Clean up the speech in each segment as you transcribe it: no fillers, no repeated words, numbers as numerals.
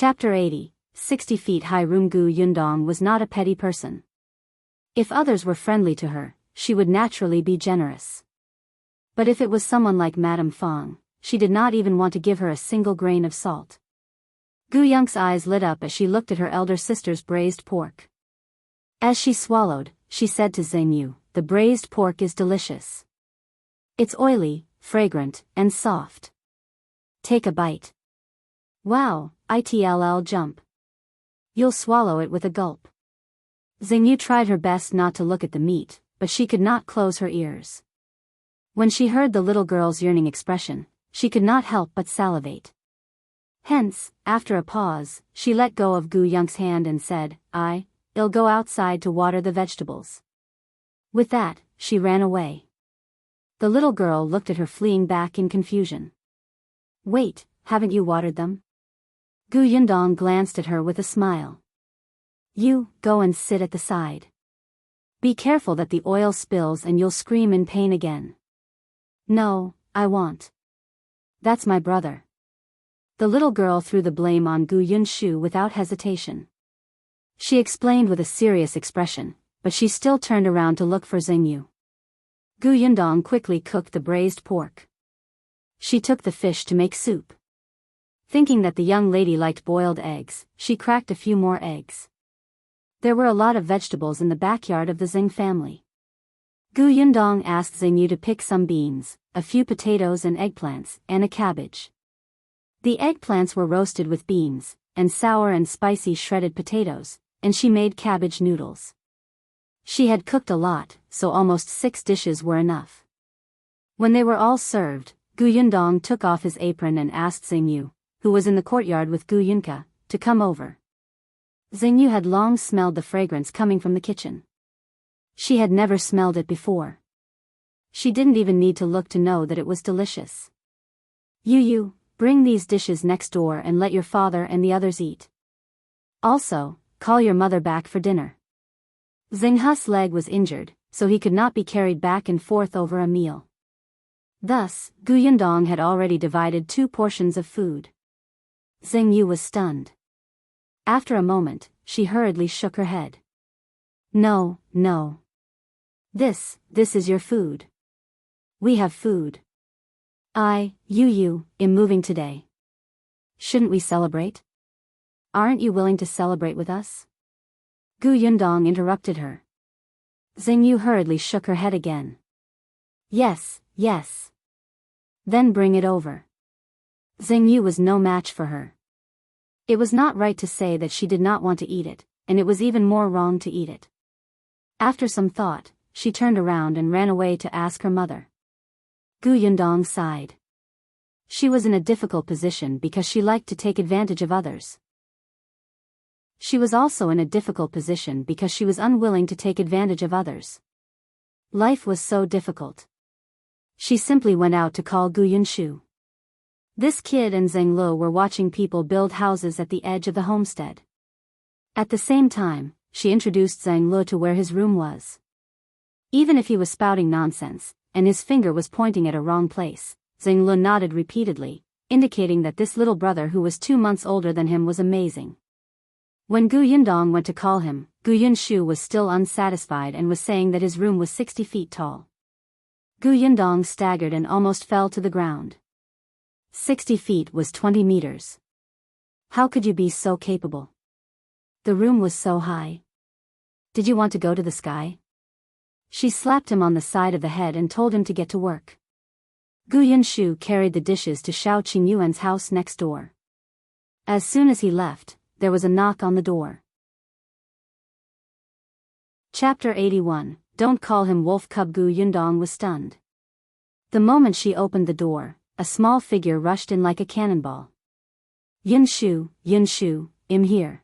Chapter 80, 60 feet high room. Gu Yundong was not a petty person. If others were friendly to her, she would naturally be generous. But if it was someone like Madame Fong, she did not even want to give her a single grain of salt. Gu Yunke's eyes lit up as she looked at her elder sister's braised pork. As she swallowed, she said to Zhou, "The braised pork is delicious. It's oily, fragrant, and soft. Take a bite." "Wow, it'll jump. You'll swallow it with a gulp." Zhou tried her best not to look at the meat, but she could not close her ears. When she heard the little girl's yearning expression, she could not help but salivate. Hence, after a pause, she let go of Gu Yunke's hand and said, "I'll go outside to water the vegetables." With that, she ran away. The little girl looked at her fleeing back in confusion. "Wait, haven't you watered them?" Gu Yundong glanced at her with a smile. "You, go and sit at the side. Be careful that the oil spills and you'll scream in pain again." "No, I won't. That's my brother." The little girl threw the blame on Gu Yunshu without hesitation. She explained with a serious expression, but she still turned around to look for Zhou. Gu Yundong quickly cooked the braised pork. She took the fish to make soup. Thinking that the young lady liked boiled eggs, she cracked a few more eggs. There were a lot of vegetables in the backyard of the Zhou family. Gu Yundong asked Zhou to pick some beans, a few potatoes and eggplants, and a cabbage. The eggplants were roasted with beans, and sour and spicy shredded potatoes, and she made cabbage noodles. She had cooked a lot, so almost 6 dishes were enough. When they were all served, Gu Yundong took off his apron and asked Zhou, who was in the courtyard with Gu Yunke, to come over. Zhou had long smelled the fragrance coming from the kitchen. She had never smelled it before. She didn't even need to look to know that it was delicious. You, bring these dishes next door and let your father and the others eat. Also, call your mother back for dinner." Zhenghe's leg was injured, so he could not be carried back and forth over a meal. Thus, Gu Yundong had already divided 2 portions of food. Zhou was stunned. After a moment, she hurriedly shook her head. No. This is your food. We have food. I'm moving today. Shouldn't we celebrate? Aren't you willing to celebrate with us?" Gu Yundong interrupted her. Zhou hurriedly shook her head again. Yes. Then bring it over." Zhou was no match for her. It was not right to say that she did not want to eat it, and it was even more wrong to eat it. After some thought, she turned around and ran away to ask her mother. Gu Yundong sighed. She was in a difficult position because she liked to take advantage of others. She was also in a difficult position because she was unwilling to take advantage of others. Life was so difficult. She simply went out to call Gu Yunshu. This kid and Zhou were watching people build houses at the edge of the homestead. At the same time, she introduced Zhou to where his room was. Even if he was spouting nonsense, and his finger was pointing at a wrong place, Zhou nodded repeatedly, indicating that this little brother who was 2 months older than him was amazing. When Gu Yundong went to call him, Gu Yunshu was still unsatisfied and was saying that his room was 60 feet tall. Gu Yundong staggered and almost fell to the ground. 60 feet was 20 meters. How could you be so capable? The room was so high. Did you want to go to the sky? She slapped him on the side of the head and told him to get to work. Gu Yunshu carried the dishes to Shao Qingyuan's house next door. As soon as he left, there was a knock on the door. Chapter 81, Don't Call Him Wolf Cub. Gu Yundong was stunned. The moment she opened the door, a small figure rushed in like a cannonball. Yunshu, I'm here."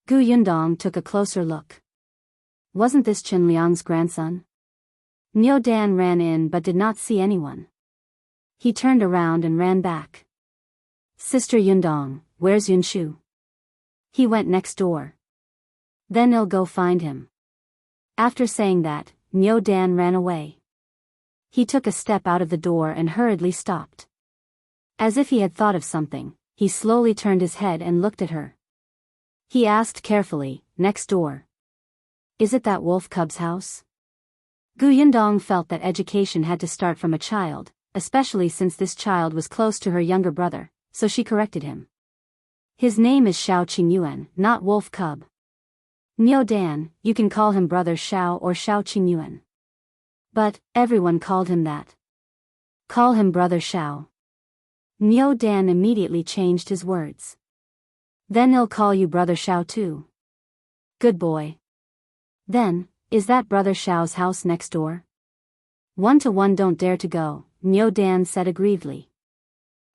Gu Yundong took a closer look. Wasn't this Chen Liang's grandson? Niu Dan ran in but did not see anyone. He turned around and ran back. "Sister Yundong, where's Yunshu?" "He went next door." "Then I'll go find him." After saying that, Niu Dan ran away. He took a step out of the door and hurriedly stopped. As if he had thought of something, he slowly turned his head and looked at her. He asked carefully, "Next door. Is it that wolf cub's house?" Gu Yundong felt that education had to start from a child, especially since this child was close to her younger brother, so she corrected him. "His name is Shao Qingyuan, not wolf cub. Niu Dan, you can call him brother Shao or Shao Qingyuan. But, everyone called him that. Call him brother Shao." Niu Dan immediately changed his words. "Then he'll call you brother Shao too. Good boy. Then, is that brother Shao's house next door?" "1-to-1 don't dare to go," Niu Dan said aggrievedly.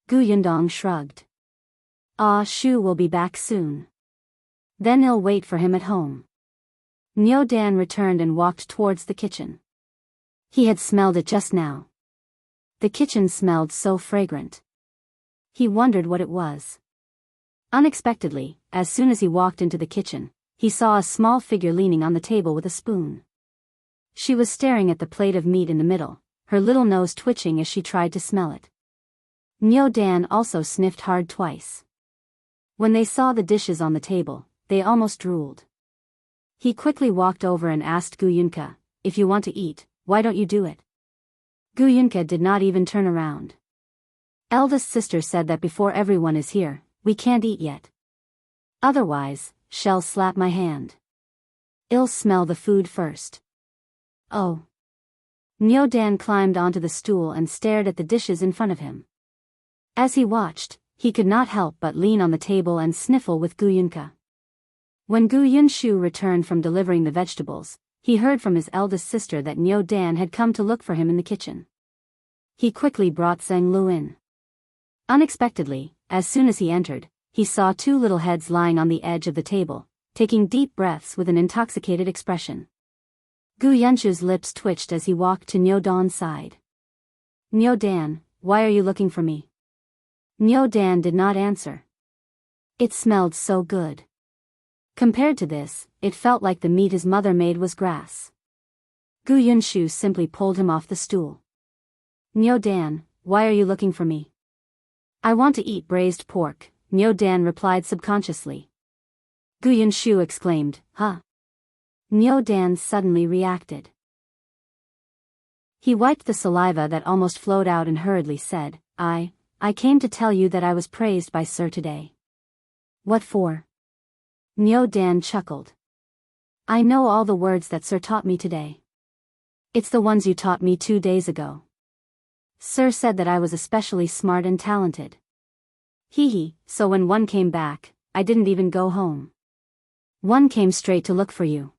Gu Yundong shrugged. Shu will be back soon. Then he'll wait for him at home." Niu Dan returned and walked towards the kitchen. He had smelled it just now. The kitchen smelled so fragrant. He wondered what it was. Unexpectedly, as soon as he walked into the kitchen, he saw a small figure leaning on the table with a spoon. She was staring at the plate of meat in the middle, her little nose twitching as she tried to smell it. Niu Dan also sniffed hard twice. When they saw the dishes on the table, they almost drooled. He quickly walked over and asked Gu Yunke, "If you want to eat, why don't you do it?" Gu Yunke did not even turn around. "Eldest sister said that before everyone is here, we can't eat yet. Otherwise, she'll slap my hand. I'll smell the food first." "Oh." Niu Dan climbed onto the stool and stared at the dishes in front of him. As he watched, he could not help but lean on the table and sniffle with Gu Yunke. When Gu Yunshu returned from delivering the vegetables, he heard from his eldest sister that Niu Dan had come to look for him in the kitchen. He quickly brought Zheng Lu in. Unexpectedly, as soon as he entered, he saw two little heads lying on the edge of the table, taking deep breaths with an intoxicated expression. Gu Yunshu's lips twitched as he walked to Niu Dan's side. "Niu Dan, why are you looking for me?" Niu Dan did not answer. It smelled so good. Compared to this, it felt like the meat his mother made was grass. Gu Yunshu simply pulled him off the stool. "Niu Dan, why are you looking for me?" "I want to eat braised pork," Niu Dan replied subconsciously. Gu Yunshu exclaimed, "Huh?" Niu Dan suddenly reacted. He wiped the saliva that almost flowed out and hurriedly said, I came to tell you that I was praised by Sir today." "What for?" Niu Dan chuckled. "I know all the words that Sir taught me today. It's the ones you taught me 2 days ago. Sir said that I was especially smart and talented. Hee, so when one came back, I didn't even go home. One came straight to look for you."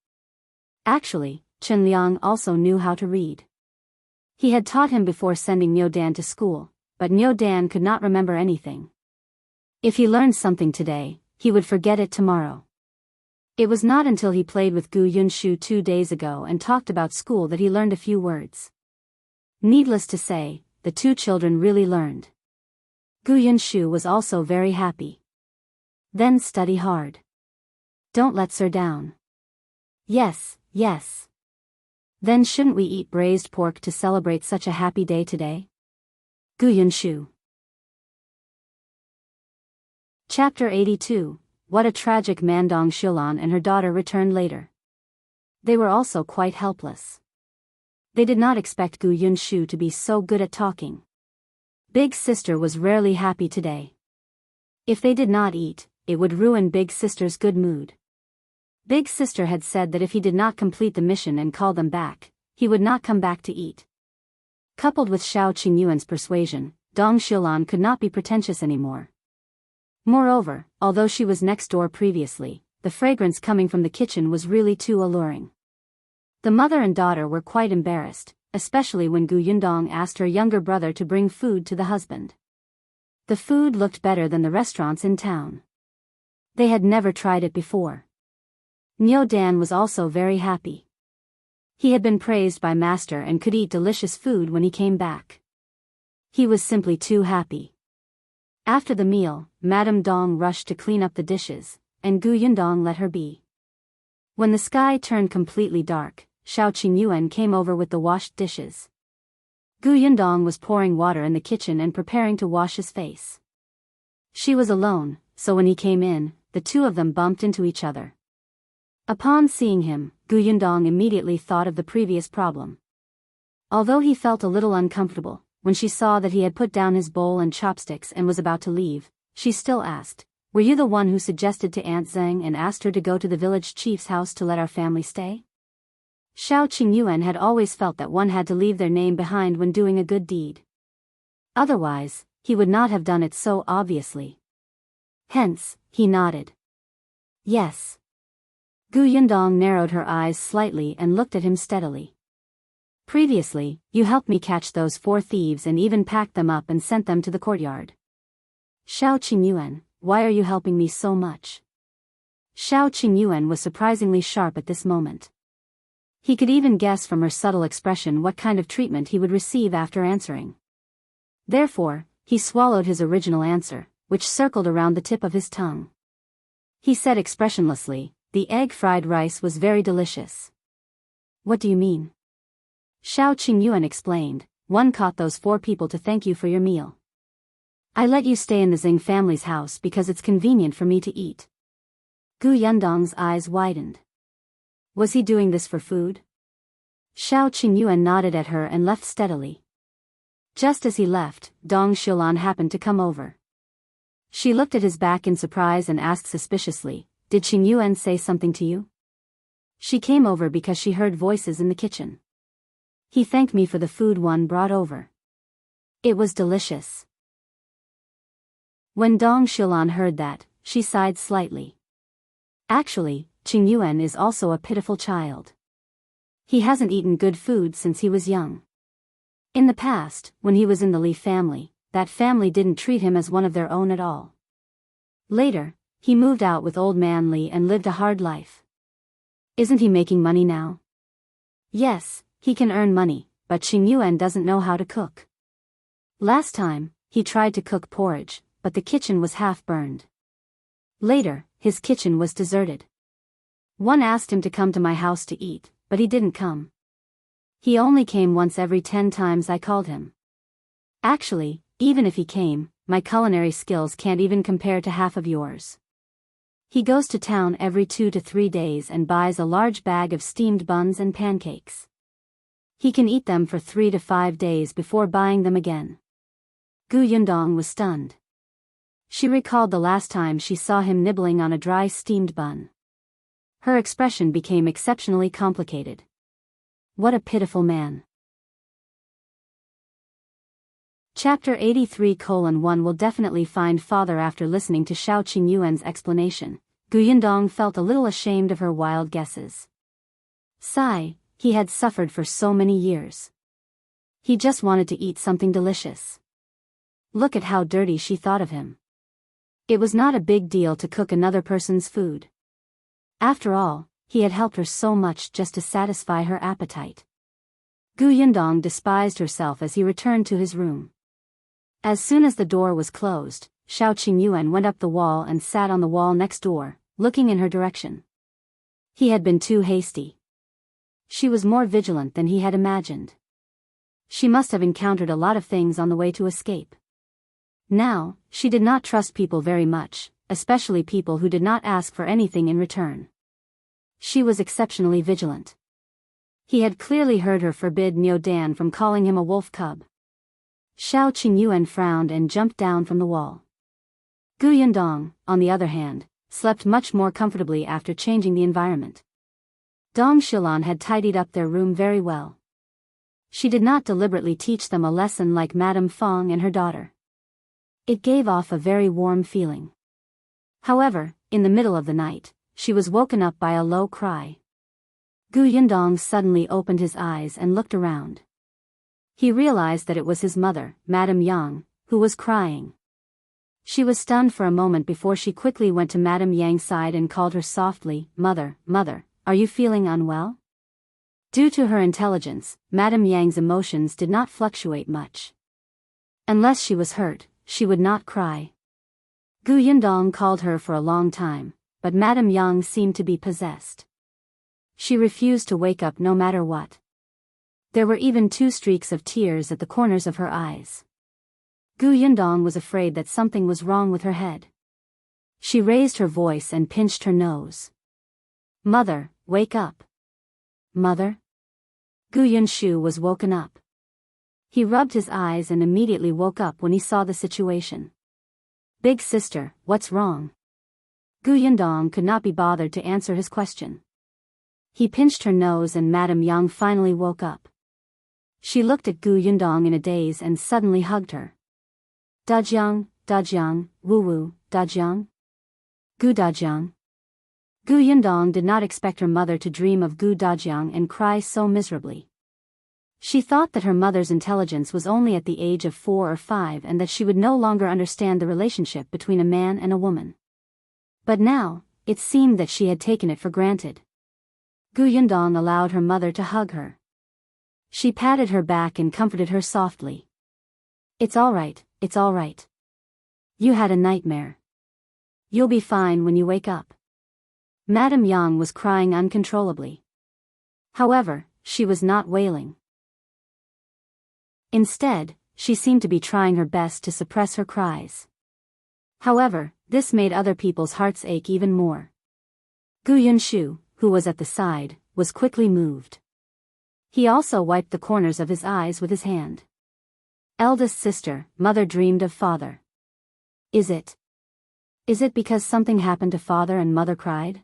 Actually, Chen Liang also knew how to read. He had taught him before sending Niu Dan to school, but Niu Dan could not remember anything. If he learned something today, he would forget it tomorrow. It was not until he played with Gu Yunshu 2 days ago and talked about school that he learned a few words. Needless to say, the two children really learned. Gu Yunshu was also very happy. "Then study hard. Don't let Sir down." Yes. "Then shouldn't we eat braised pork to celebrate such a happy day today?" Gu Yunshu. Chapter 82. What a tragic Mandong Shilan and her daughter returned later. They were also quite helpless. They did not expect Gu Yunshu to be so good at talking. Big sister was rarely happy today. If they did not eat, it would ruin Big sister's good mood. Big sister had said that if he did not complete the mission and call them back, he would not come back to eat. Coupled with Shao Qingyuan's persuasion, Dong Shilan could not be pretentious anymore. Moreover, although she was next door previously, the fragrance coming from the kitchen was really too alluring. The mother and daughter were quite embarrassed, especially when Gu Yundong asked her younger brother to bring food to the husband. The food looked better than the restaurants in town. They had never tried it before. Niu Dan was also very happy. He had been praised by master and could eat delicious food when he came back. He was simply too happy. After the meal, Madame Dong rushed to clean up the dishes, and Gu Yundong let her be. When the sky turned completely dark, Shao Qingyuan came over with the washed dishes. Gu Yundong was pouring water in the kitchen and preparing to wash his face. She was alone, so when he came in, the two of them bumped into each other. Upon seeing him, Gu Yundong immediately thought of the previous problem. Although he felt a little uncomfortable, when she saw that he had put down his bowl and chopsticks and was about to leave, she still asked, "Were you the one who suggested to Aunt Zheng and asked her to go to the village chief's house to let our family stay?" Shao Qingyuan had always felt that one had to leave their name behind when doing a good deed. Otherwise, he would not have done it so obviously. Hence, he nodded. Yes. Gu Yundong narrowed her eyes slightly and looked at him steadily. Previously, you helped me catch those 4 thieves and even packed them up and sent them to the courtyard. Shao Qingyuan, why are you helping me so much? Shao Qingyuan was surprisingly sharp at this moment. He could even guess from her subtle expression what kind of treatment he would receive after answering. Therefore, he swallowed his original answer, which circled around the tip of his tongue. He said expressionlessly, "The egg fried rice was very delicious." What do you mean? Shao Qingyuan explained, "One caught those 4 people to thank you for your meal. I let you stay in the Zheng family's house because it's convenient for me to eat." Gu Yundong's eyes widened. Was he doing this for food? Shao Qingyuan nodded at her and left steadily. Just as he left, Dong Xiulan happened to come over. She looked at his back in surprise and asked suspiciously, "Did Qingyuan say something to you?" She came over because she heard voices in the kitchen. He thanked me for the food one brought over. It was delicious. When Dong Xiulan heard that, she sighed slightly. Actually, Qingyuan is also a pitiful child. He hasn't eaten good food since he was young. In the past, when he was in the Li family, that family didn't treat him as one of their own at all. Later, he moved out with old man Li and lived a hard life. Isn't he making money now? Yes, he can earn money, but Qingyuan doesn't know how to cook. Last time, he tried to cook porridge, but the kitchen was half burned. Later, his kitchen was deserted. One asked him to come to my house to eat, but he didn't come. He only came once every 10 times I called him. Actually, even if he came, my culinary skills can't even compare to half of yours. He goes to town every 2 to 3 days and buys a large bag of steamed buns and pancakes. He can eat them for 3 to 5 days before buying them again. Gu Yundong was stunned. She recalled the last time she saw him nibbling on a dry steamed bun. Her expression became exceptionally complicated. What a pitiful man. Chapter 83:1 will definitely find father. After listening to Shao Qingyuan's explanation, Gu Yundong felt a little ashamed of her wild guesses. Sigh, he had suffered for so many years. He just wanted to eat something delicious. Look at how dirty she thought of him. It was not a big deal to cook another person's food. After all, he had helped her so much just to satisfy her appetite. Gu Yundong despised herself as he returned to his room. As soon as the door was closed, Shao Qingyuan went up the wall and sat on the wall next door, looking in her direction. He had been too hasty. She was more vigilant than he had imagined. She must have encountered a lot of things on the way to escape. Now, she did not trust people very much, especially people who did not ask for anything in return. She was exceptionally vigilant. He had clearly heard her forbid Niu Dan from calling him a wolf cub. Shao Qingyuan frowned and jumped down from the wall. Gu Yundong, on the other hand, slept much more comfortably after changing the environment. Dong Xiulan had tidied up their room very well. She did not deliberately teach them a lesson like Madame Fong and her daughter. It gave off a very warm feeling. However, in the middle of the night, she was woken up by a low cry. Gu Yundong suddenly opened his eyes and looked around. He realized that it was his mother, Madame Yang, who was crying. She was stunned for a moment before she quickly went to Madame Yang's side and called her softly, "Mother, mother, are you feeling unwell?" Due to her intelligence, Madame Yang's emotions did not fluctuate much. Unless she was hurt, she would not cry. Gu Yundong called her for a long time, but Madame Yang seemed to be possessed. She refused to wake up no matter what. There were even 2 streaks of tears at the corners of her eyes. Gu Yundong was afraid that something was wrong with her head. She raised her voice and pinched her nose. Mother, wake up. Mother? Gu Yunshu was woken up. He rubbed his eyes and immediately woke up when he saw the situation. Big sister, what's wrong? Gu Yundong could not be bothered to answer his question. He pinched her nose and Madame Yang finally woke up. She looked at Gu Yundong in a daze and suddenly hugged her. Dajiang, Wu Wu, Dajiang? Gu Dajiang. Gu Yundong did not expect her mother to dream of Gu Dajiang and cry so miserably. She thought that her mother's intelligence was only at the age of 4 or 5 and that she would no longer understand the relationship between a man and a woman. But now, it seemed that she had taken it for granted. Gu Yundong allowed her mother to hug her. She patted her back and comforted her softly. It's all right, it's all right. You had a nightmare. You'll be fine when you wake up. Madame Yang was crying uncontrollably. However, she was not wailing. Instead, she seemed to be trying her best to suppress her cries. However, this made other people's hearts ache even more. Gu Yunshu, who was at the side, was quickly moved. He also wiped the corners of his eyes with his hand. Eldest sister, mother dreamed of father. Is it because something happened to father and mother cried?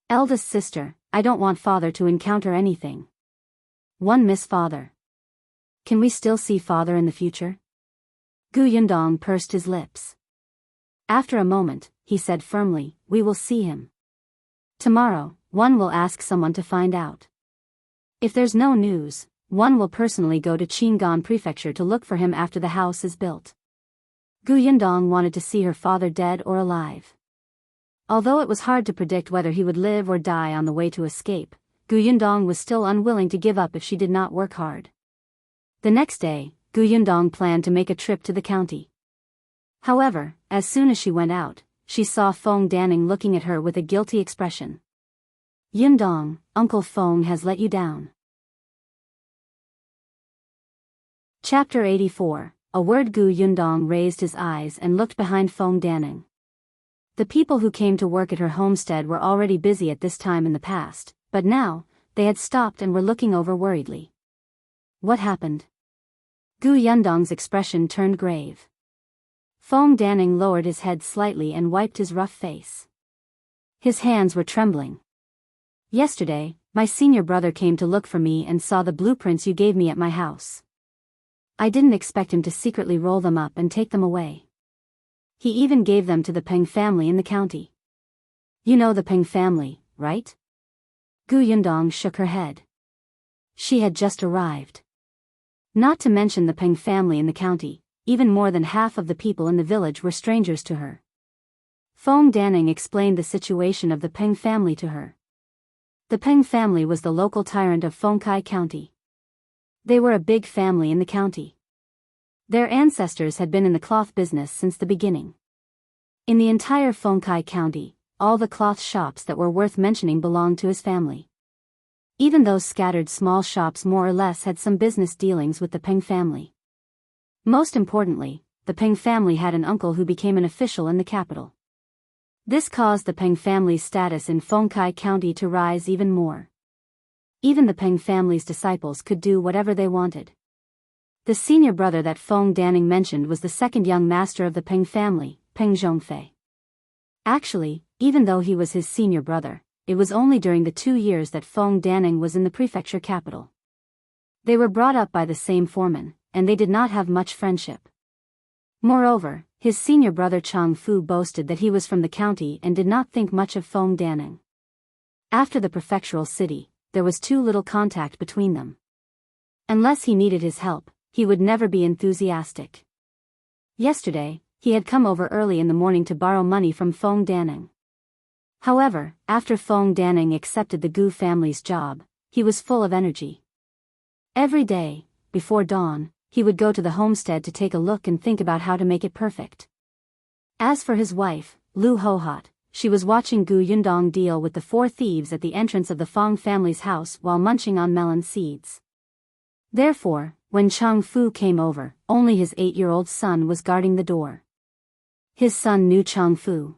Eldest sister, I don't want father to encounter anything. One miss father. Can we still see father in the future? Gu Yundong pursed his lips. After a moment, he said firmly, we will see him. Tomorrow, one will ask someone to find out. If there's no news, one will personally go to Qingyuan prefecture to look for him after the house is built. Gu Yundong wanted to see her father dead or alive. Although it was hard to predict whether he would live or die on the way to escape, Gu Yundong was still unwilling to give up if she did not work hard. The next day, Gu Yundong planned to make a trip to the county. However, as soon as she went out, she saw Feng Danning looking at her with a guilty expression. Yundong, Uncle Feng has let you down. Chapter 84. A word. Gu Yundong raised his eyes and looked behind Feng Danning. The people who came to work at her homestead were already busy at this time in the past, but now, they had stopped and were looking over worriedly. What happened? Gu Yundong's expression turned grave. Feng Danning lowered his head slightly and wiped his rough face. His hands were trembling. Yesterday, my senior brother came to look for me and saw the blueprints you gave me at my house. I didn't expect him to secretly roll them up and take them away. He even gave them to the Peng family in the county. You know the Peng family, right? Gu Yundong shook her head. She had just arrived. Not to mention the Peng family in the county, even more than half of the people in the village were strangers to her. Feng Danning explained the situation of the Peng family to her. The Peng family was the local tyrant of Fengkai County. They were a big family in the county. Their ancestors had been in the cloth business since the beginning. In the entire Fengkai County, all the cloth shops that were worth mentioning belonged to his family. Even those scattered small shops more or less had some business dealings with the Peng family. Most importantly, the Peng family had an uncle who became an official in the capital. This caused the Peng family's status in Fengkai County to rise even more. Even the Peng family's disciples could do whatever they wanted. The senior brother that Feng Danning mentioned was the second young master of the Peng family, Peng Zhongfei. Actually, even though he was his senior brother, it was only during the 2 years that Feng Danning was in the prefecture capital. They were brought up by the same foreman, and they did not have much friendship. Moreover, his senior brother Chang Fu boasted that he was from the county and did not think much of Feng Danning. After the prefectural city, there was too little contact between them. Unless he needed his help, he would never be enthusiastic. Yesterday, he had come over early in the morning to borrow money from Feng Danning. However, after Feng Danning accepted the Gu family's job, he was full of energy. Every day, before dawn, he would go to the homestead to take a look and think about how to make it perfect. As for his wife, Lu Hohot, she was watching Gu Yundong deal with the 4 thieves at the entrance of the Feng family's house while munching on melon seeds. Therefore, When Chang Fu came over, only his 8-year-old son was guarding the door. His son knew Chang Fu.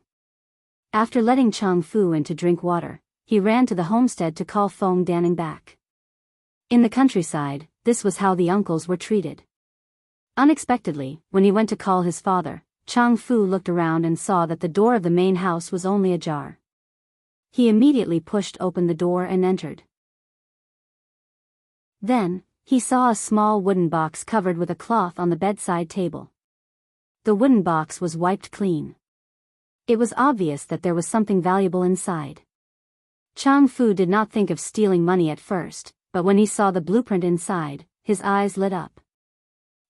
After letting Chang Fu in to drink water, he ran to the homestead to call Feng Danning back. In the countryside, this was how the uncles were treated. Unexpectedly, when he went to call his father, Chang Fu looked around and saw that the door of the main house was only ajar. He immediately pushed open the door and entered. Then, he saw a small wooden box covered with a cloth on the bedside table. The wooden box was wiped clean. It was obvious that there was something valuable inside. Chang Fu did not think of stealing money at first, but when he saw the blueprint inside, his eyes lit up.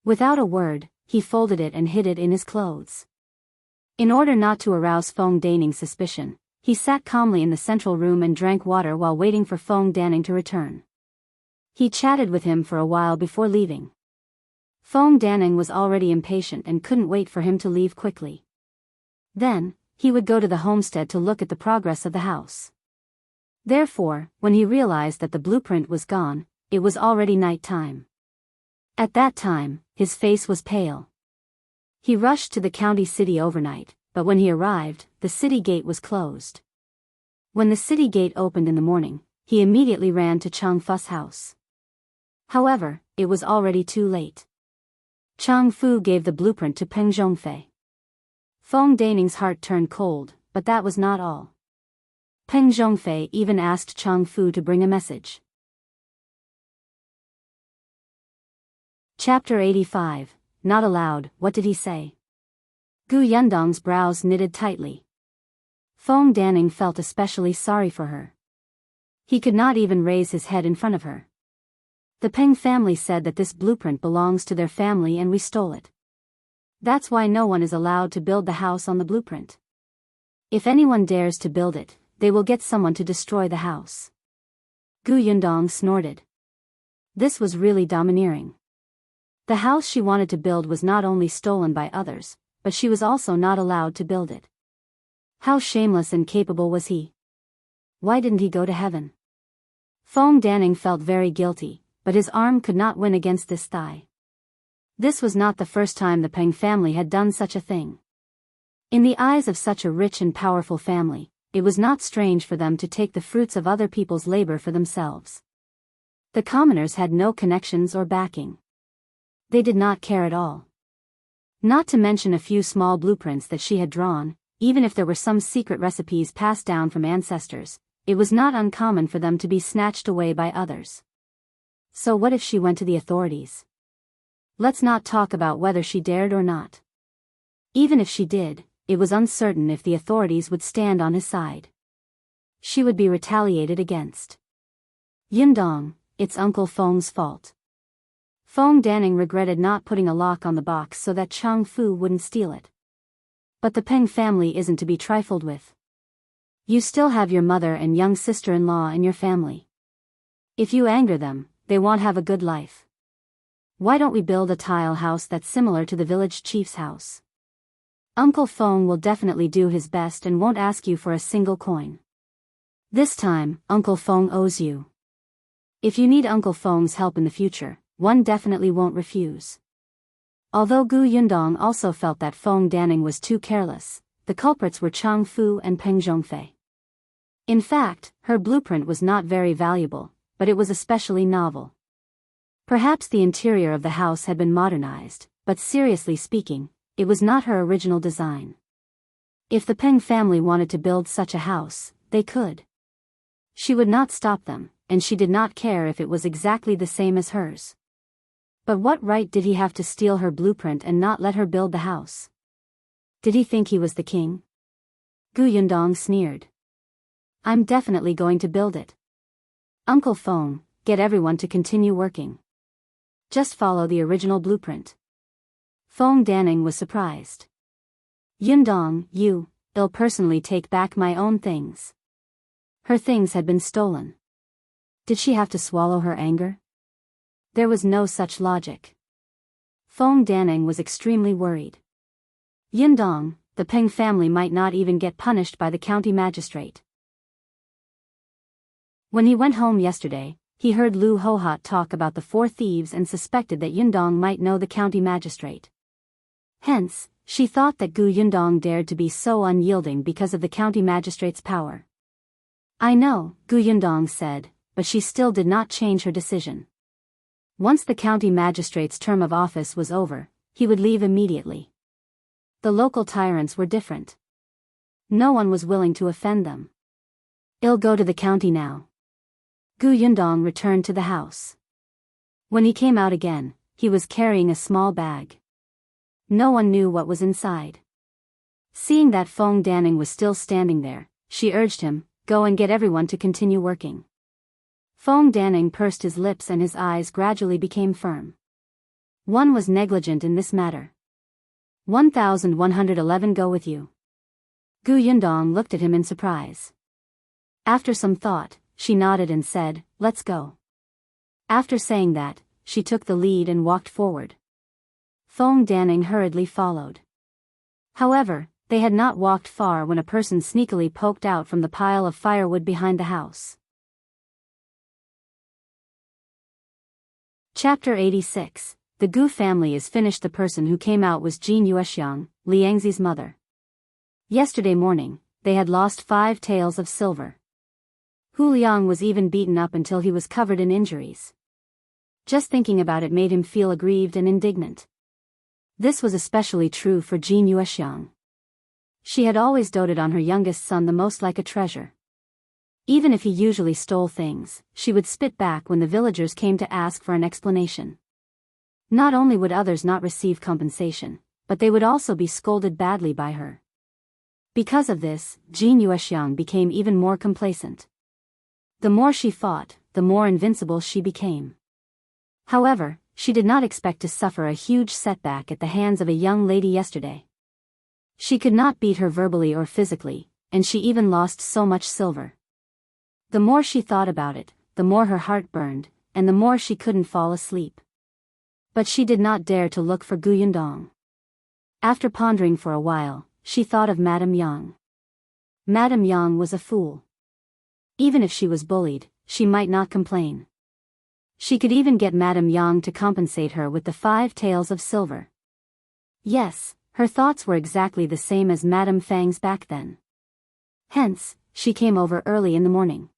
Without a word, he folded it and hid it in his clothes. In order not to arouse Feng Danning's suspicion, he sat calmly in the central room and drank water while waiting for Feng Danning to return. He chatted with him for a while before leaving. Feng Danning was already impatient and couldn't wait for him to leave quickly. Then, he would go to the homestead to look at the progress of the house. Therefore, when he realized that the blueprint was gone, it was already night time. At that time, his face was pale. He rushed to the county city overnight, but when he arrived, the city gate was closed. When the city gate opened in the morning, he immediately ran to Chang Fu's house. However, it was already too late. Chang Fu gave the blueprint to Peng Zhongfei. Feng Danning's heart turned cold, but that was not all. Peng Zhongfei even asked Chang Fu to bring a message. Chapter 85, Not Allowed. What did he say? Gu Yundong's brows knitted tightly. Feng Danning felt especially sorry for her. He could not even raise his head in front of her. The Peng family said that this blueprint belongs to their family and we stole it. That's why no one is allowed to build the house on the blueprint. If anyone dares to build it, they will get someone to destroy the house. Gu Yundong snorted. This was really domineering. The house she wanted to build was not only stolen by others, but she was also not allowed to build it. How shameless and capable was he? Why didn't he go to heaven? Feng Danning felt very guilty, but his arm could not win against this thigh. This was not the first time the Peng family had done such a thing. In the eyes of such a rich and powerful family, it was not strange for them to take the fruits of other people's labor for themselves. The commoners had no connections or backing. They did not care at all. Not to mention a few small blueprints that she had drawn, even if there were some secret recipes passed down from ancestors, it was not uncommon for them to be snatched away by others. So what if she went to the authorities? Let's not talk about whether she dared or not. Even if she did, it was uncertain if the authorities would stand on his side. She would be retaliated against. Yundong, it's Uncle Feng's fault. Feng Danning regretted not putting a lock on the box so that Chang Fu wouldn't steal it. But the Peng family isn't to be trifled with. You still have your mother and young sister-in-law in your family. If you anger them, they won't have a good life. Why don't we build a tile house that's similar to the village chief's house? Uncle Feng will definitely do his best and won't ask you for a single coin. This time, Uncle Feng owes you. If you need Uncle Feng's help in the future, one definitely won't refuse. Although Gu Yundong also felt that Feng Danning was too careless, the culprits were Chang Fu and Peng Zhongfei. In fact, her blueprint was not very valuable, but it was especially novel. Perhaps the interior of the house had been modernized, but seriously speaking, it was not her original design. If the Peng family wanted to build such a house, they could. She would not stop them, and she did not care if it was exactly the same as hers. But what right did he have to steal her blueprint and not let her build the house? Did he think he was the king? Gu Yundong sneered. I'm definitely going to build it. Uncle Feng, get everyone to continue working. Just follow the original blueprint. Feng Danning was surprised. Yundong, I'll personally take back my own things. Her things had been stolen. Did she have to swallow her anger? There was no such logic. Feng Danning was extremely worried. Yundong, the Peng family might not even get punished by the county magistrate. When he went home yesterday, he heard Lu Hohot talk about the 4 thieves and suspected that Yundong might know the county magistrate. Hence, she thought that Gu Yundong dared to be so unyielding because of the county magistrate's power. I know, Gu Yundong said, but she still did not change her decision. Once the county magistrate's term of office was over, he would leave immediately. The local tyrants were different. No one was willing to offend them. I'll go to the county now. Gu Yundong returned to the house. When he came out again, he was carrying a small bag. No one knew what was inside. Seeing that Feng Danning was still standing there, she urged him, go and get everyone to continue working. Feng Danning pursed his lips and his eyes gradually became firm. One was negligent in this matter. 1111 go with you. Gu Yundong looked at him in surprise. After some thought, she nodded and said, let's go. After saying that, she took the lead and walked forward. Feng Danning hurriedly followed. However, they had not walked far when a person sneakily poked out from the pile of firewood behind the house. Chapter 86. The Gu family is finished. The person who came out was Jin Yuexiang, Liangzi's mother. Yesterday morning, they had lost 5 taels of silver. Hu Liang was even beaten up until he was covered in injuries. Just thinking about it made him feel aggrieved and indignant. This was especially true for Jin Yuexiang. She had always doted on her youngest son the most like a treasure. Even if he usually stole things, she would spit back when the villagers came to ask for an explanation. Not only would others not receive compensation, but they would also be scolded badly by her. Because of this, Jin Yuexiang became even more complacent. The more she fought, the more invincible she became. However, she did not expect to suffer a huge setback at the hands of a young lady yesterday. She could not beat her verbally or physically, and she even lost so much silver. The more she thought about it, the more her heart burned, and the more she couldn't fall asleep. But she did not dare to look for Gu Yundong. After pondering for a while, she thought of Madame Yang. Madame Yang was a fool. Even if she was bullied, she might not complain. She could even get Madame Yang to compensate her with the 5 taels of silver. Yes, her thoughts were exactly the same as Madame Fang's back then. Hence, she came over early in the morning.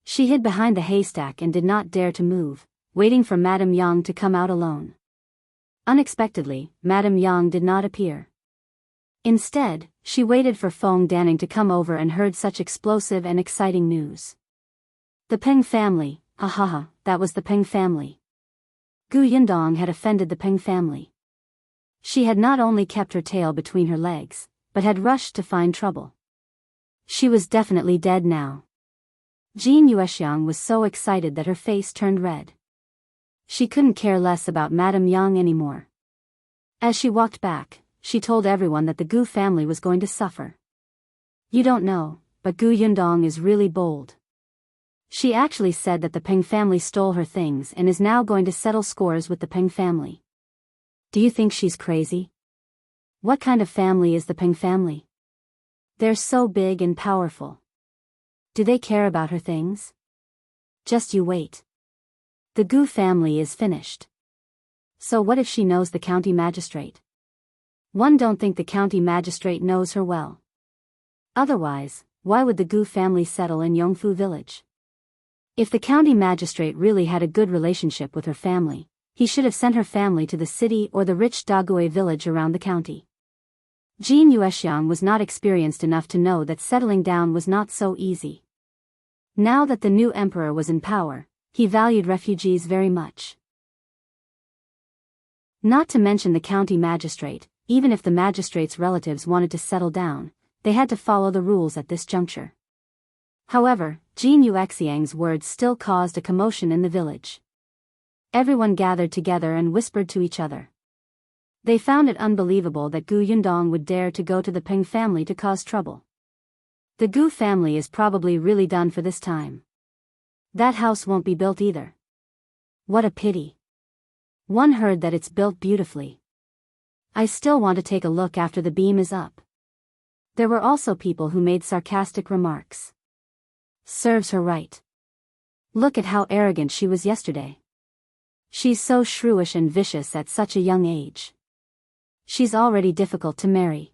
She hid behind the haystack and did not dare to move, waiting for Madame Yang to come out alone. Unexpectedly, Madame Yang did not appear. Instead, she waited for Feng Danning to come over and heard such explosive and exciting news. The Peng family, that was the Peng family. Gu Yundong had offended the Peng family. She had not only kept her tail between her legs, but had rushed to find trouble. She was definitely dead now. Jin Yuexiang was so excited that her face turned red. She couldn't care less about Madame Yang anymore. As she walked back, she told everyone that the Gu family was going to suffer. You don't know, but Gu Yundong is really bold. She actually said that the Peng family stole her things and is now going to settle scores with the Peng family. Do you think she's crazy? What kind of family is the Peng family? They're so big and powerful. Do they care about her things? Just you wait. The Gu family is finished. So what if she knows the county magistrate? One don't think the county magistrate knows her well. Otherwise, why would the Gu family settle in Yongfu village? If the county magistrate really had a good relationship with her family, he should have sent her family to the city or the rich Daguay village around the county. Jin Yuexiang was not experienced enough to know that settling down was not so easy. Now that the new emperor was in power, he valued refugees very much. Not to mention the county magistrate, even if the magistrate's relatives wanted to settle down, they had to follow the rules at this juncture. However, Jin Yuexiang's words still caused a commotion in the village. Everyone gathered together and whispered to each other. They found it unbelievable that Gu Yundong would dare to go to the Peng family to cause trouble. The Gu family is probably really done for this time. That house won't be built either. What a pity. One heard that it's built beautifully. I still want to take a look after the beam is up. There were also people who made sarcastic remarks. Serves her right. Look at how arrogant she was yesterday. She's so shrewish and vicious at such a young age. She's already difficult to marry.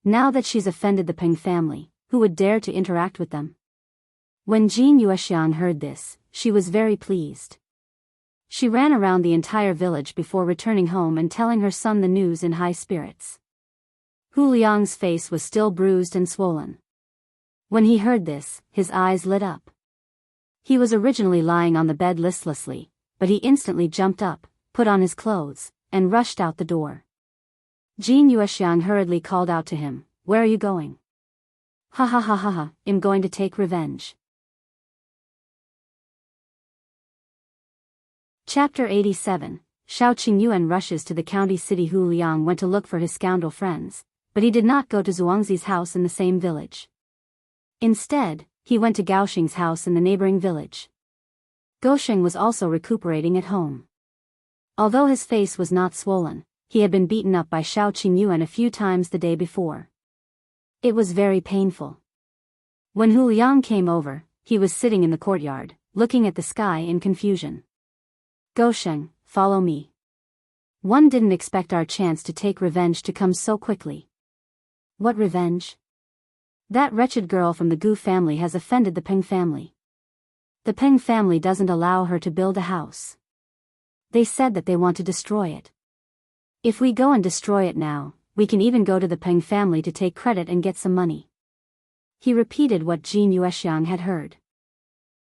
Now that she's offended the Peng family, who would dare to interact with them? When Qingyuan heard this, she was very pleased. She ran around the entire village before returning home and telling her son the news in high spirits. Hu Liang's face was still bruised and swollen. When he heard this, his eyes lit up. He was originally lying on the bed listlessly, but he instantly jumped up, put on his clothes, and rushed out the door. Qingyuan hurriedly called out to him, "Where are you going?" "Ha ha ha ha ha, I'm going to take revenge." Chapter 87. Shao. Qingyuan rushes to the county city. Hu Liang went to look for his scoundrel friends, but he did not go to Zhuangzi's house in the same village. Instead, he went to Gaoxing's house in the neighboring village. Gaoxing was also recuperating at home. Although his face was not swollen, he had been beaten up by Shao Qingyuan a few times the day before. It was very painful. When Hu Liang came over, he was sitting in the courtyard, looking at the sky in confusion. "Gaoxing, follow me. One didn't expect our chance to take revenge to come so quickly." "What revenge?" "That wretched girl from the Gu family has offended the Peng family. The Peng family doesn't allow her to build a house. They said that they want to destroy it. If we go and destroy it now, we can even go to the Peng family to take credit and get some money." He repeated what Qingyuan had heard.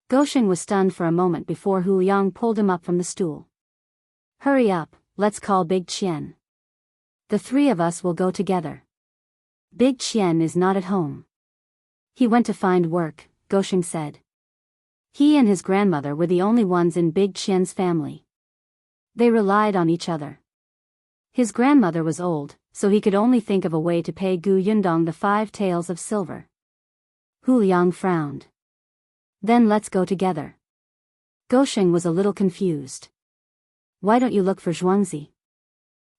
Gaoxing was stunned for a moment before Hu Liang pulled him up from the stool. "Hurry up, let's call Big Qian. The three of us will go together. Big Qian is not at home. He went to find work," Gaoxing said. He and his grandmother were the only ones in Big Qian's family. They relied on each other. His grandmother was old, so he could only think of a way to pay Gu Yundong the 5 taels of silver. Hu Liang frowned. "Then let's go together." Gaoxing was a little confused. "Why don't you look for Zhuangzi?"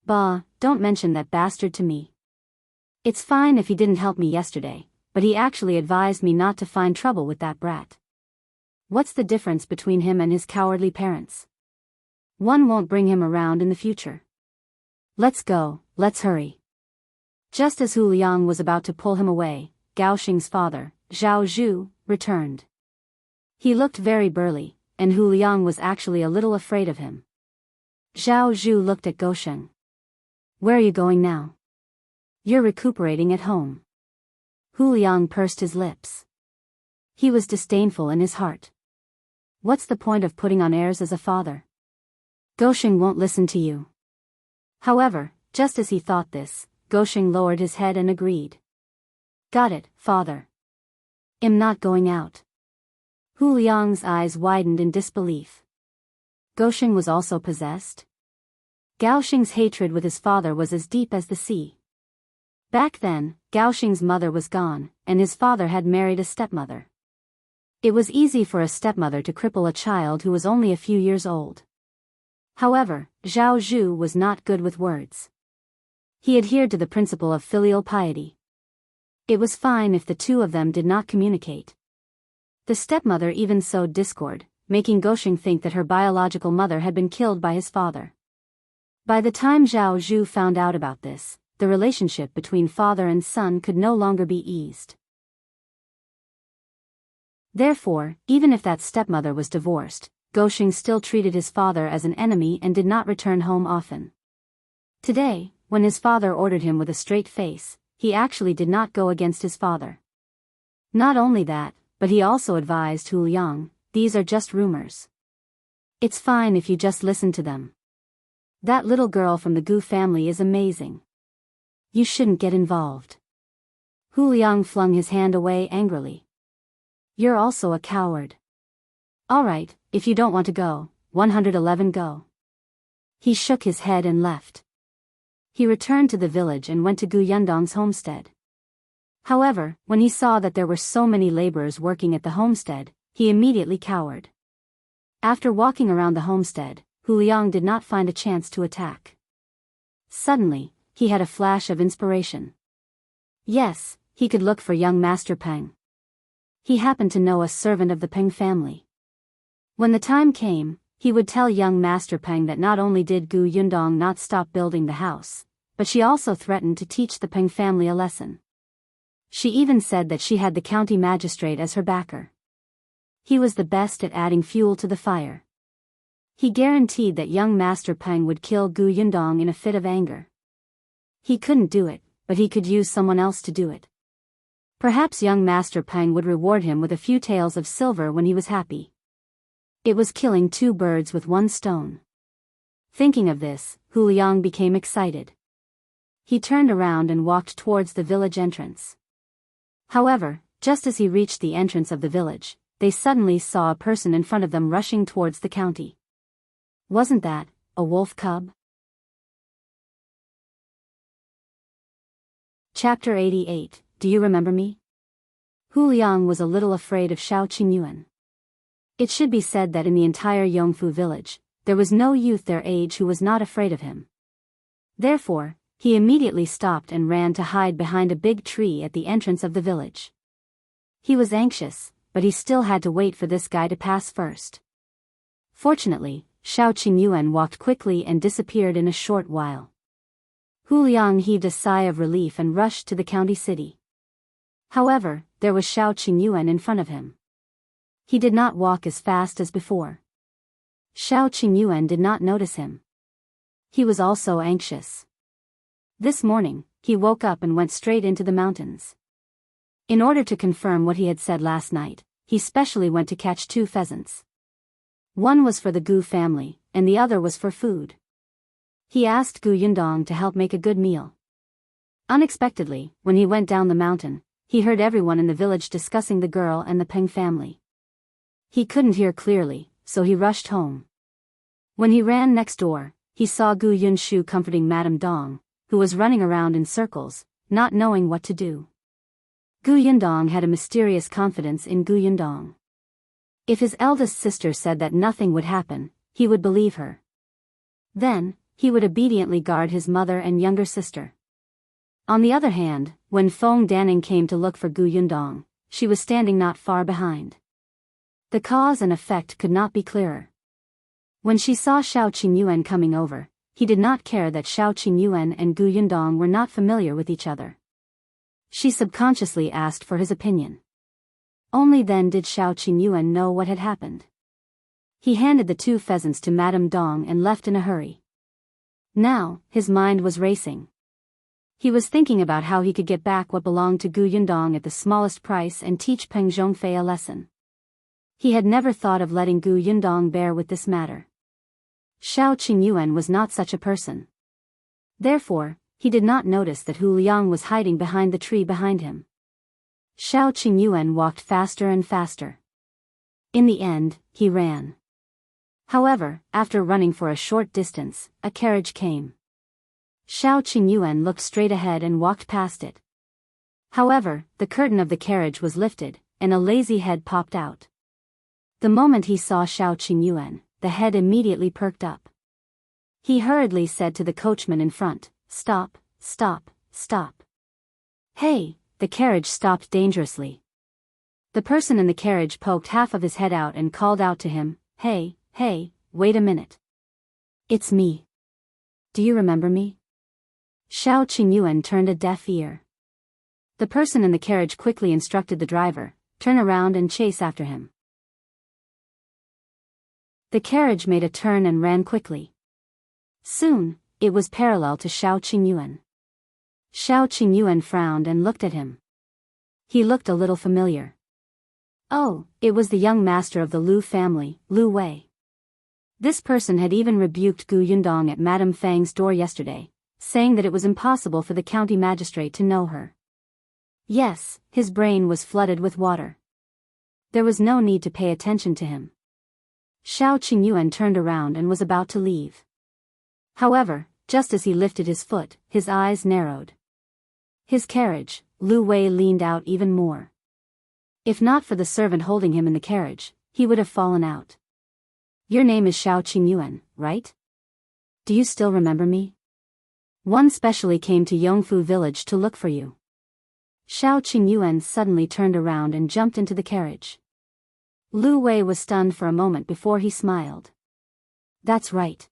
"Bah, don't mention that bastard to me. It's fine if he didn't help me yesterday, but he actually advised me not to find trouble with that brat. What's the difference between him and his cowardly parents? One won't bring him around in the future. Let's go, let's hurry." Just as Hu Liang was about to pull him away, Gaoxing's father, Zhou, returned. He looked very burly, and Hu Liang was actually a little afraid of him. Zhou looked at Gaoxing. "Where are you going now?" "You're recuperating at home." Hu Liang pursed his lips. He was disdainful in his heart. What's the point of putting on airs as a father? Gaoxing won't listen to you. However, just as he thought this, Gaoxing lowered his head and agreed. "Got it, father. I'm not going out." Hu Liang's eyes widened in disbelief. Gaoxing was also possessed? Gaoxing's hatred with his father was as deep as the sea. Back then, Gaoxing's mother was gone, and his father had married a stepmother. It was easy for a stepmother to cripple a child who was only a few years old. However, Zhou was not good with words. He adhered to the principle of filial piety. It was fine if the two of them did not communicate. The stepmother even sowed discord, making Gaoxing think that her biological mother had been killed by his father. By the time Zhou found out about this, the relationship between father and son could no longer be eased. Therefore, even if that stepmother was divorced, Gaoxing still treated his father as an enemy and did not return home often. Today, when his father ordered him with a straight face, he actually did not go against his father. Not only that, but he also advised Hu Liang, "These are just rumors. It's fine if you just listen to them. That little girl from the Gu family is amazing. You shouldn't get involved." Hu Liang flung his hand away angrily. "You're also a coward. All right, if you don't want to go, 111 go." He shook his head and left. He returned to the village and went to Gu Yundong's homestead. However, when he saw that there were so many laborers working at the homestead, he immediately cowered. After walking around the homestead, Hu Liang did not find a chance to attack. Suddenly, he had a flash of inspiration. Yes, he could look for young Master Peng. He happened to know a servant of the Peng family. When the time came, he would tell young Master Peng that not only did Gu Yundong not stop building the house, but she also threatened to teach the Peng family a lesson. She even said that she had the county magistrate as her backer. He was the best at adding fuel to the fire. He guaranteed that young Master Peng would kill Gu Yundong in a fit of anger. He couldn't do it, but he could use someone else to do it. Perhaps young Master Peng would reward him with a few taels of silver when he was happy. It was killing two birds with one stone. Thinking of this, Hu Liang became excited. He turned around and walked towards the village entrance. However, just as he reached the entrance of the village, they suddenly saw a person in front of them rushing towards the county. Wasn't that a wolf cub? Chapter 88. Do you remember me? Hu Liang was a little afraid of Shao Qingyuan. It should be said that in the entire Yongfu village, there was no youth their age who was not afraid of him. Therefore, he immediately stopped and ran to hide behind a big tree at the entrance of the village. He was anxious, but he still had to wait for this guy to pass first. Fortunately, Shao Qingyuan walked quickly and disappeared in a short while. Hu Liang heaved a sigh of relief and rushed to the county city. However, there was Shao Qingyuan in front of him. He did not walk as fast as before. Shao Qingyuan did not notice him. He was also anxious. This morning, he woke up and went straight into the mountains. In order to confirm what he had said last night, he specially went to catch 2 pheasants. One was for the Gu family, and the other was for food. He asked Gu Yundong to help make a good meal. Unexpectedly, when he went down the mountain, he heard everyone in the village discussing the girl and the Peng family. He couldn't hear clearly, so he rushed home. When he ran next door, he saw Gu Yunshu comforting Madame Dong, who was running around in circles, not knowing what to do. Gu Yundong had a mysterious confidence in Gu Yundong. If his eldest sister said that nothing would happen, he would believe her. Then, he would obediently guard his mother and younger sister. On the other hand, when Feng Danning came to look for Gu Yundong, she was standing not far behind. The cause and effect could not be clearer. When she saw Shao Qingyuan coming over, he did not care that Shao Qingyuan and Gu Yundong were not familiar with each other. She subconsciously asked for his opinion. Only then did Shao Qingyuan know what had happened. He handed the 2 pheasants to Madame Dong and left in a hurry. Now, his mind was racing. He was thinking about how he could get back what belonged to Gu Yundong at the smallest price and teach Peng Zhongfei a lesson. He had never thought of letting Gu Yundong bear with this matter. Shao Qingyuan was not such a person. Therefore, he did not notice that Hu Liang was hiding behind the tree behind him. Shao Qingyuan walked faster and faster. In the end, he ran. However, after running for a short distance, a carriage came. Shao Qingyuan looked straight ahead and walked past it. However, the curtain of the carriage was lifted, and a lazy head popped out. The moment he saw Shao Qingyuan, the head immediately perked up. He hurriedly said to the coachman in front, "Stop, stop, stop." "Hey!" The carriage stopped dangerously. The person in the carriage poked half of his head out and called out to him, Hey, wait a minute. It's me. Do you remember me?" Shao Qingyuan turned a deaf ear. The person in the carriage quickly instructed the driver, "Turn around and chase after him." The carriage made a turn and ran quickly. Soon, it was parallel to Shao Qingyuan. Shao Qingyuan frowned and looked at him. He looked a little familiar. Oh, it was the young master of the Liu family, Liu Wei. This person had even rebuked Gu Yundong at Madame Fang's door yesterday, saying that it was impossible for the county magistrate to know her. Yes, his brain was flooded with water. There was no need to pay attention to him. Shao Qingyuan turned around and was about to leave. However, just as he lifted his foot, his eyes narrowed. His carriage, Liu Wei leaned out even more. If not for the servant holding him in the carriage, he would have fallen out. "Your name is Shao Qingyuan, right? Do you still remember me? One specially came to Yongfu village to look for you." Shao Qingyuan suddenly turned around and jumped into the carriage. Lu Wei was stunned for a moment before he smiled. That's right.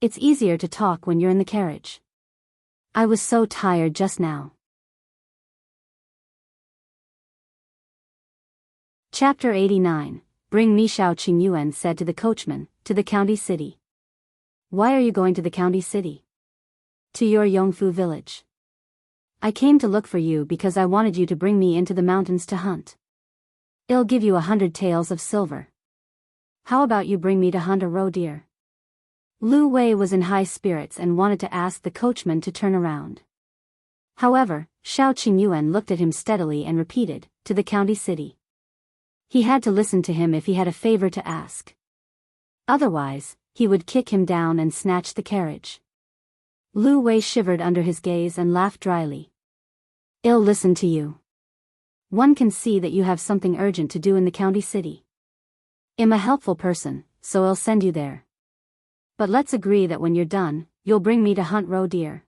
It's easier to talk when you're in the carriage. I was so tired just now. Chapter 89. Bring me Shao. Qingyuan said to the coachman, to the county city. Why are you going to the county city? To your Yongfu village. I came to look for you because I wanted you to bring me into the mountains to hunt. I'll give you 100 taels of silver. How about you bring me to hunt a roe deer? Lu Wei was in high spirits and wanted to ask the coachman to turn around. However, Shao Qingyuan looked at him steadily and repeated, to the county city. He had to listen to him if he had a favor to ask. Otherwise, he would kick him down and snatch the carriage. Lu Wei shivered under his gaze and laughed dryly. I'll listen to you. One can see that you have something urgent to do in the county city. I'm a helpful person, so I'll send you there. But let's agree that when you're done, you'll bring me to hunt roe deer.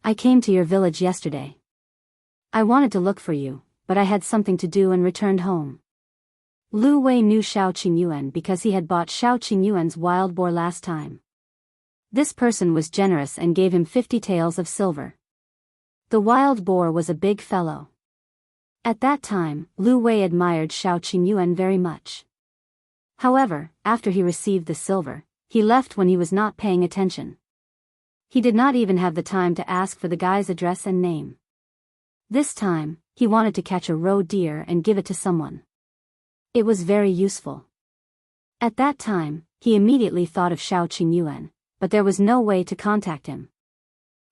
I came to your village yesterday. I wanted to look for you, but I had something to do and returned home. Lu Wei knew Shao Qingyuan because he had bought Shao Qingyuan's wild boar last time. This person was generous and gave him 50 taels of silver. The wild boar was a big fellow. At that time, Lu Wei admired Shao Qingyuan very much. However, after he received the silver, he left when he was not paying attention. He did not even have the time to ask for the guy's address and name. This time, he wanted to catch a roe deer and give it to someone. It was very useful. At that time, he immediately thought of Shao Qingyuan, but there was no way to contact him.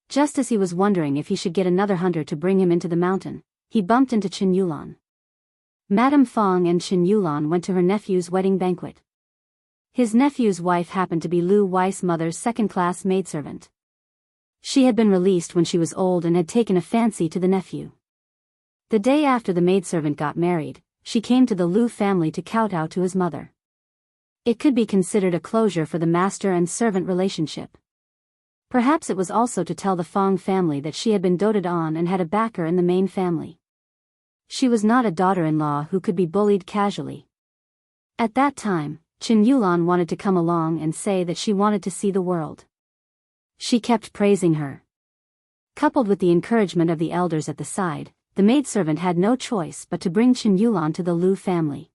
Just as he was wondering if he should get another hunter to bring him into the mountain, he bumped into Qingyuan. Madame Fong and Qingyuan went to her nephew's wedding banquet. His nephew's wife happened to be Lu Wei's mother's second-class maidservant. She had been released when she was old and had taken a fancy to the nephew. The day after the maidservant got married, she came to the Lu family to kowtow to his mother. It could be considered a closure for the master and servant relationship. Perhaps it was also to tell the Fong family that she had been doted on and had a backer in the main family. She was not a daughter-in-law who could be bullied casually. At that time, Qingyuan wanted to come along and say that she wanted to see the world. She kept praising her. Coupled with the encouragement of the elders at the side, the maidservant had no choice but to bring Qingyuan to the Lu family.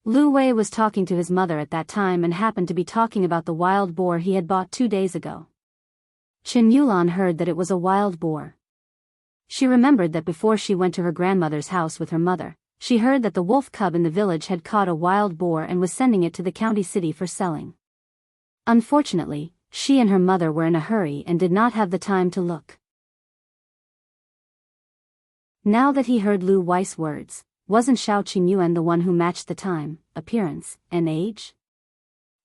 Lu Wei was talking to his mother at that time and happened to be talking about the wild boar he had bought 2 days ago. Qingyuan heard that it was a wild boar. She remembered that before she went to her grandmother's house with her mother, she heard that the wolf cub in the village had caught a wild boar and was sending it to the county city for selling. Unfortunately, she and her mother were in a hurry and did not have the time to look. Now that he heard Lu Wei's words, wasn't Shao Qingyuan the one who matched the time, appearance, and age?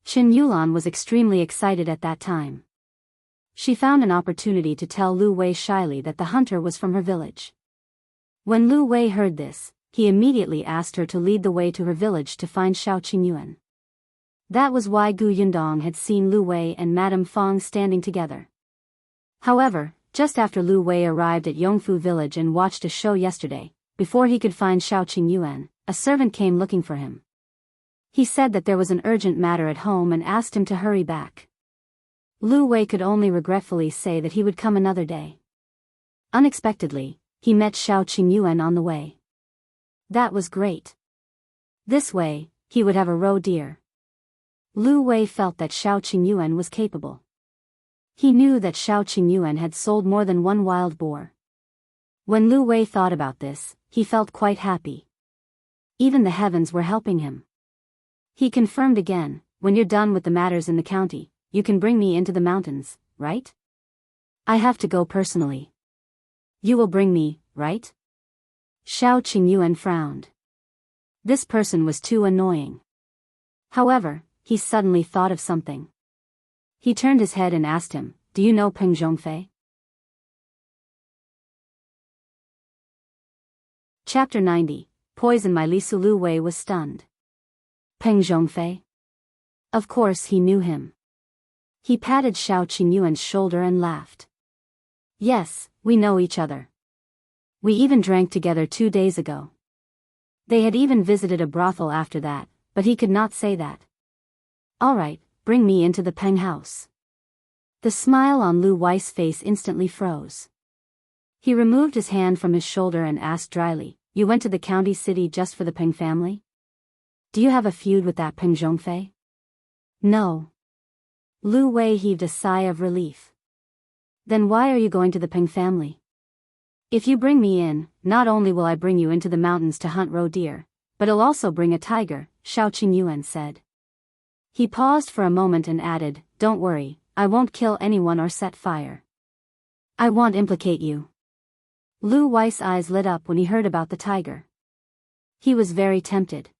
Qingyuan was extremely excited at that time. She found an opportunity to tell Lu Wei shyly that the hunter was from her village. When Lu Wei heard this, he immediately asked her to lead the way to her village to find Shao Qingyuan. That was why Gu Yundong had seen Lu Wei and Madame Fong standing together. However, just after Lu Wei arrived at Yongfu village and watched a show yesterday, before he could find Shao Qingyuan, a servant came looking for him. He said that there was an urgent matter at home and asked him to hurry back. Lu Wei could only regretfully say that he would come another day. Unexpectedly, he met Shao Qingyuan on the way. That was great. This way, he would have a roe deer. Lu Wei felt that Shao Qingyuan was capable. He knew that Shao Qingyuan had sold more than one wild boar. When Lu Wei thought about this, he felt quite happy. Even the heavens were helping him. He confirmed again, when you're done with the matters in the county, you can bring me into the mountains, right? I have to go personally. You will bring me, right? Shao Qingyuan frowned. This person was too annoying. However, he suddenly thought of something. He turned his head and asked him, do you know Peng Zhongfei? Chapter 90. Poison my Lisu. Lu Wei was stunned. Peng Zhongfei? Of course he knew him. He patted Shao Qingyuan's shoulder and laughed. Yes, we know each other. We even drank together 2 days ago. They had even visited a brothel after that, but he could not say that. All right, bring me into the Peng house. The smile on Lu Wei's face instantly froze. He removed his hand from his shoulder and asked dryly, "You went to the county city just for the Peng family? Do you have a feud with that Peng Zhongfei?" "No." Lu Wei heaved a sigh of relief. "Then why are you going to the Peng family?" "If you bring me in, not only will I bring you into the mountains to hunt roe deer, but I'll also bring a tiger," Shao Qingyuan said. He paused for a moment and added, "Don't worry, I won't kill anyone or set fire. I won't implicate you." Lu Wei's eyes lit up when he heard about the tiger. He was very tempted.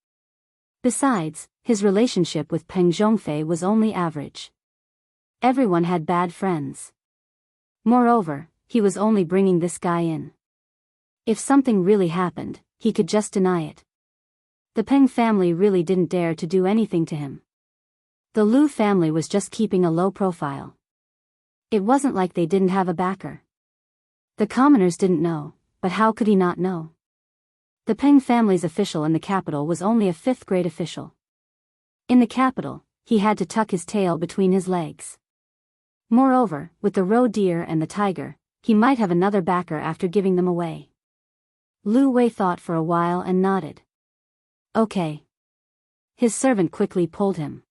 Besides, his relationship with Peng Zhongfei was only average. Everyone had bad friends. Moreover, he was only bringing this guy in. If something really happened, he could just deny it. The Peng family really didn't dare to do anything to him. The Liu family was just keeping a low profile. It wasn't like they didn't have a backer. The commoners didn't know, but how could he not know? The Peng family's official in the capital was only a fifth-grade official. In the capital, he had to tuck his tail between his legs. Moreover, with the roe deer and the tiger, he might have another backer after giving them away. Lu Wei thought for a while and nodded. "Okay." His servant quickly pulled him.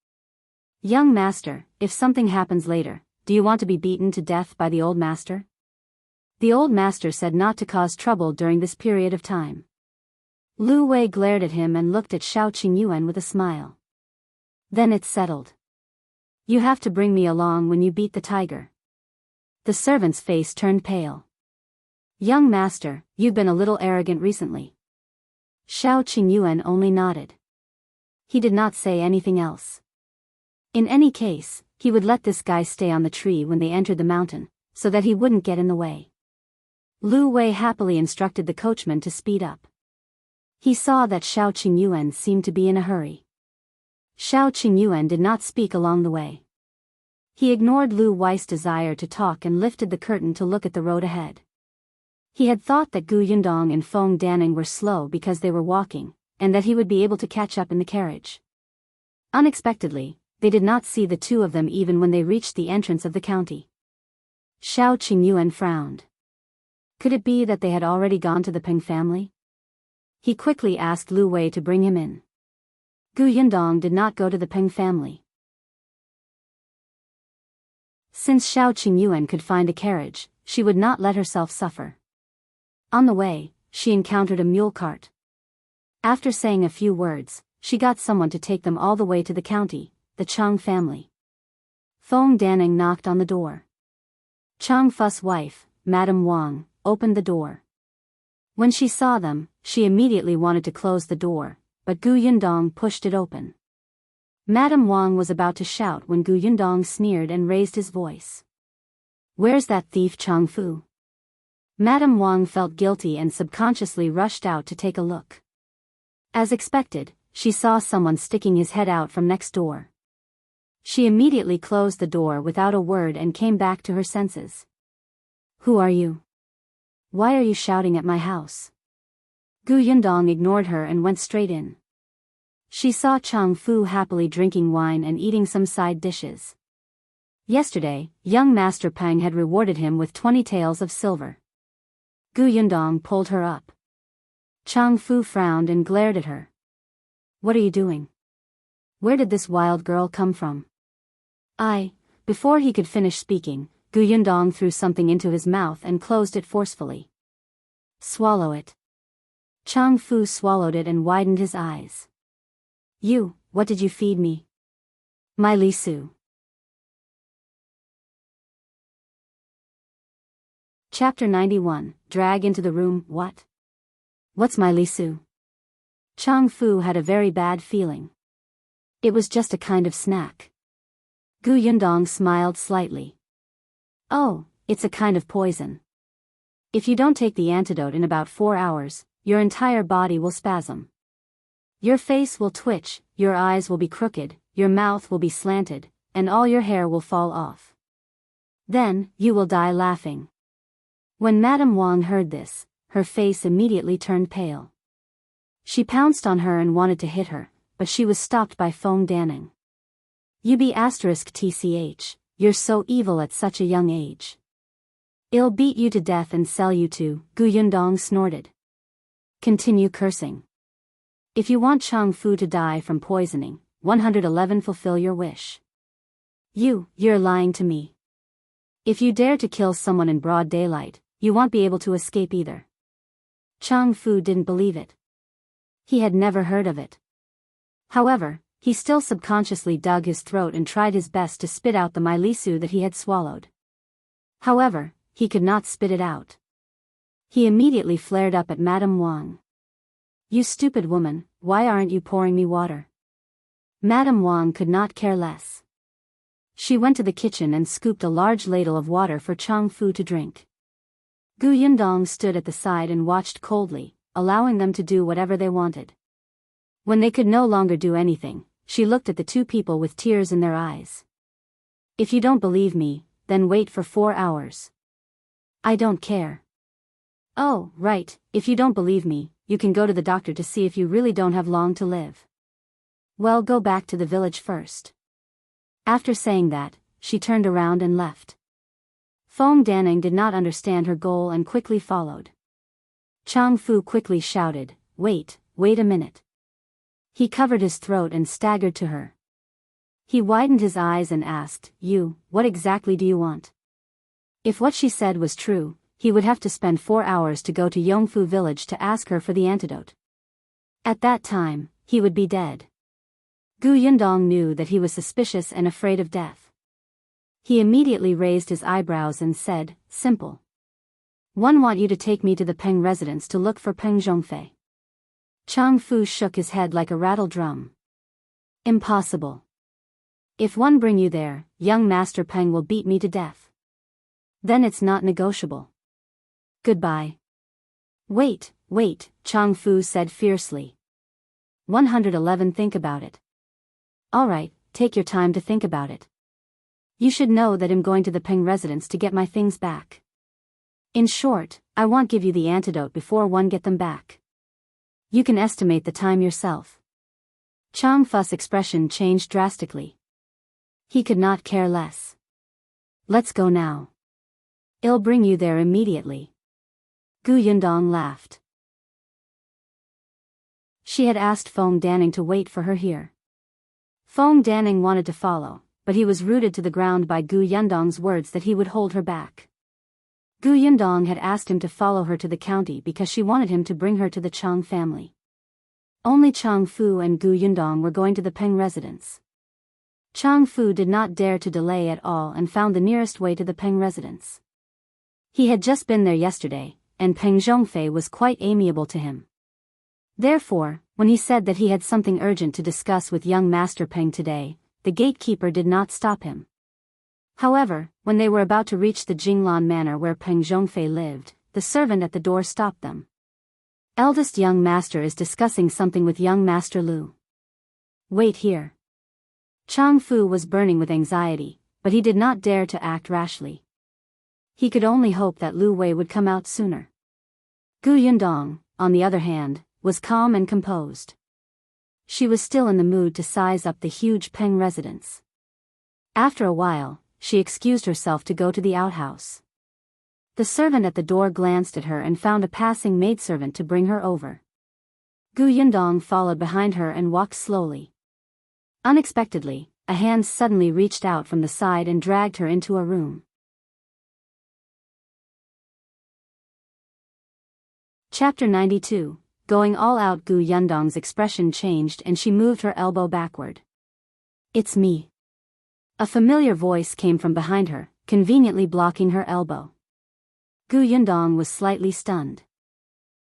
"Young master, if something happens later, do you want to be beaten to death by the old master?" The old master said not to cause trouble during this period of time. Lu Wei glared at him and looked at Shao Qingyuan with a smile. "Then it's settled. You have to bring me along when you beat the tiger." The servant's face turned pale. "Young master, you've been a little arrogant recently." Shao Qingyuan only nodded. He did not say anything else. In any case, he would let this guy stay on the tree when they entered the mountain, so that he wouldn't get in the way. Lu Wei happily instructed the coachman to speed up. He saw that Shao Qingyuan seemed to be in a hurry. Shao Qingyuan did not speak along the way. He ignored Lu Wei's desire to talk and lifted the curtain to look at the road ahead. He had thought that Gu Yundong and Feng Danning were slow because they were walking, and that he would be able to catch up in the carriage. Unexpectedly, they did not see the two of them even when they reached the entrance of the county. Shao Qingyuan frowned. Could it be that they had already gone to the Peng family? He quickly asked Lu Wei to bring him in. Gu Yundong did not go to the Peng family. Since Shao Qingyuan could find a carriage, she would not let herself suffer. On the way, she encountered a mule cart. After saying a few words, she got someone to take them all the way to the county, the Chang family. Feng Danning knocked on the door. Chang Fu's wife, Madame Wang, opened the door. When she saw them, she immediately wanted to close the door, but Gu Yundong pushed it open. Madame Wang was about to shout when Gu Yundong sneered and raised his voice. "Where's that thief Chang Fu?" Madame Wang felt guilty and subconsciously rushed out to take a look. As expected, she saw someone sticking his head out from next door. She immediately closed the door without a word and came back to her senses. "Who are you? Why are you shouting at my house?" Gu Yundong ignored her and went straight in. She saw Chang Fu happily drinking wine and eating some side dishes. Yesterday, young Master Peng had rewarded him with 20 taels of silver. Gu Yundong pulled her up. Chang Fu frowned and glared at her. "What are you doing? Where did this wild girl come from?" Before he could finish speaking, Gu Yundong threw something into his mouth and closed it forcefully. "Swallow it." Chang Fu swallowed it and widened his eyes. What did you feed me?" "My Lisu." Chapter 91, Drag into the room. What? What's my Lisu? Chang Fu had a very bad feeling. It was just a kind of snack. Gu Yundong smiled slightly. "Oh, it's a kind of poison. If you don't take the antidote in about 4 hours, your entire body will spasm. Your face will twitch, your eyes will be crooked, your mouth will be slanted, and all your hair will fall off. Then, you will die laughing." When Madame Wang heard this, her face immediately turned pale. She pounced on her and wanted to hit her, but she was stopped by Feng Danning. You be *tch, you're so evil at such a young age. I'll beat you to death and sell you to, Gu Yundong snorted. Continue cursing. If you want Chang Fu to die from poisoning, 111 fulfill your wish. You're lying to me. If you dare to kill someone in broad daylight, you won't be able to escape either. Chang Fu didn't believe it. He had never heard of it. However, he still subconsciously dug his throat and tried his best to spit out the Lisu that he had swallowed. However, he could not spit it out. He immediately flared up at Madame Wang. You stupid woman, why aren't you pouring me water? Madame Wang could not care less. She went to the kitchen and scooped a large ladle of water for Chang Fu to drink. Gu Yundong stood at the side and watched coldly, allowing them to do whatever they wanted. When they could no longer do anything, she looked at the two people with tears in their eyes. If you don't believe me, then wait for 4 hours. I don't care. Oh, right, if you don't believe me, you can go to the doctor to see if you really don't have long to live. Well, go back to the village first. After saying that, she turned around and left. Feng Danning did not understand her goal and quickly followed. Chang Fu quickly shouted, wait a minute. He covered his throat and staggered to her. He widened his eyes and asked, what exactly do you want? If what she said was true, he would have to spend 4 hours to go to Yongfu village to ask her for the antidote. At that time, he would be dead. Gu Yundong knew that he was suspicious and afraid of death. He immediately raised his eyebrows and said, simple. One want you to take me to the Peng residence to look for Peng Zhongfei. Chang Fu shook his head like a rattle drum. Impossible. If one bring you there, young Master Peng will beat me to death. Then it's not negotiable. Goodbye. Wait, Chang Fu said fiercely. 111 think about it. Alright, take your time to think about it. You should know that I'm going to the Peng residence to get my things back. In short, I won't give you the antidote before one get them back. You can estimate the time yourself. Chang Fu's expression changed drastically. He could not care less. Let's go now. I'll bring you there immediately. Gu Yundong laughed. She had asked Feng Danning to wait for her here. Feng Danning wanted to follow, but he was rooted to the ground by Gu Yundong's words that he would hold her back. Gu Yundong had asked him to follow her to the county because she wanted him to bring her to the Chang family. Only Chang Fu and Gu Yundong were going to the Peng residence. Chang Fu did not dare to delay at all and found the nearest way to the Peng residence. He had just been there yesterday, and Peng Zhongfei was quite amiable to him. Therefore, when he said that he had something urgent to discuss with young Master Peng today, the gatekeeper did not stop him. However, when they were about to reach the Jinglan manor where Peng Zhongfei lived, the servant at the door stopped them. Eldest young master is discussing something with young Master Liu. Wait here. Chang Fu was burning with anxiety, but he did not dare to act rashly. He could only hope that Lu Wei would come out sooner. Gu Yundong, on the other hand, was calm and composed. She was still in the mood to size up the huge Peng residence. After a while, she excused herself to go to the outhouse. The servant at the door glanced at her and found a passing maidservant to bring her over. Gu Yundong followed behind her and walked slowly. Unexpectedly, a hand suddenly reached out from the side and dragged her into a room. Chapter 92. Going all out. Gu Yundong's expression changed and she moved her elbow backward. It's me. A familiar voice came from behind her, conveniently blocking her elbow. Gu Yundong was slightly stunned.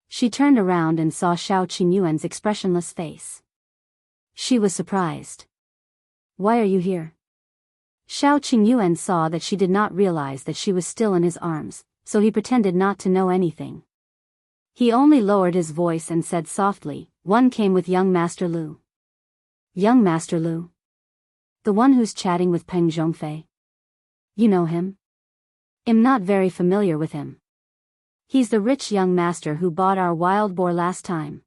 She turned around and saw Shao Qingyuan's expressionless face. She was surprised. Why are you here? Shao Qingyuan saw that she did not realize that she was still in his arms, so he pretended not to know anything. He only lowered his voice and said softly, one came with young Master Liu. Young Master Liu? The one who's chatting with Peng Zhongfei? You know him? I'm not very familiar with him. He's the rich young master who bought our wild boar last time.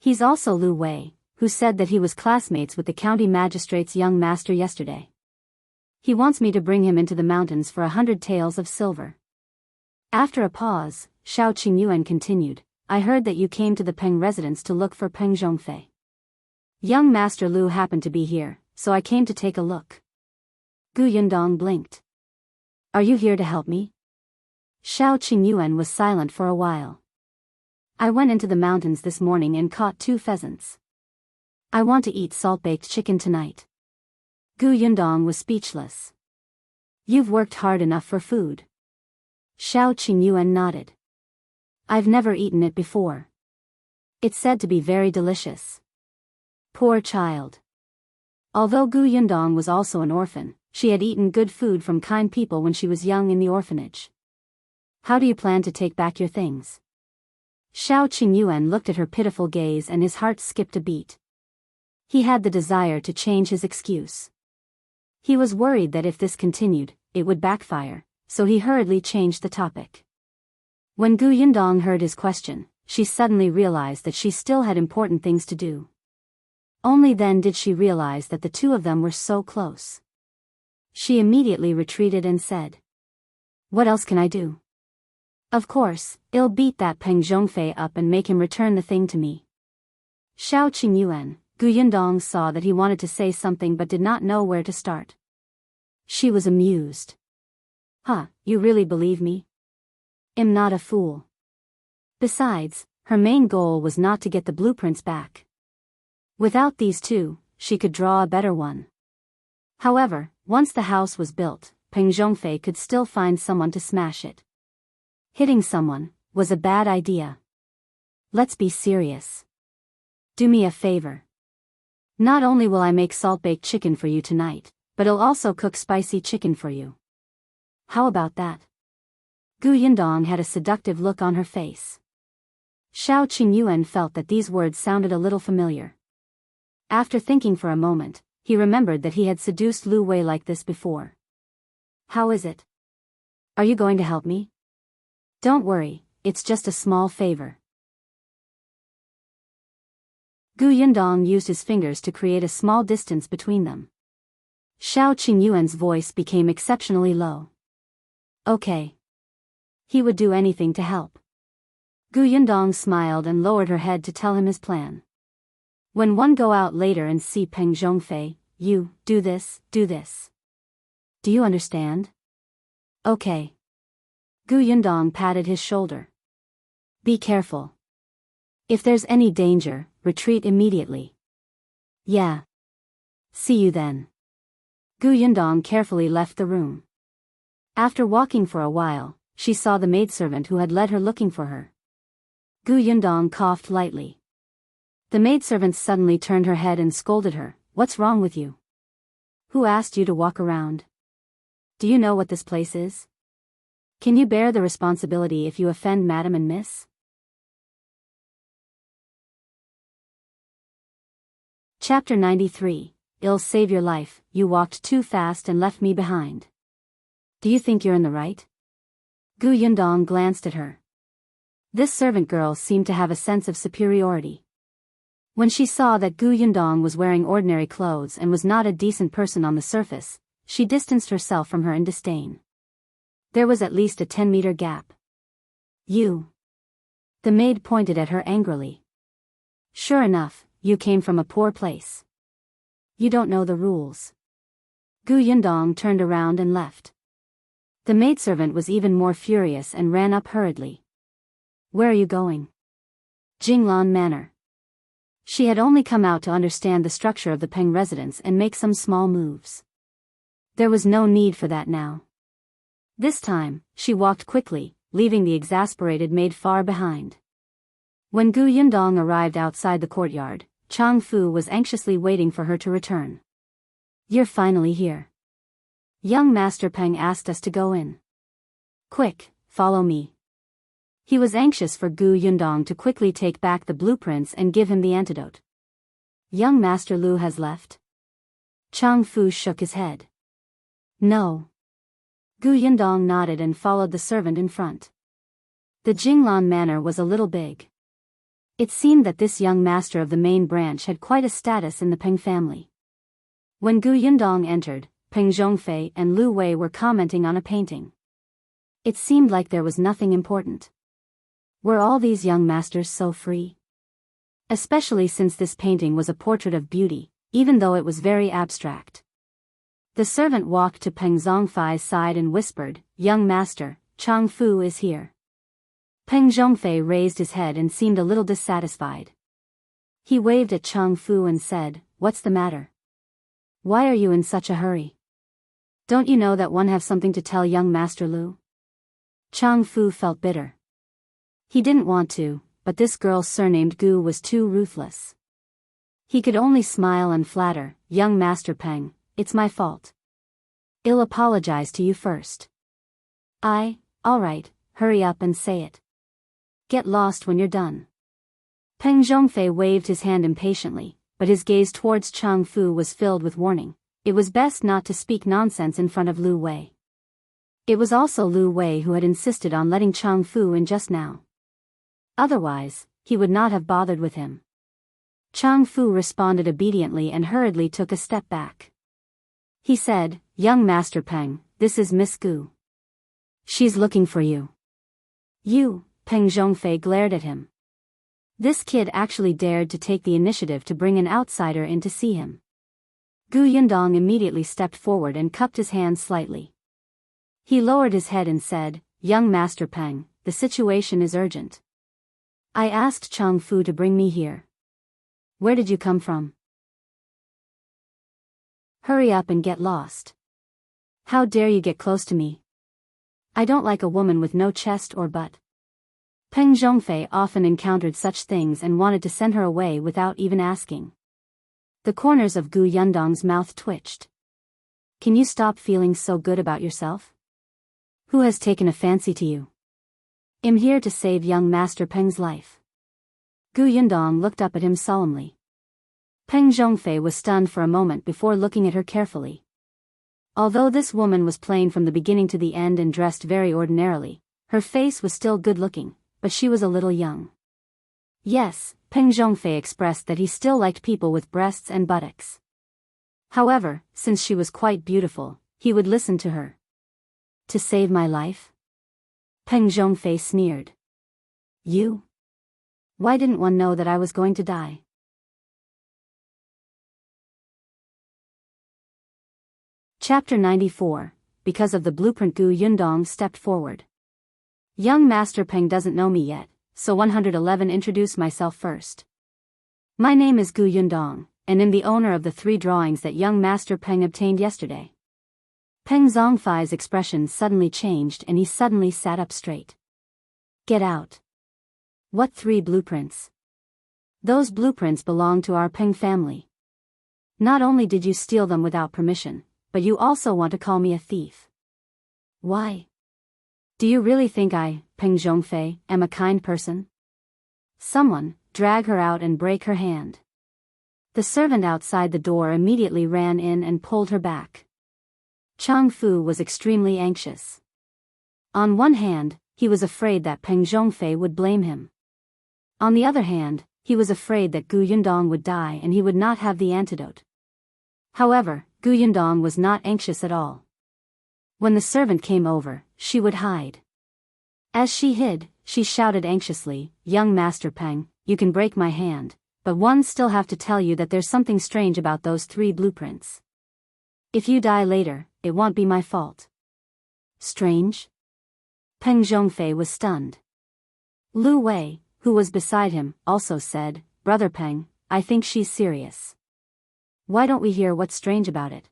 He's also Lu Wei, who said that he was classmates with the county magistrate's young master yesterday. He wants me to bring him into the mountains for 100 taels of silver. After a pause, Shao Qingyuan continued, I heard that you came to the Peng residence to look for Peng Zhongfei. Young Master Lu happened to be here, so I came to take a look. Gu Yundong blinked. Are you here to help me? Shao Qingyuan was silent for a while. I went into the mountains this morning and caught 2 pheasants. I want to eat salt-baked chicken tonight. Gu Yundong was speechless. You've worked hard enough for food. Shao Qingyuan nodded. I've never eaten it before. It's said to be very delicious. Poor child. Although Gu Yundong was also an orphan, she had eaten good food from kind people when she was young in the orphanage. How do you plan to take back your things? Shao Qingyuan looked at her pitiful gaze and his heart skipped a beat. He had the desire to change his excuse. He was worried that if this continued, it would backfire, so he hurriedly changed the topic. When Gu Yundong heard his question, she suddenly realized that she still had important things to do. Only then did she realize that the two of them were so close. She immediately retreated and said, What else can I do? Of course, I'll beat that Peng Zhongfei up and make him return the thing to me. Shao Qingyuan, Gu Yundong saw that he wanted to say something but did not know where to start. She was amused. Huh, you really believe me? I'm not a fool. Besides, her main goal was not to get the blueprints back. Without these two, she could draw a better one. However, once the house was built, Peng Zhongfei could still find someone to smash it. Hitting someone was a bad idea. Let's be serious. Do me a favor. Not only will I make salt-baked chicken for you tonight, but I'll also cook spicy chicken for you. How about that? Gu Yundong had a seductive look on her face. Shao Qingyuan felt that these words sounded a little familiar. After thinking for a moment, he remembered that he had seduced Lu Wei like this before. How is it? Are you going to help me? Don't worry, it's just a small favor. Gu Yundong used his fingers to create a small distance between them. Shao Qingyuan's voice became exceptionally low. Okay. He would do anything to help. Gu Yundong smiled and lowered her head to tell him his plan. When one go out later and see Peng Zhongfei, you, do this, do this. Do you understand? Okay. Gu Yundong patted his shoulder. Be careful. If there's any danger, retreat immediately. Yeah. See you then. Gu Yundong carefully left the room. After walking for a while, she saw the maidservant who had led her looking for her. Gu Yundong coughed lightly. The maidservant suddenly turned her head and scolded her, What's wrong with you? Who asked you to walk around? Do you know what this place is? Can you bear the responsibility if you offend Madam and Miss? Chapter 93, I'll save your life, you walked too fast and left me behind. Do you think you're in the right? Gu Yundong glanced at her. This servant girl seemed to have a sense of superiority. When she saw that Gu Yundong was wearing ordinary clothes and was not a decent person on the surface, she distanced herself from her in disdain. There was at least a 10-meter gap. You. The maid pointed at her angrily. Sure enough, you came from a poor place. You don't know the rules. Gu Yundong turned around and left. The maidservant was even more furious and ran up hurriedly. Where are you going? Jinglan Manor. She had only come out to understand the structure of the Peng residence and make some small moves. There was no need for that now. This time, she walked quickly, leaving the exasperated maid far behind. When Gu Yundong arrived outside the courtyard, Chang Fu was anxiously waiting for her to return. You're finally here. Young Master Peng asked us to go in. Quick, follow me. He was anxious for Gu Yundong to quickly take back the blueprints and give him the antidote. Young Master Lu has left? Chang Fu shook his head. No. Gu Yundong nodded and followed the servant in front. The Jinglan Manor was a little big. It seemed that this young master of the main branch had quite a status in the Peng family. When Gu Yundong entered, Peng Zhongfei and Lu Wei were commenting on a painting. It seemed like there was nothing important. Were all these young masters so free? Especially since this painting was a portrait of beauty, even though it was very abstract. The servant walked to Peng Zhongfei's side and whispered, "Young master, Chang Fu is here." Peng Zhongfei raised his head and seemed a little dissatisfied. He waved at Chang Fu and said, "What's the matter? Why are you in such a hurry? Don't you know that one have something to tell young Master Lu?" Chang Fu felt bitter. He didn't want to, but this girl surnamed Gu was too ruthless. He could only smile and flatter, "Young Master Peng, it's my fault. I'll apologize to you first." Alright, hurry up and say it. Get lost when you're done." Peng Zhongfei waved his hand impatiently, but his gaze towards Chang Fu was filled with warning. It was best not to speak nonsense in front of Lu Wei. It was also Lu Wei who had insisted on letting Chang Fu in just now. Otherwise, he would not have bothered with him. Chang Fu responded obediently and hurriedly took a step back. He said, "Young Master Peng, this is Miss Gu. She's looking for you." "You?" Peng Zhongfei glared at him. This kid actually dared to take the initiative to bring an outsider in to see him. Gu Yundong immediately stepped forward and cupped his hands slightly. He lowered his head and said, "Young Master Peng, the situation is urgent. I asked Chang Fu to bring me here. Where did you come from? Hurry up and get lost. How dare you get close to me? I don't like a woman with no chest or butt." Peng Zhongfei often encountered such things and wanted to send her away without even asking. The corners of Gu Yundong's mouth twitched. "Can you stop feeling so good about yourself? Who has taken a fancy to you? I'm here to save young Master Peng's life." Gu Yundong looked up at him solemnly. Peng Zhongfei was stunned for a moment before looking at her carefully. Although this woman was plain from the beginning to the end and dressed very ordinarily, her face was still good-looking, but she was a little young. Yes, Peng Zhongfei expressed that he still liked people with breasts and buttocks. However, since she was quite beautiful, he would listen to her. "To save my life?" Peng Zhongfei sneered. "You? Why didn't one know that I was going to die?" Chapter 94. Because of the blueprint. Gu Yundong stepped forward. "Young Master Peng doesn't know me yet, so 111 introduce myself first. My name is Gu Yundong, and am the owner of the 3 drawings that young Master Peng obtained yesterday." Peng Zhongfei's expression suddenly changed and he suddenly sat up straight. "Get out. What 3 blueprints? Those blueprints belong to our Peng family. Not only did you steal them without permission, but you also want to call me a thief. Why? Do you really think I, Peng Zhongfei, am a kind person? Someone, drag her out and break her hand." The servant outside the door immediately ran in and pulled her back. Chang Fu was extremely anxious. On one hand, he was afraid that Peng Zhongfei would blame him. On the other hand, he was afraid that Gu Yundong would die and he would not have the antidote. However, Gu Yundong was not anxious at all. When the servant came over, she would hide. As she hid, she shouted anxiously, "Young Master Peng, you can break my hand, but one still have to tell you that there's something strange about those 3 blueprints. If you die later, it won't be my fault." "Strange?" Peng Zhongfei was stunned. Lu Wei, who was beside him, also said, "Brother Peng, I think she's serious. Why don't we hear what's strange about it?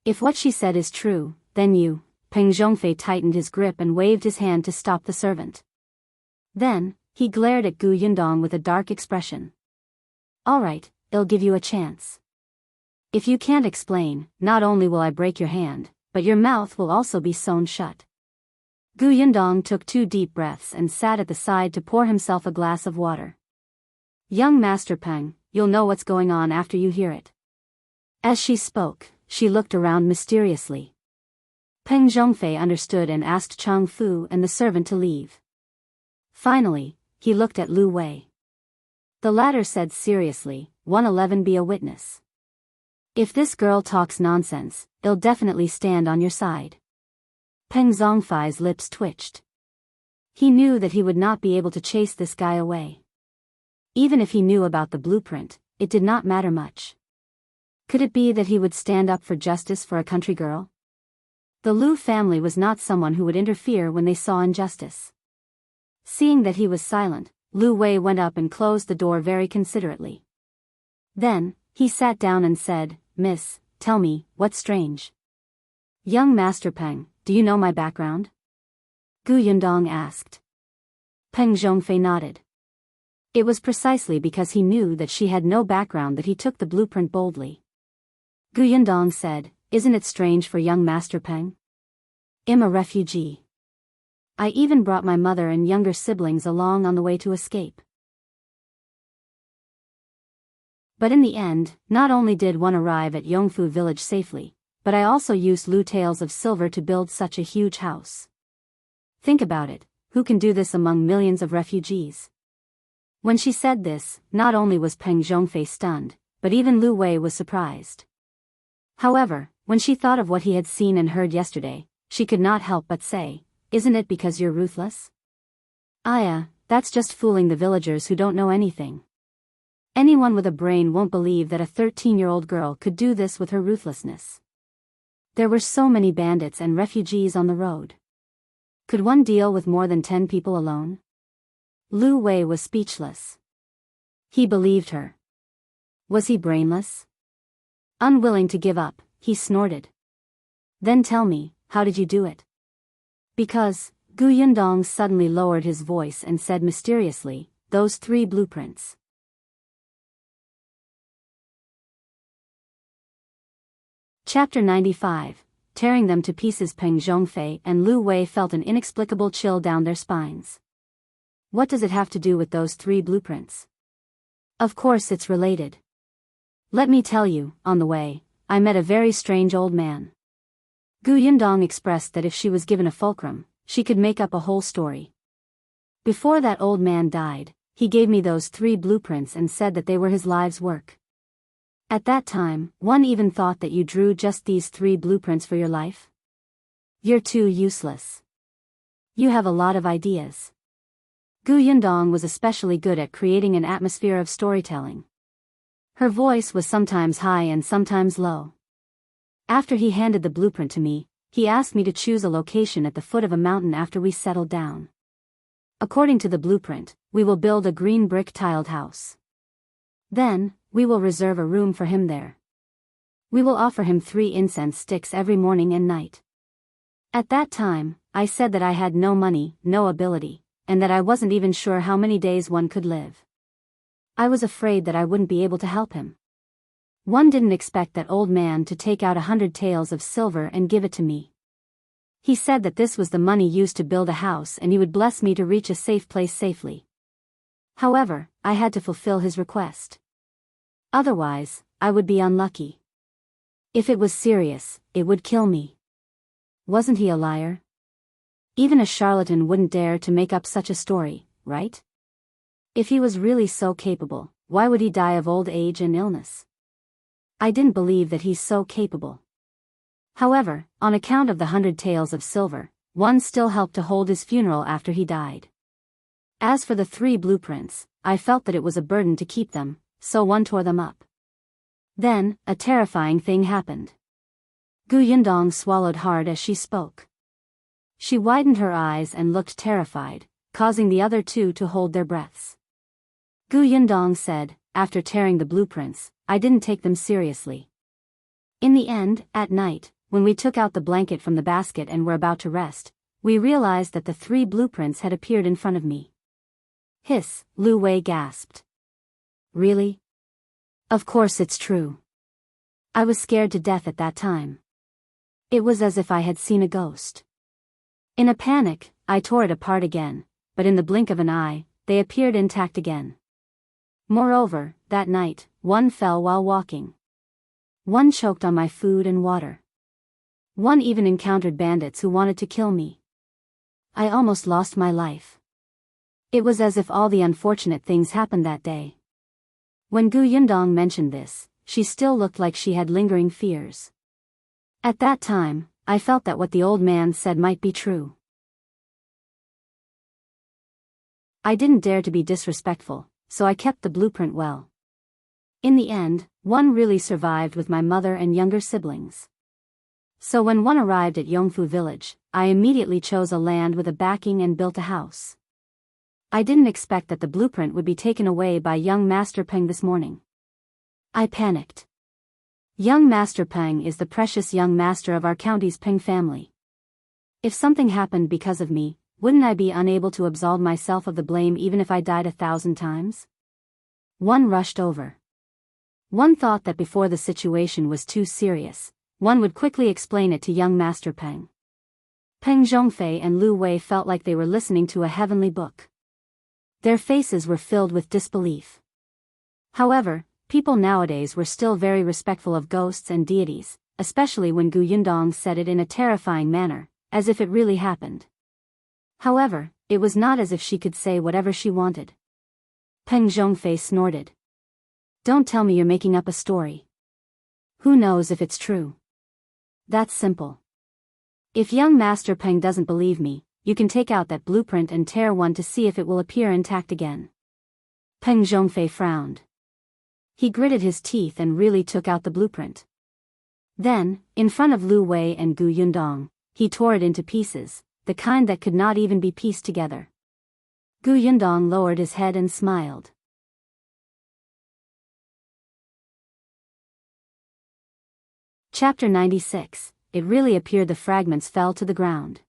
If what she said is true, then you..." Peng Zhongfei tightened his grip and waved his hand to stop the servant. Then, he glared at Gu Yundong with a dark expression. "Alright, I'll give you a chance. If you can't explain, not only will I break your hand, but your mouth will also be sewn shut." Gu Yundong took 2 deep breaths and sat at the side to pour himself a glass of water. "Young Master Peng, you'll know what's going on after you hear it." As she spoke, she looked around mysteriously. Peng Zhongfei understood and asked Chang Fu and the servant to leave. Finally, he looked at Lu Wei. The latter said seriously, 111 be a witness. If this girl talks nonsense, they'll definitely stand on your side. Peng Zhongfei's lips twitched. He knew that he would not be able to chase this guy away. Even if he knew about the blueprint, it did not matter much. Could it be that he would stand up for justice for a country girl? The Liu family was not someone who would interfere when they saw injustice. Seeing that he was silent, Liu Wei went up and closed the door very considerately. Then, he sat down and said, "Miss, tell me, what's strange?" "Young Master Peng, do you know my background?" Gu Yundong asked. Peng Zhongfei nodded. It was precisely because he knew that she had no background that he took the blueprint boldly. Gu Yundong said, "Isn't it strange for young Master Peng? I'm a refugee. I even brought my mother and younger siblings along on the way to escape. But in the end, not only did one arrive at Yongfu village safely, but I also used Liu taels of silver to build such a huge house. Think about it, who can do this among millions of refugees?" When she said this, not only was Peng Zhongfei stunned, but even Liu Wei was surprised. However, when she thought of what he had seen and heard yesterday, she could not help but say, "Isn't it because you're ruthless?" "Aya, that's just fooling the villagers who don't know anything. Anyone with a brain won't believe that a 13-year-old girl could do this with her ruthlessness. There were so many bandits and refugees on the road. Could one deal with more than 10 people alone?" Liu Wei was speechless. He believed her. Was he brainless? Unwilling to give up, he snorted. "Then tell me, how did you do it?" "Because," Gu Yundong suddenly lowered his voice and said mysteriously, "those 3 blueprints." Chapter 95, Tearing them to pieces. Peng Zhongfei and Liu Wei felt an inexplicable chill down their spines. What does it have to do with those 3 blueprints? Of course it's related. Let me tell you, on the way, I met a very strange old man. Gu Yundong expressed that if she was given a fulcrum, she could make up a whole story. Before that old man died, he gave me those 3 blueprints and said that they were his life's work. At that time, one even thought that you drew just these 3 blueprints for your life? You're too useless. You have a lot of ideas. Gu Yundong was especially good at creating an atmosphere of storytelling. Her voice was sometimes high and sometimes low. After he handed the blueprint to me, he asked me to choose a location at the foot of a mountain after we settled down. According to the blueprint, we will build a green brick tiled house. Then, we will reserve a room for him there. We will offer him 3 incense sticks every morning and night. At that time, I said that I had no money, no ability, and that I wasn't even sure how many days one could live. I was afraid that I wouldn't be able to help him. One didn't expect that old man to take out 100 taels of silver and give it to me. He said that this was the money used to build a house and he would bless me to reach a safe place safely. However, I had to fulfill his request. Otherwise, I would be unlucky. If it was serious, it would kill me. Wasn't he a liar? Even a charlatan wouldn't dare to make up such a story, right? If he was really so capable, why would he die of old age and illness? I didn't believe that he's so capable. However, on account of the 100 taels of silver, one still helped to hold his funeral after he died. As for the 3 blueprints, I felt that it was a burden to keep them, so one tore them up. Then, a terrifying thing happened. Gu Yundong swallowed hard as she spoke. She widened her eyes and looked terrified, causing the other 2 to hold their breaths. Gu Yundong said, "After tearing the blueprints, I didn't take them seriously. In the end, at night, when we took out the blanket from the basket and were about to rest, we realized that the 3 blueprints had appeared in front of me." "Hiss," Liu Wei gasped. "Really?" "Of course it's true. I was scared to death at that time. It was as if I had seen a ghost. In a panic, I tore it apart again, but in the blink of an eye, they appeared intact again. Moreover, that night, one fell while walking. One choked on my food and water. One even encountered bandits who wanted to kill me. I almost lost my life. It was as if all the unfortunate things happened that day." When Gu Yundong mentioned this, she still looked like she had lingering fears. At that time, I felt that what the old man said might be true. I didn't dare to be disrespectful, so I kept the blueprint well. In the end, one really survived with my mother and younger siblings. So when one arrived at Yongfu village, I immediately chose a land with a backing and built a house. I didn't expect that the blueprint would be taken away by young Master Peng this morning. I panicked. Young Master Peng is the precious young master of our county's Peng family. If something happened because of me, wouldn't I be unable to absolve myself of the blame even if I died 1,000 times? One rushed over. One thought that before the situation was too serious, one would quickly explain it to young Master Peng. Peng Zhongfei and Lu Wei felt like they were listening to a heavenly book. Their faces were filled with disbelief. However, people nowadays were still very respectful of ghosts and deities, especially when Gu Yundong said it in a terrifying manner, as if it really happened. However, it was not as if she could say whatever she wanted. Peng Zhongfei snorted. Don't tell me you're making up a story. Who knows if it's true? That's simple. If young Master Peng doesn't believe me, you can take out that blueprint and tear one to see if it will appear intact again. Peng Zhongfei frowned. He gritted his teeth and really took out the blueprint. Then, in front of Lu Wei and Gu Yundong, he tore it into pieces, the kind that could not even be pieced together. Gu Yundong lowered his head and smiled. Chapter 96. It really appeared the fragments fell to the ground.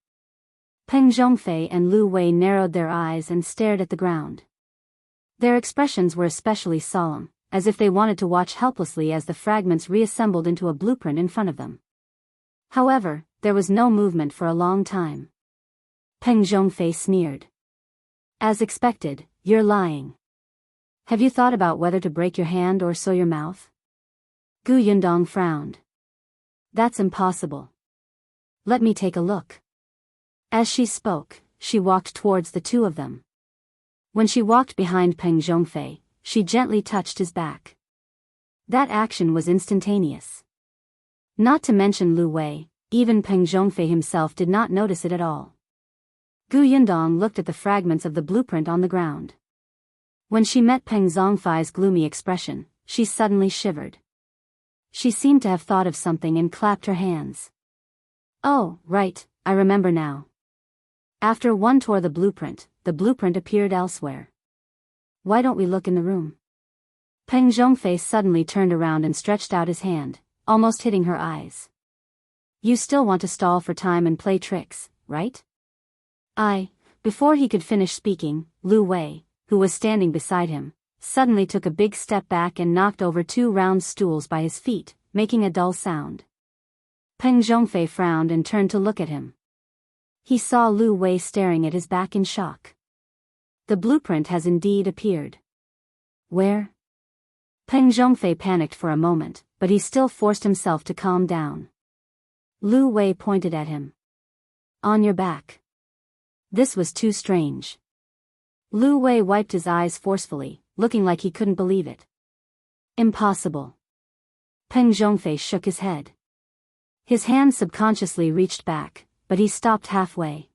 Peng Zhongfei and Lu Wei narrowed their eyes and stared at the ground. Their expressions were especially solemn, as if they wanted to watch helplessly as the fragments reassembled into a blueprint in front of them. However, there was no movement for a long time. Peng Zhongfei sneered. As expected, you're lying. Have you thought about whether to break your hand or sew your mouth? Gu Yundong frowned. That's impossible. Let me take a look. As she spoke, she walked towards the two of them. When she walked behind Peng Zhongfei, she gently touched his back. That action was instantaneous. Not to mention Lu Wei, even Peng Zhongfei himself did not notice it at all. Gu Yundong looked at the fragments of the blueprint on the ground. When she met Peng Zhongfei's gloomy expression, she suddenly shivered. She seemed to have thought of something and clapped her hands. Oh, right, I remember now. After one tore the blueprint appeared elsewhere. Why don't we look in the room? Peng Zhongfei suddenly turned around and stretched out his hand, almost hitting her eyes. You still want to stall for time and play tricks, right? Before he could finish speaking, Lu Wei, who was standing beside him, suddenly took a big step back and knocked over 2 round stools by his feet, making a dull sound. Peng Zhongfei frowned and turned to look at him. He saw Lu Wei staring at his back in shock. The blueprint has indeed appeared. Where? Peng Zhongfei panicked for a moment, but he still forced himself to calm down. Lu Wei pointed at him. On your back. This was too strange. Lu Wei wiped his eyes forcefully, looking like he couldn't believe it. Impossible. Peng Zhongfei shook his head. His hand subconsciously reached back, but he stopped halfway.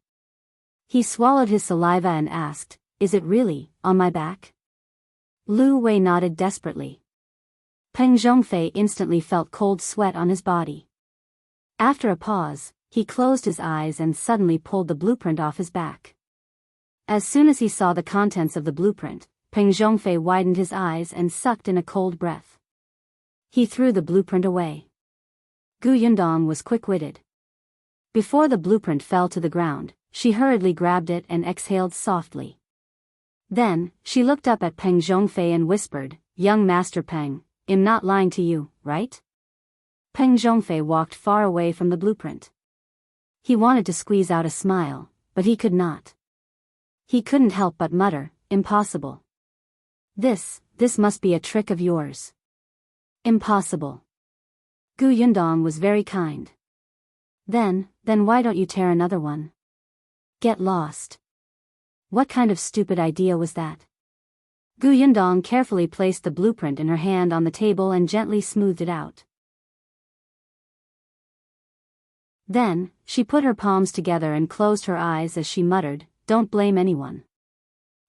He swallowed his saliva and asked, Is it really, on my back? Lu Wei nodded desperately. Peng Zhongfei instantly felt cold sweat on his body. After a pause, he closed his eyes and suddenly pulled the blueprint off his back. As soon as he saw the contents of the blueprint, Peng Zhongfei widened his eyes and sucked in a cold breath. He threw the blueprint away. Gu Yundong was quick-witted. Before the blueprint fell to the ground, she hurriedly grabbed it and exhaled softly. Then, she looked up at Peng Zhongfei and whispered, Young Master Peng, I'm not lying to you, right? Peng Zhongfei walked far away from the blueprint. He wanted to squeeze out a smile, but he could not. He couldn't help but mutter, Impossible. This must be a trick of yours. Impossible. Gu Yundong was very kind. Then why don't you tear another one? Get lost. What kind of stupid idea was that? Gu Yundong carefully placed the blueprint in her hand on the table and gently smoothed it out. Then, she put her palms together and closed her eyes as she muttered, "Don't blame anyone.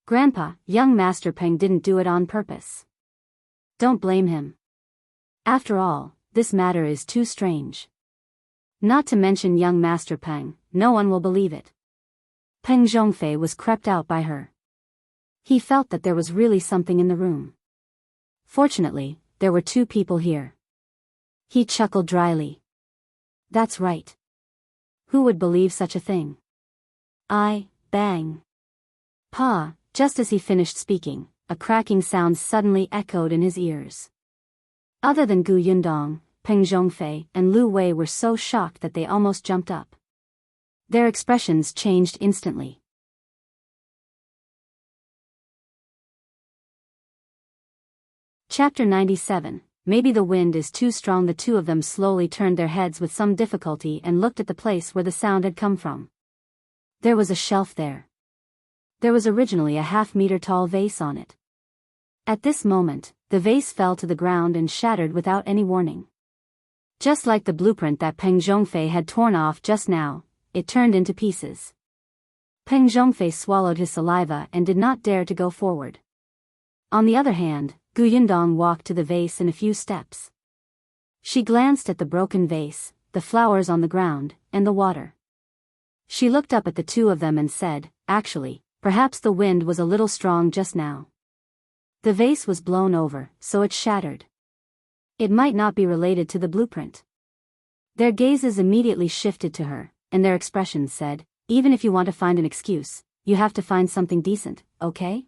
Grandpa, young Master Peng didn't do it on purpose. Don't blame him. After all, this matter is too strange. Not to mention young Master Peng, no one will believe it." Peng Zhongfei was crept out by her. He felt that there was really something in the room. Fortunately, there were two people here. He chuckled dryly. That's right. Who would believe such a thing? Bang. Pa, just as he finished speaking, a cracking sound suddenly echoed in his ears. Other than Gu Yundong, Peng Zhongfei and Lu Wei were so shocked that they almost jumped up. Their expressions changed instantly. Chapter 97. Maybe the wind is too strong. The two of them slowly turned their heads with some difficulty and looked at the place where the sound had come from. There was a shelf there. There was originally a half-meter tall vase on it. At this moment, the vase fell to the ground and shattered without any warning. Just like the blueprint that Peng Zhongfei had torn off just now, it turned into pieces. Peng Zhongfei swallowed his saliva and did not dare to go forward. On the other hand, Gu Yundong walked to the vase in a few steps. She glanced at the broken vase, the flowers on the ground, and the water. She looked up at the two of them and said, "Actually, perhaps the wind was a little strong just now. The vase was blown over, so it shattered. It might not be related to the blueprint." Their gazes immediately shifted to her, and their expressions said, "Even if you want to find an excuse, you have to find something decent, okay?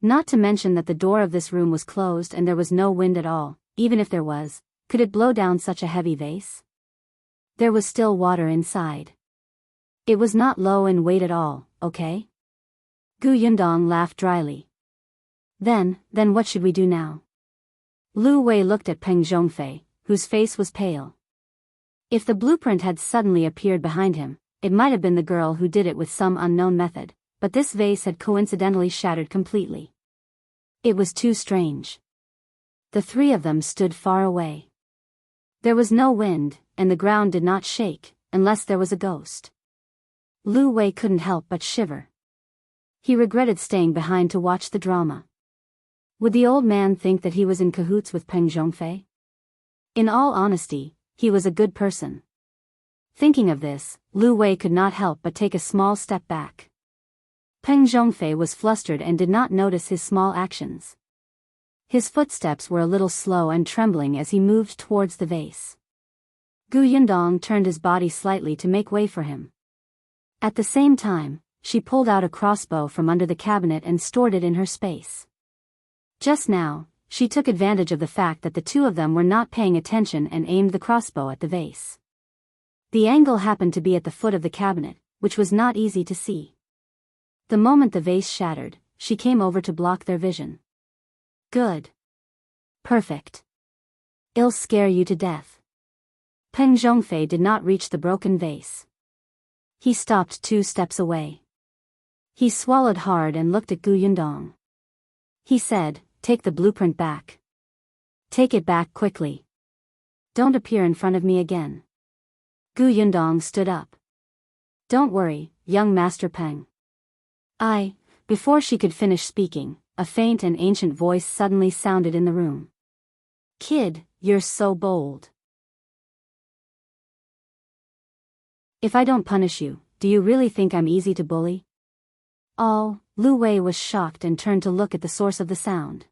Not to mention that the door of this room was closed and there was no wind at all. Even if there was, could it blow down such a heavy vase? There was still water inside. It was not low in weight at all, okay?" Gu Yundong laughed dryly. Then what should we do now?" Lu Wei looked at Peng Zhongfei, whose face was pale. If the blueprint had suddenly appeared behind him, it might have been the girl who did it with some unknown method, but this vase had coincidentally shattered completely. It was too strange. The three of them stood far away. There was no wind, and the ground did not shake, unless there was a ghost. Lu Wei couldn't help but shiver. He regretted staying behind to watch the drama. Would the old man think that he was in cahoots with Peng Zhongfei? In all honesty, he was a good person. Thinking of this, Lu Wei could not help but take a small step back. Peng Zhongfei was flustered and did not notice his small actions. His footsteps were a little slow and trembling as he moved towards the vase. Gu Yundong turned his body slightly to make way for him. At the same time, she pulled out a crossbow from under the cabinet and stored it in her space. Just now, she took advantage of the fact that the two of them were not paying attention and aimed the crossbow at the vase. The angle happened to be at the foot of the cabinet, which was not easy to see. The moment the vase shattered, she came over to block their vision. Good. Perfect. It'll scare you to death. Peng Zhongfei did not reach the broken vase. He stopped 2 steps away. He swallowed hard and looked at Gu Yundong. He said, "Take the blueprint back. Take it back quickly. Don't appear in front of me again." Gu Yundong stood up. "Don't worry, young Master Peng." Before she could finish speaking, a faint and ancient voice suddenly sounded in the room. "Kid, you're so bold. If I don't punish you, do you really think I'm easy to bully?" Lu Wei was shocked and turned to look at the source of the sound.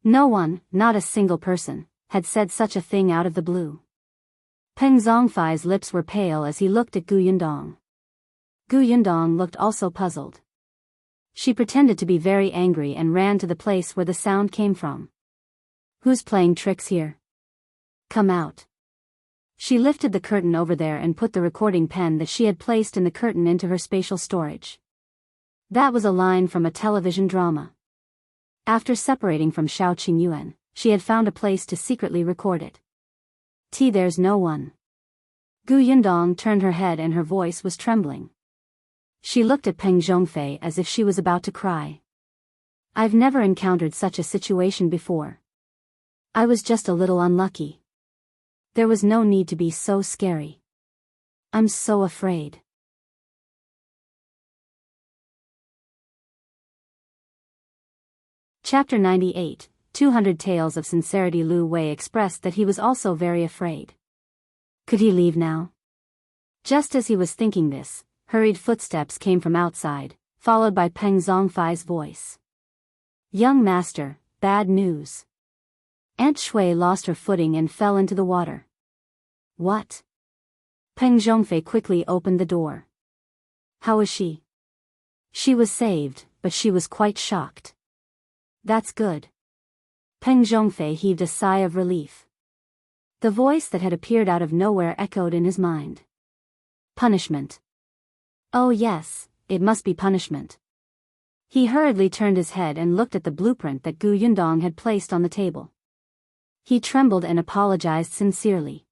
No one, not a single person, had said such a thing out of the blue. Peng Zhongfei's lips were pale as he looked at Gu Yundong. Gu Yundong looked also puzzled. She pretended to be very angry and ran to the place where the sound came from. "Who's playing tricks here? Come out." She lifted the curtain over there and put the recording pen that she had placed in the curtain into her spatial storage. That was a line from a television drama. After separating from Shao Qingyuan, she had found a place to secretly record it. There's no one." Gu Yundong turned her head and her voice was trembling. She looked at Peng Zhongfei as if she was about to cry. I've never encountered such a situation before. I was just a little unlucky. There was no need to be so scary. I'm so afraid. Chapter 98, 200 Tales of Sincerity. Liu Wei expressed that he was also very afraid. Could he leave now? Just as he was thinking this, hurried footsteps came from outside, followed by Peng Zhongfei's voice. Young master, bad news. Aunt Shui lost her footing and fell into the water. What? Peng Zhongfei quickly opened the door. How is she? She was saved, but she was quite shocked. That's good. Peng Zhongfei heaved a sigh of relief. The voice that had appeared out of nowhere echoed in his mind. Punishment. Oh yes, it must be punishment. He hurriedly turned his head and looked at the blueprint that Gu Yundong had placed on the table. He trembled and apologized sincerely.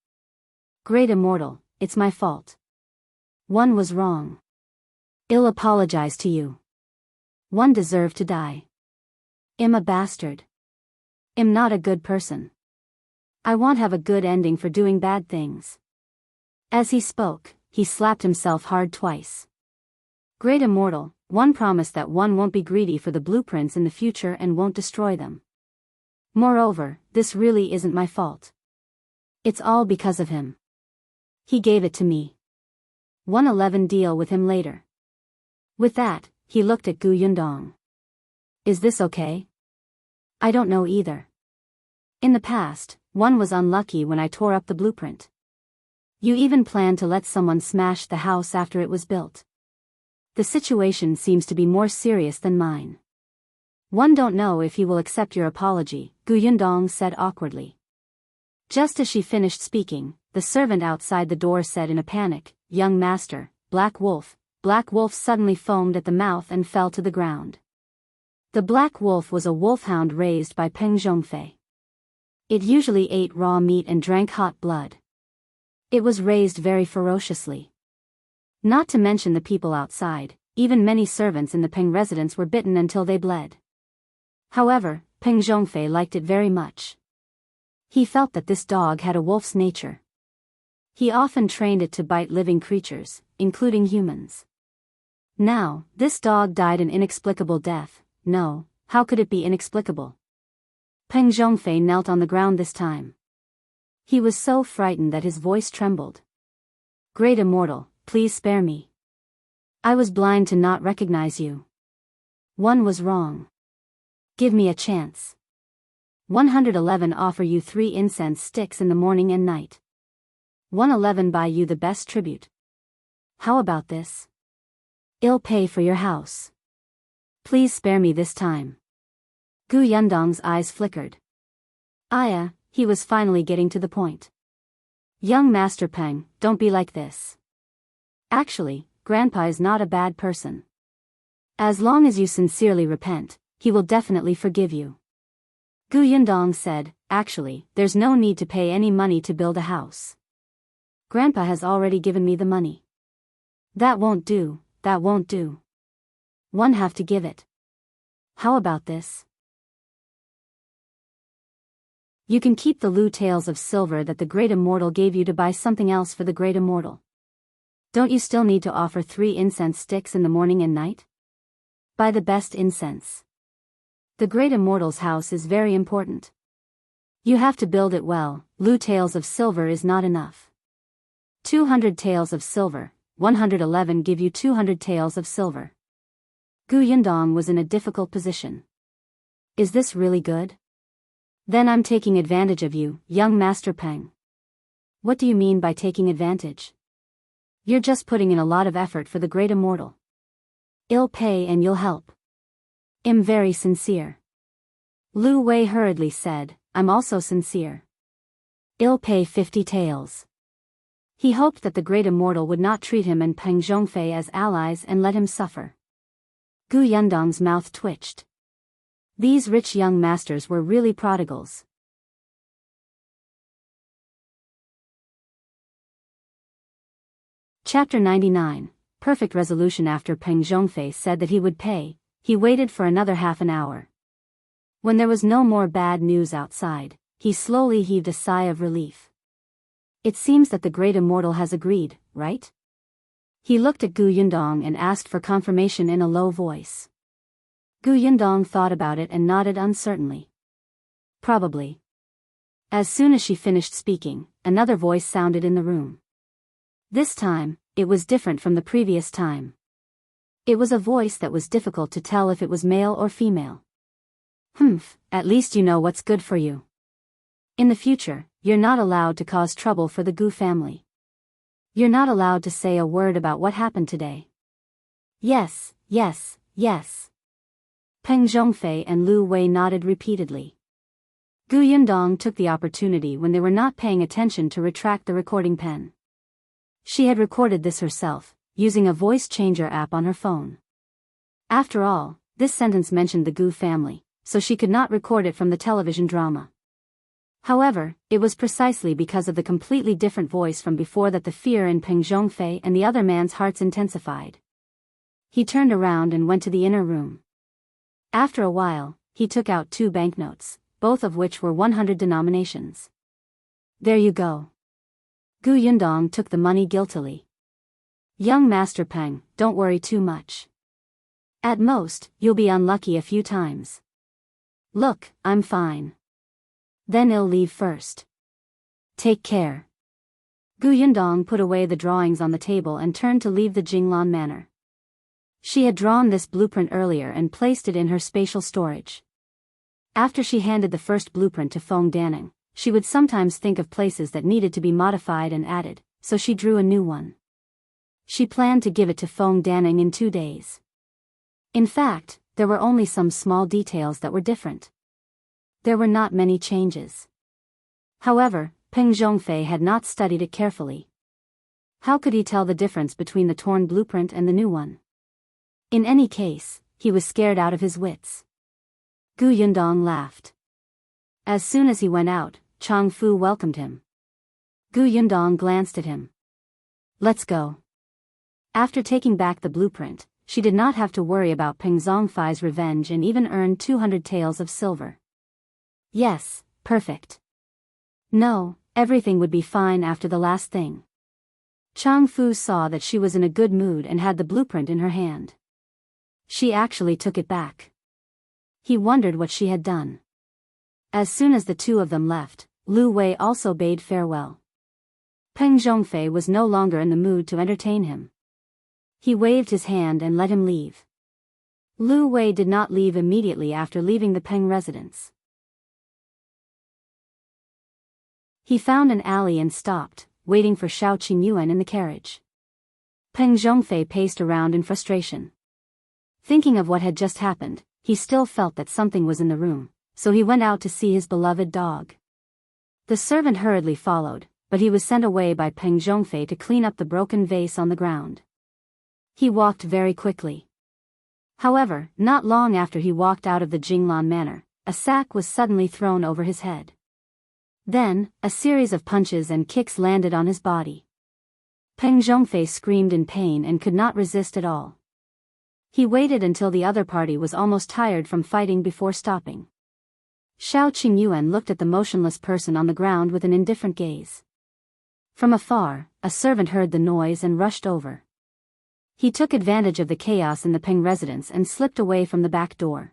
Great Immortal, it's my fault. One was wrong. I'll apologize to you. One deserved to die. I'm a bastard. I'm not a good person. I won't have a good ending for doing bad things. As he spoke, he slapped himself hard twice. Great Immortal, one promised that one won't be greedy for the blueprints in the future and won't destroy them. Moreover, this really isn't my fault. It's all because of him. He gave it to me. 111 deal with him later. With that, he looked at Gu Yundong. Is this okay? I don't know either. In the past, one was unlucky when I tore up the blueprint. You even planned to let someone smash the house after it was built. The situation seems to be more serious than mine. One don't know if he will accept your apology, Gu Yundong said awkwardly. Just as she finished speaking, the servant outside the door said in a panic, Young master, Black Wolf. Black Wolf suddenly foamed at the mouth and fell to the ground. The Black Wolf was a wolfhound raised by Peng Zhongfei. It usually ate raw meat and drank hot blood. It was raised very ferociously. Not to mention the people outside, even many servants in the Peng residence were bitten until they bled. However, Peng Zhongfei liked it very much. He felt that this dog had a wolf's nature. He often trained it to bite living creatures, including humans. Now, this dog died an inexplicable death. No, how could it be inexplicable? Peng Zhongfei knelt on the ground this time. He was so frightened that his voice trembled. Great Immortal, please spare me. I was blind to not recognize you. One was wrong. Give me a chance. 111 offer you 3 incense sticks in the morning and night. 111 buy you the best tribute. How about this? I'll pay for your house. Please spare me this time. Gu Yundong's eyes flickered. He was finally getting to the point. Young Master Peng, don't be like this. Actually, Grandpa is not a bad person. As long as you sincerely repent, he will definitely forgive you. Gu Yundong said, actually, there's no need to pay any money to build a house. Grandpa has already given me the money. That won't do, that won't do. One have to give it. How about this? You can keep the Liu taels of silver that the Great Immortal gave you to buy something else for the Great Immortal. Don't you still need to offer 3 incense sticks in the morning and night? Buy the best incense. The Great Immortal's house is very important. You have to build it well. Liu taels of silver is not enough. 200 taels of silver, 111 give you 200 taels of silver. Gu Yundong was in a difficult position. Is this really good? Then I'm taking advantage of you, young Master Peng. What do you mean by taking advantage? You're just putting in a lot of effort for the Great Immortal. I'll pay and you'll help. I'm very sincere. Liu Wei hurriedly said, I'm also sincere. I'll pay 50 taels. He hoped that the Great Immortal would not treat him and Peng Zhongfei as allies and let him suffer. Gu Yundong's mouth twitched. These rich young masters were really prodigals. Chapter 99, Perfect Resolution. After Peng Zhongfei said that he would pay, he waited for another half an hour, When there was no more bad news outside, he slowly heaved a sigh of relief. It seems that the great immortal has agreed, right? He looked at Gu Yundong and asked for confirmation in a low voice. Gu Yundong thought about it and nodded uncertainly. Probably. As soon as she finished speaking, another voice sounded in the room. This time, it was different from the previous time. It was a voice that was difficult to tell if it was male or female. Humph, at least you know what's good for you. In the future, you're not allowed to cause trouble for the Gu family. You're not allowed to say a word about what happened today. Yes, yes, yes. Peng Zhongfei and Lu Wei nodded repeatedly. Gu Yundong took the opportunity when they were not paying attention to retract the recording pen. She had recorded this herself, using a voice changer app on her phone. After all, this sentence mentioned the Gu family, so she could not record it from the television drama. However, it was precisely because of the completely different voice from before that the fear in Peng Zhongfei and the other man's hearts intensified. He turned around and went to the inner room. After a while, he took out 2 banknotes, both of which were 100 denominations. There you go. Gu Yundong took the money guiltily. Young Master Peng, don't worry too much. At most, you'll be unlucky a few times. Look, I'm fine. Then I'll leave first. Take care. Gu Yundong put away the drawings on the table and turned to leave the Jinglan manor. She had drawn this blueprint earlier and placed it in her spatial storage. After she handed the first blueprint to Feng Danning, she would sometimes think of places that needed to be modified and added, so she drew a new one. She planned to give it to Feng Danning in 2 days. In fact, there were only some small details that were different. There were not many changes. However, Peng Zhongfei had not studied it carefully. How could he tell the difference between the torn blueprint and the new one? In any case, he was scared out of his wits. Gu Yundong laughed. As soon as he went out, Chang Fu welcomed him. Gu Yundong glanced at him. Let's go. After taking back the blueprint, she did not have to worry about Peng Zhongfei's revenge and even earned 200 taels of silver. Yes, perfect. No, everything would be fine after the last thing. Chang Fu saw that she was in a good mood and had the blueprint in her hand. She actually took it back. He wondered what she had done. As soon as the 2 of them left, Lu Wei also bade farewell. Peng Zhongfei was no longer in the mood to entertain him. He waved his hand and let him leave. Lu Wei did not leave immediately after leaving the Peng residence. He found an alley and stopped, waiting for Shao Qingyuan in the carriage. Peng Zhongfei paced around in frustration. Thinking of what had just happened, he still felt that something was in the room, so he went out to see his beloved dog. The servant hurriedly followed, but he was sent away by Peng Zhongfei to clean up the broken vase on the ground. He walked very quickly. However, not long after he walked out of the Jinglan manor, a sack was suddenly thrown over his head. Then, a series of punches and kicks landed on his body. Peng Zhongfei screamed in pain and could not resist at all. He waited until the other party was almost tired from fighting before stopping. Shao Qingyuan looked at the motionless person on the ground with an indifferent gaze. From afar, a servant heard the noise and rushed over. He took advantage of the chaos in the Peng residence and slipped away from the back door.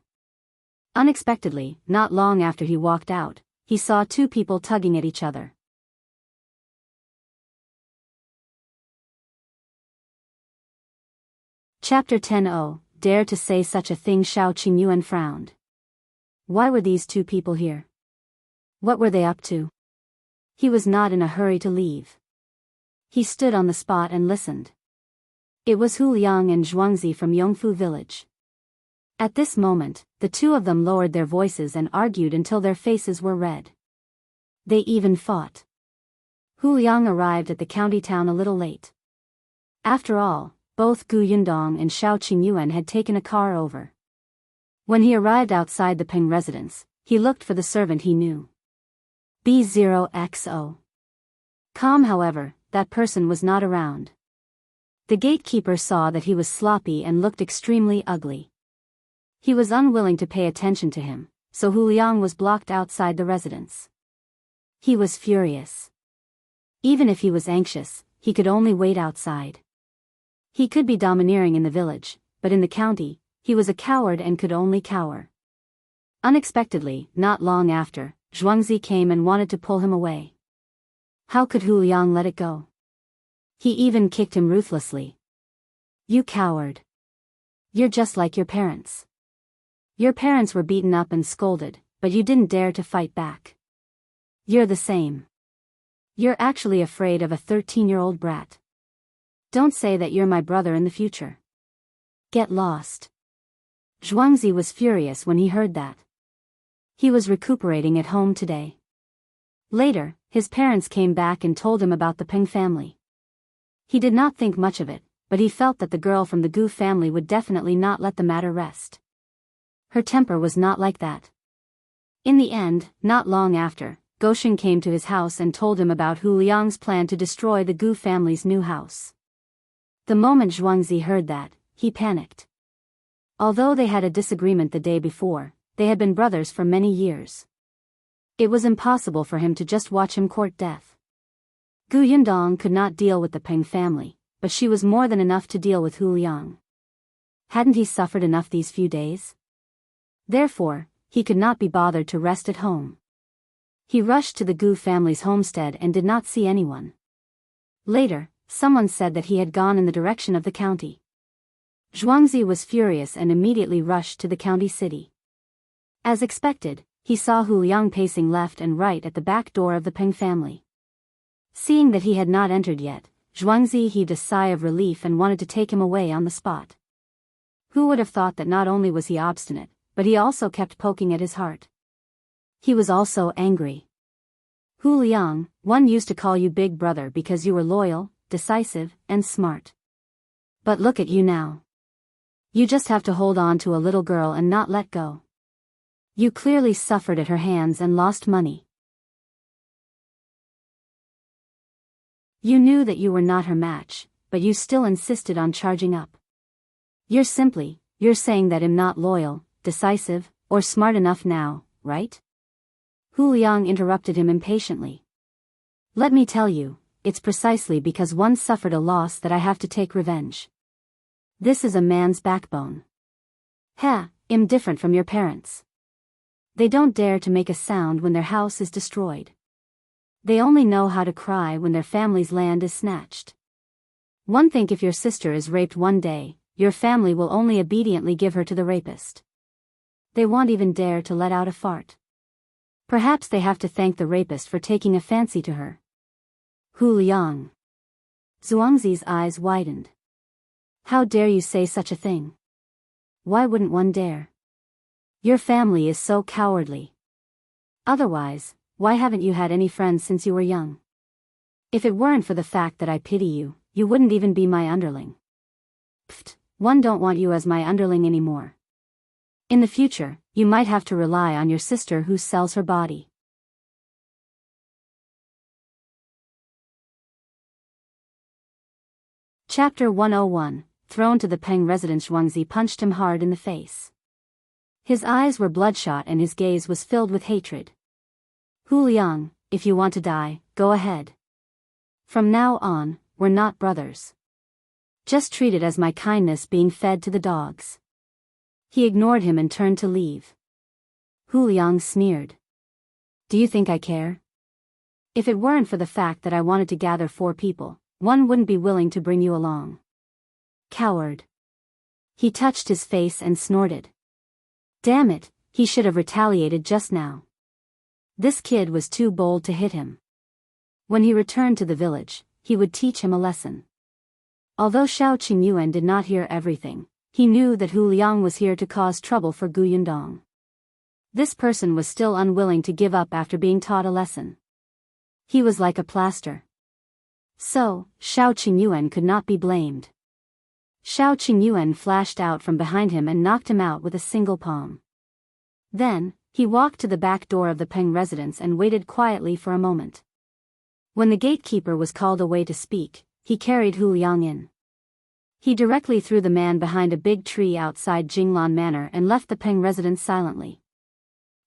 Unexpectedly, not long after he walked out, he saw 2 people tugging at each other. Chapter 10. Oh, dare to say such a thing. Shao Qingyuan frowned. Why were these 2 people here? What were they up to? He was not in a hurry to leave. He stood on the spot and listened. It was Hu Liang and Zhuangzi from Yongfu village. At this moment, the 2 of them lowered their voices and argued until their faces were red. They even fought. Hu Liang arrived at the county town a little late. After all, both Gu Yundong and Shao Qingyuan had taken a car over. When he arrived outside the Peng residence, he looked for the servant he knew. B0XO. Calm, however, that person was not around. The gatekeeper saw that he was sloppy and looked extremely ugly. He was unwilling to pay attention to him, so Hu Liang was blocked outside the residence. He was furious. Even if he was anxious, he could only wait outside. He could be domineering in the village, but in the county, he was a coward and could only cower. Unexpectedly, not long after, Zhuangzi came and wanted to pull him away. How could Hu Liang let it go? He even kicked him ruthlessly. You coward. You're just like your parents. Your parents were beaten up and scolded, but you didn't dare to fight back. You're the same. You're actually afraid of a 13-year-old brat. Don't say that you're my brother in the future. Get lost. Zhuangzi was furious when he heard that. He was recuperating at home today. Later, his parents came back and told him about the Peng family. He did not think much of it, but he felt that the girl from the Gu family would definitely not let the matter rest. Her temper was not like that. In the end, not long after, Goshen came to his house and told him about Hu Liang's plan to destroy the Gu family's new house. The moment Zhuangzi heard that, he panicked. Although they had a disagreement the day before, they had been brothers for many years. It was impossible for him to just watch him court death. Gu Yundong could not deal with the Peng family, but she was more than enough to deal with Hu Liang. Hadn't he suffered enough these few days? Therefore, he could not be bothered to rest at home. He rushed to the Gu family's homestead and did not see anyone. Later, someone said that he had gone in the direction of the county. Zhuangzi was furious and immediately rushed to the county city. As expected, he saw Hu Liang pacing left and right at the back door of the Peng family. Seeing that he had not entered yet, Zhuangzi heaved a sigh of relief and wanted to take him away on the spot. Who would have thought that not only was he obstinate, but he also kept poking at his heart. He was also angry. Hu Liang, one used to call you big brother because you were loyal, decisive, and smart. But look at you now. You just have to hold on to a little girl and not let go. You clearly suffered at her hands and lost money. You knew that you were not her match, but you still insisted on charging up. You're saying that I'm not loyal, decisive, or smart enough now, right? Hu Liang interrupted him impatiently. Let me tell you, it's precisely because one suffered a loss that I have to take revenge. This is a man's backbone. I'm different from your parents. They don't dare to make a sound when their house is destroyed. They only know how to cry when their family's land is snatched. One think if your sister is raped one day, your family will only obediently give her to the rapist. They won't even dare to let out a fart. Perhaps they have to thank the rapist for taking a fancy to her. Hu Liang. Zhuangzi's eyes widened. How dare you say such a thing? Why wouldn't one dare? Your family is so cowardly. Otherwise, why haven't you had any friends since you were young? If it weren't for the fact that I pity you, you wouldn't even be my underling. Pfft, one don't want you as my underling anymore. In the future, you might have to rely on your sister who sells her body. Chapter 101, Thrown to the Peng residence. Zhuangzi punched him hard in the face. His eyes were bloodshot and his gaze was filled with hatred. Hu Liang, if you want to die, go ahead. From now on, we're not brothers. Just treat it as my kindness being fed to the dogs. He ignored him and turned to leave. Hu Liang sneered. Do you think I care? If it weren't for the fact that I wanted to gather 4 people, one wouldn't be willing to bring you along. Coward. He touched his face and snorted. Damn it, he should have retaliated just now. This kid was too bold to hit him. When he returned to the village, he would teach him a lesson. Although Shao Qingyuan did not hear everything, he knew that Hu Liang was here to cause trouble for Gu Yundong. This person was still unwilling to give up after being taught a lesson. He was like a plaster. So, Shao Qingyuan could not be blamed. Shao Qingyuan flashed out from behind him and knocked him out with a single palm. Then, he walked to the back door of the Peng residence and waited quietly for a moment. When the gatekeeper was called away to speak, he carried Hu Liang in. He directly threw the man behind a big tree outside Jinglan Manor and left the Peng residence silently.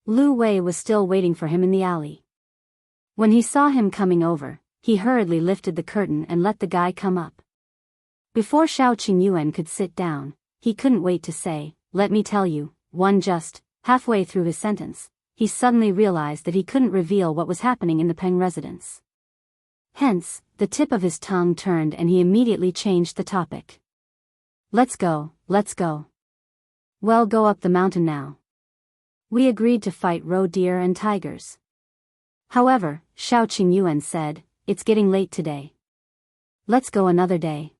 Lu Wei was still waiting for him in the alley. When he saw him coming over, he hurriedly lifted the curtain and let the guy come up. Before Qingyuan could sit down, he couldn't wait to say, "Let me tell you," just halfway through his sentence, he suddenly realized that he couldn't reveal what was happening in the Peng residence. Hence, the tip of his tongue turned and he immediately changed the topic. Let's go. Well, go up the mountain now. We agreed to fight roe deer and tigers. However, Qingyuan said, it's getting late today. Let's go another day.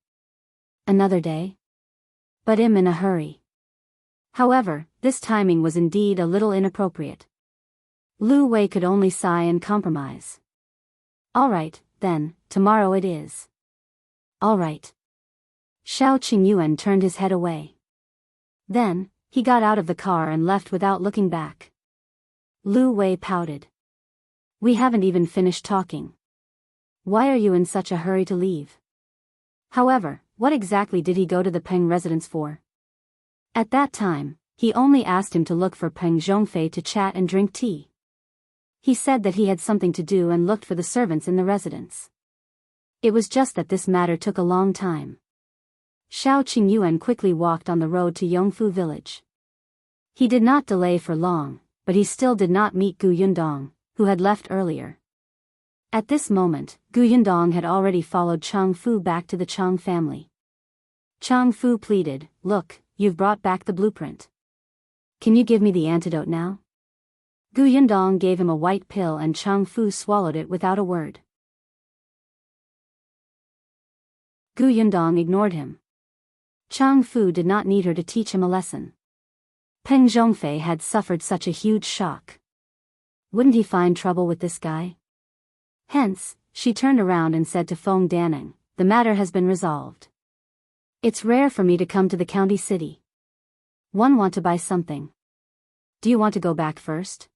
Another day? But I'm in a hurry. However, this timing was indeed a little inappropriate. Lu Wei could only sigh and compromise. All right, then, tomorrow it is. All right. Qingyuan turned his head away. Then, he got out of the car and left without looking back. Lu Wei pouted. We haven't even finished talking. Why are you in such a hurry to leave? However, what exactly did he go to the Peng residence for? At that time, he only asked him to look for Peng Zhongfei to chat and drink tea. He said that he had something to do and looked for the servants in the residence. It was just that this matter took a long time. Qingyuan quickly walked on the road to Yongfu village. He did not delay for long, but he still did not meet Gu Yundong, who had left earlier. At this moment, Gu Yundong had already followed Chang Fu back to the Chang family. Chang Fu pleaded, "Look, you've brought back the blueprint. Can you give me the antidote now?" Gu Yundong gave him a white pill and Chang Fu swallowed it without a word. Gu Yundong ignored him. Chang Fu did not need her to teach him a lesson. Peng Zhongfei had suffered such a huge shock. Wouldn't he find trouble with this guy? Hence, she turned around and said to Feng Danning, "The matter has been resolved. It's rare for me to come to the county city. Want to buy something. Do you want to go back first?"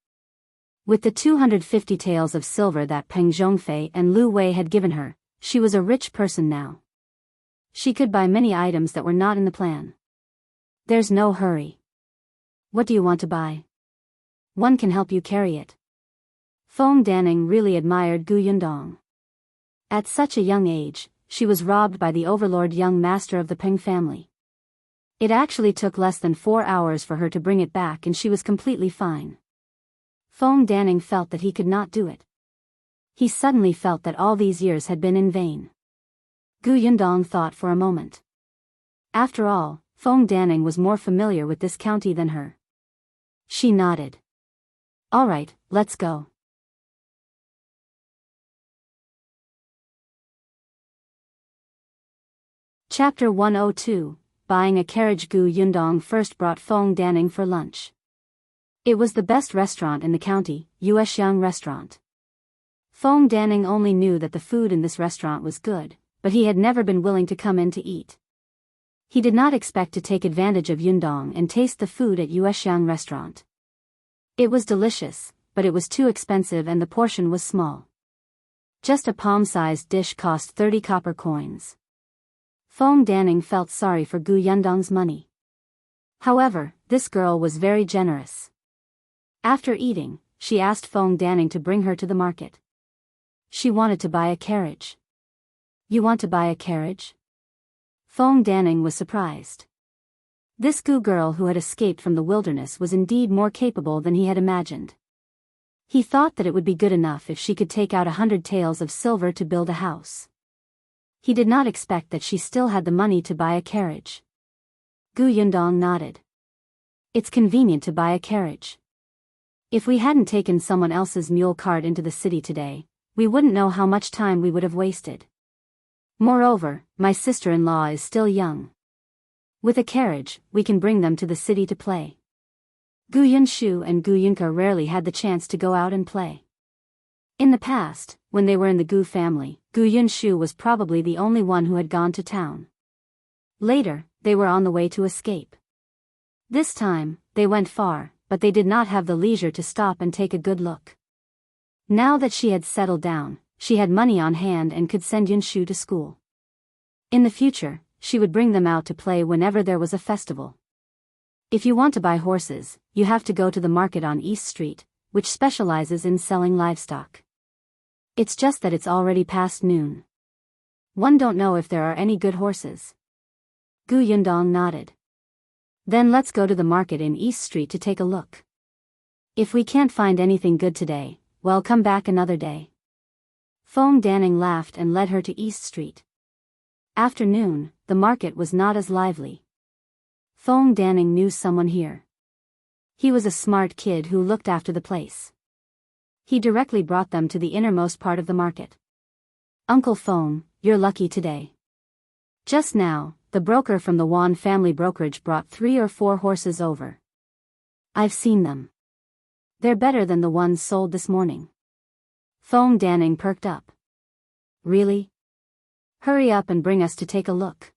With the 250 taels of silver that Peng Zhongfei and Lu Wei had given her, she was a rich person now. She could buy many items that were not in the plan. There's no hurry. What do you want to buy? One can help you carry it. Feng Danning really admired Gu Yundong. At such a young age, she was robbed by the overlord young master of the Peng family. It actually took less than 4 hours for her to bring it back and she was completely fine. Feng Danning felt that he could not do it. He suddenly felt that all these years had been in vain. Gu Yundong thought for a moment. After all, Feng Danning was more familiar with this county than her. She nodded. All right, let's go. Chapter 102, Buying a Carriage. Gu Yundong first brought Feng Danning for lunch. It was the best restaurant in the county, Yuexiang restaurant. Feng Danning only knew that the food in this restaurant was good, but he had never been willing to come in to eat. He did not expect to take advantage of Yundong and taste the food at Yuexiang restaurant. It was delicious, but it was too expensive and the portion was small. Just a palm-sized dish cost 30 copper coins. Feng Danning felt sorry for Gu Yundong's money. However, this girl was very generous. After eating, she asked Feng Danning to bring her to the market. She wanted to buy a carriage. You want to buy a carriage? Feng Danning was surprised. This Gu girl who had escaped from the wilderness was indeed more capable than he had imagined. He thought that it would be good enough if she could take out 100 taels of silver to build a house. He did not expect that she still had the money to buy a carriage. Gu Yundong nodded. It's convenient to buy a carriage. If we hadn't taken someone else's mule cart into the city today, we wouldn't know how much time we would have wasted. Moreover, my sister-in-law is still young. With a carriage, we can bring them to the city to play. Gu Yunshu and Gu Yunke rarely had the chance to go out and play. In the past, when they were in the Gu family, Gu Yunshu was probably the only one who had gone to town. Later, they were on the way to escape. This time, they went far, but they did not have the leisure to stop and take a good look. Now that she had settled down, she had money on hand and could send Yunshu to school. In the future, she would bring them out to play whenever there was a festival. If you want to buy horses, you have to go to the market on East Street, which specializes in selling livestock. It's just that it's already past noon. One don't know if there are any good horses. Gu Yundong nodded. Then let's go to the market in East Street to take a look. If we can't find anything good today, well, come back another day. Feng Danning laughed and led her to East Street. After noon, the market was not as lively. Feng Danning knew someone here. He was a smart kid who looked after the place. He directly brought them to the innermost part of the market. Uncle Feng, you're lucky today. Just now, the broker from the Wan family brokerage brought 3 or 4 horses over. I've seen them. They're better than the ones sold this morning. Feng Danning perked up. Really? Hurry up and bring us to take a look.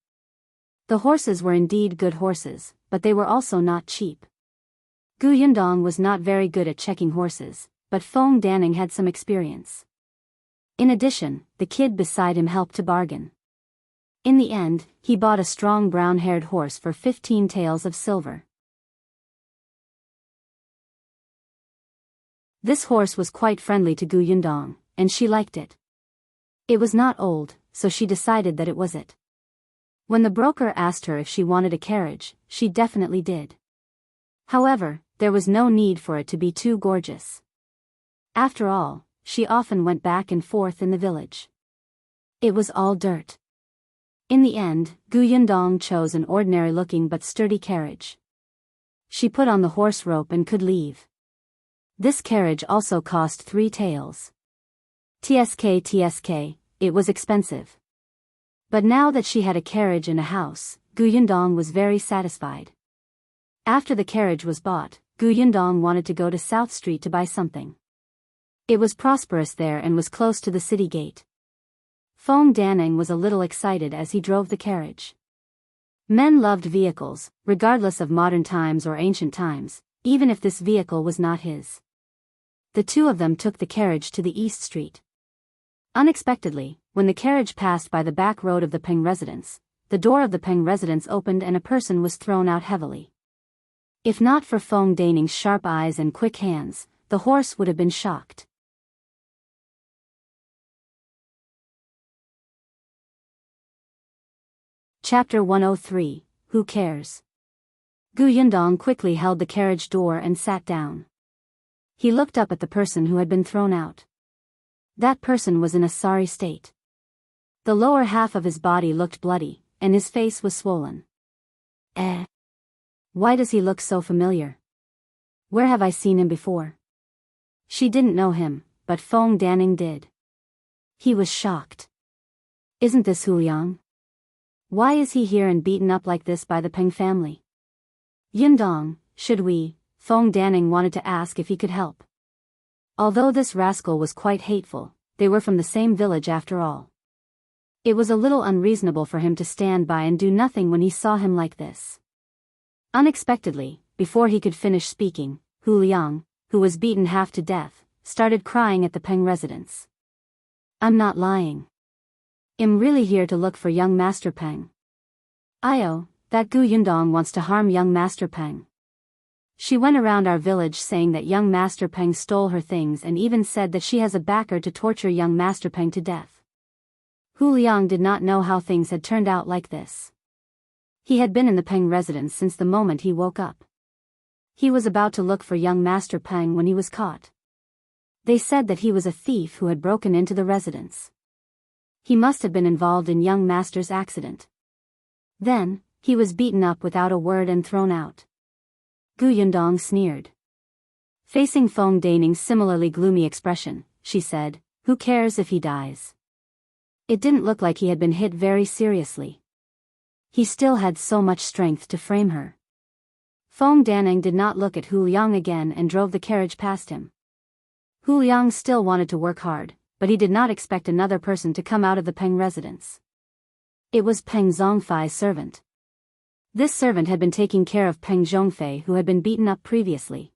The horses were indeed good horses, but they were also not cheap. Gu Yundong was not very good at checking horses, but Feng Danning had some experience. In addition, the kid beside him helped to bargain. In the end, he bought a strong brown-haired horse for 15 taels of silver. This horse was quite friendly to Gu Yundong, and she liked it. It was not old, so she decided that it was it. When the broker asked her if she wanted a carriage, she definitely did. However, there was no need for it to be too gorgeous. After all, she often went back and forth in the village. It was all dirt. In the end, Gu Yundong chose an ordinary-looking but sturdy carriage. She put on the horse rope and could leave. This carriage also cost 3 taels. TSK, it was expensive. But now that she had a carriage and a house, Gu Yundong was very satisfied. After the carriage was bought, Gu Yundong wanted to go to South Street to buy something. It was prosperous there and was close to the city gate. Feng Danning was a little excited as he drove the carriage. Men loved vehicles, regardless of modern times or ancient times, even if this vehicle was not his. The two of them took the carriage to the East Street. Unexpectedly, when the carriage passed by the back road of the Peng residence, the door of the Peng residence opened and a person was thrown out heavily. If not for Feng Danning's sharp eyes and quick hands, the horse would have been shocked. Chapter 103, Who Cares? Gu Yundong quickly held the carriage door and sat down. He looked up at the person who had been thrown out. That person was in a sorry state. The lower half of his body looked bloody, and his face was swollen. Why does he look so familiar? Where have I seen him before? She didn't know him, but Feng Danning did. He was shocked. Isn't this Hu Liang? Why is he here and beaten up like this by the Peng family? Yundong, should we? Feng Danning wanted to ask if he could help. Although this rascal was quite hateful, they were from the same village after all. It was a little unreasonable for him to stand by and do nothing when he saw him like this. Unexpectedly, before he could finish speaking, Hu Liang, who was beaten half to death, started crying at the Peng residence. I'm not lying. I'm really here to look for young Master Peng. Io, that Gu Yundong wants to harm young Master Peng. She went around our village saying that young Master Peng stole her things and even said that she has a backer to torture young Master Peng to death. Hu Liang did not know how things had turned out like this. He had been in the Peng residence since the moment he woke up. He was about to look for young Master Peng when he was caught. They said that he was a thief who had broken into the residence. He must have been involved in young Master's accident. Then, he was beaten up without a word and thrown out. Gu Yundong sneered. Facing Feng Danning's similarly gloomy expression, she said, "Who cares if he dies?" It didn't look like he had been hit very seriously. He still had so much strength to frame her. Feng Danning did not look at Hu Liang again and drove the carriage past him. Hu Liang still wanted to work hard, but he did not expect another person to come out of the Peng residence. It was Peng Zhongfei's servant. This servant had been taking care of Peng Zhongfei, who had been beaten up previously.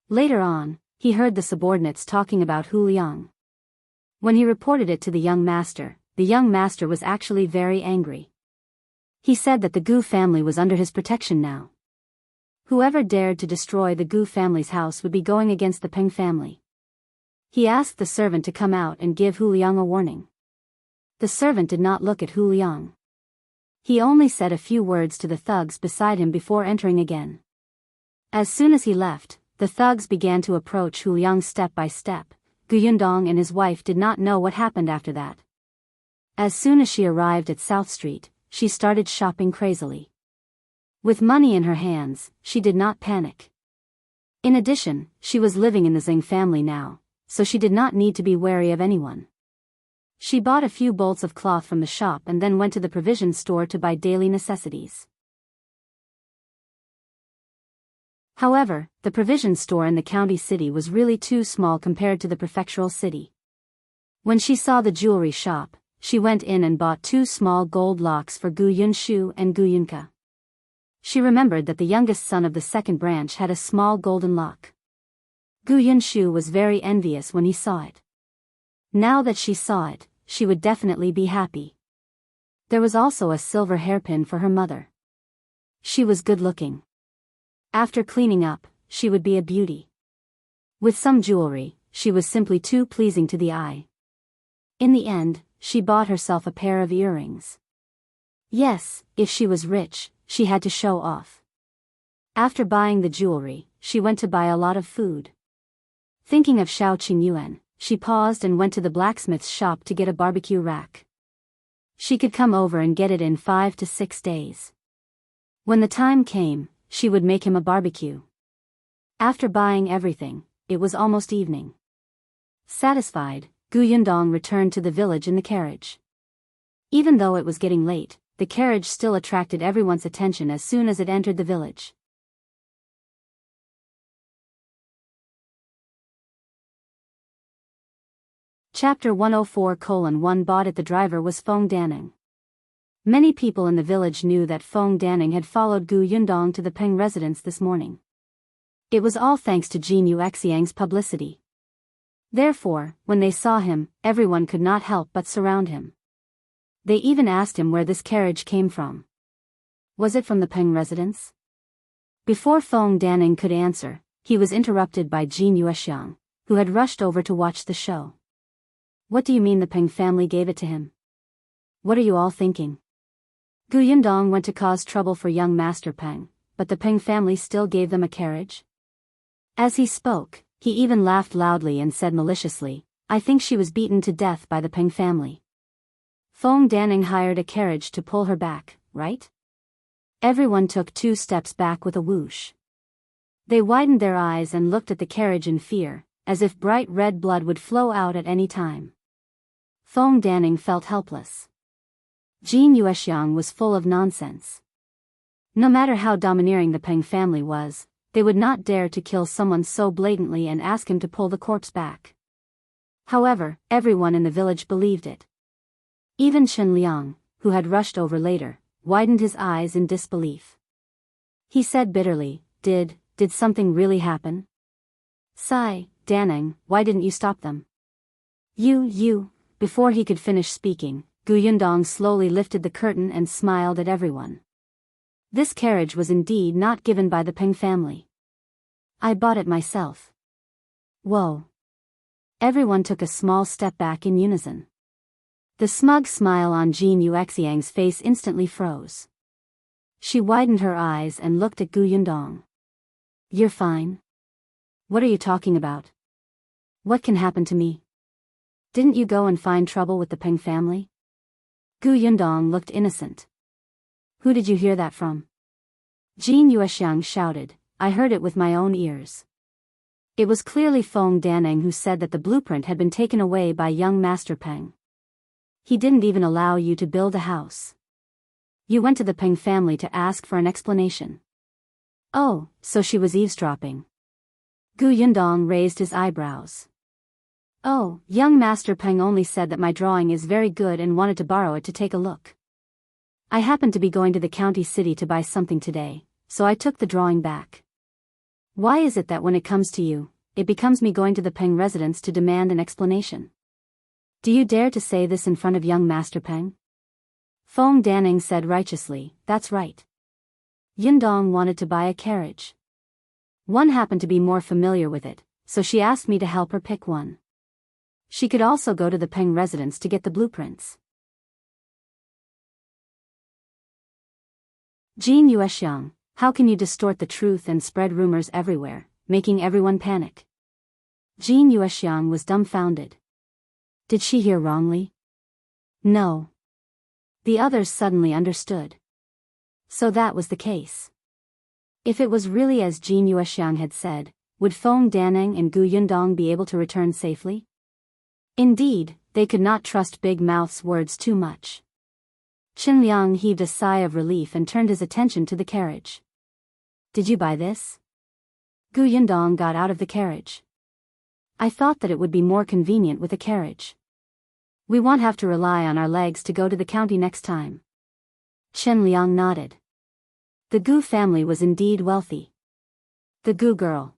Later on, he heard the subordinates talking about Hu Liang. When he reported it to the young master was actually very angry. He said that the Gu family was under his protection now. Whoever dared to destroy the Gu family's house would be going against the Peng family. He asked the servant to come out and give Hu Liang a warning. The servant did not look at Hu Liang. He only said a few words to the thugs beside him before entering again. As soon as he left, the thugs began to approach Hu Liang step by step. Gu Yundong and his wife did not know what happened after that. As soon as she arrived at South Street, she started shopping crazily. With money in her hands, she did not panic. In addition, she was living in the Zhang family now, so she did not need to be wary of anyone. She bought a few bolts of cloth from the shop and then went to the provision store to buy daily necessities. However, the provision store in the county city was really too small compared to the prefectural city. When she saw the jewelry shop, she went in and bought 2 small gold locks for Gu Yunshu and Gu Yunke. She remembered that the youngest son of the second branch had a small golden lock. Gu Yunshu was very envious when he saw it. Now that she saw it, she would definitely be happy. There was also a silver hairpin for her mother. She was good-looking. After cleaning up, she would be a beauty. With some jewelry, she was simply too pleasing to the eye. In the end, she bought herself a pair of earrings. Yes, if she was rich, she had to show off. After buying the jewelry, she went to buy a lot of food. Thinking of Shao Qingyuan, she paused and went to the blacksmith's shop to get a barbecue rack. She could come over and get it in 5 to 6 days. When the time came, she would make him a barbecue. After buying everything, it was almost evening. Satisfied, Gu Yundong returned to the village in the carriage. Even though it was getting late, the carriage still attracted everyone's attention as soon as it entered the village. Chapter 104:1 Bought it. The driver was Feng Danning. Many people in the village knew that Feng Danning had followed Gu Yundong to the Peng residence this morning. It was all thanks to Jin Yuexiang's publicity. Therefore, when they saw him, everyone could not help but surround him. They even asked him where this carriage came from. Was it from the Peng residence? Before Feng Danning could answer, he was interrupted by Jin Yuexiang, who had rushed over to watch the show. What do you mean the Peng family gave it to him? What are you all thinking? Gu Yundong went to cause trouble for young Master Peng, but the Peng family still gave them a carriage? As he spoke, he even laughed loudly and said maliciously, I think she was beaten to death by the Peng family. Feng Danning hired a carriage to pull her back, right? Everyone took 2 steps back with a whoosh. They widened their eyes and looked at the carriage in fear, as if bright red blood would flow out at any time. Feng Danning felt helpless. Jin Yuexiang was full of nonsense. No matter how domineering the Peng family was, they would not dare to kill someone so blatantly and ask him to pull the corpse back. However, everyone in the village believed it. Even Chen Liang, who had rushed over later, widened his eyes in disbelief. He said bitterly, Did something really happen? Sigh, Danning, why didn't you stop them? You. Before he could finish speaking, Gu Yundong slowly lifted the curtain and smiled at everyone. This carriage was indeed not given by the Peng family. I bought it myself. Whoa. Everyone took a small step back in unison. The smug smile on Jin Yuexiang's face instantly froze. She widened her eyes and looked at Gu Yundong. You're fine? What are you talking about? What can happen to me? Didn't you go and find trouble with the Peng family? Gu Yundong looked innocent. Who did you hear that from? Jin Yuexiang shouted, I heard it with my own ears. It was clearly Feng Danning who said that the blueprint had been taken away by young Master Peng. He didn't even allow you to build a house. You went to the Peng family to ask for an explanation. Oh, so she was eavesdropping. Gu Yundong raised his eyebrows. Oh, young Master Peng only said that my drawing is very good and wanted to borrow it to take a look. I happened to be going to the county city to buy something today, so I took the drawing back. Why is it that when it comes to you, it becomes me going to the Peng residence to demand an explanation? Do you dare to say this in front of young Master Peng? Feng Danning said righteously, That's right. Yundong wanted to buy a carriage. One happened to be more familiar with it, so she asked me to help her pick one. She could also go to the Peng residence to get the blueprints. Jin Yuexiang, how can you distort the truth and spread rumors everywhere, making everyone panic? Jin Yuexiang was dumbfounded. Did she hear wrongly? No. The others suddenly understood. So that was the case. If it was really as Jin Yuexiang had said, would Feng Daneng and Gu Yundong be able to return safely? Indeed, they could not trust Big Mouth's words too much. Qingyuan heaved a sigh of relief and turned his attention to the carriage. Did you buy this? Gu Yundong got out of the carriage. I thought that it would be more convenient with a carriage. We won't have to rely on our legs to go to the county next time. Qingyuan nodded. The Gu family was indeed wealthy. The Gu girl.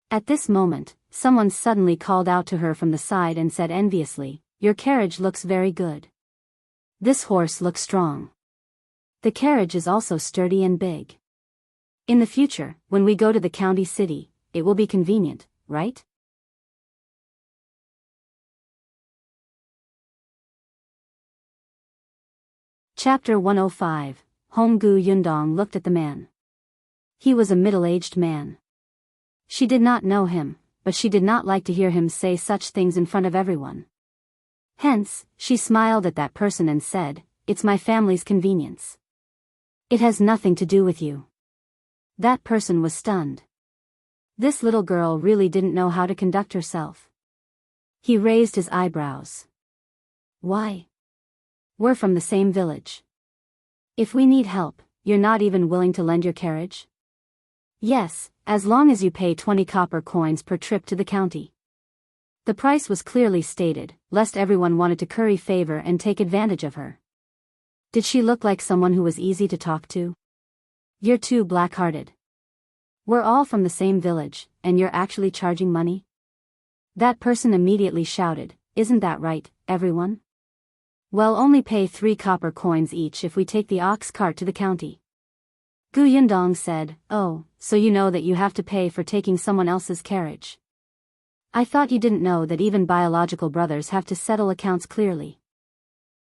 At this moment, someone suddenly called out to her from the side and said enviously, "Your carriage looks very good. This horse looks strong. The carriage is also sturdy and big. In the future, when we go to the county city, it will be convenient, right?" Chapter 105. Home. Gu Yundong looked at the man. He was a middle-aged man. She did not know him, but she did not like to hear him say such things in front of everyone. Hence, she smiled at that person and said, "It's my family's convenience. It has nothing to do with you." That person was stunned. This little girl really didn't know how to conduct herself. He raised his eyebrows. Why? We're from the same village. If we need help, you're not even willing to lend your carriage? Yes, as long as you pay 20 copper coins per trip to the county. The price was clearly stated, lest everyone wanted to curry favor and take advantage of her. Did she look like someone who was easy to talk to? You're too black-hearted. We're all from the same village, and you're actually charging money? That person immediately shouted, "Isn't that right, everyone? We'll only pay 3 copper coins each if we take the ox cart to the county." Gu Yundong said, "Oh, so you know that you have to pay for taking someone else's carriage. I thought you didn't know that even biological brothers have to settle accounts clearly.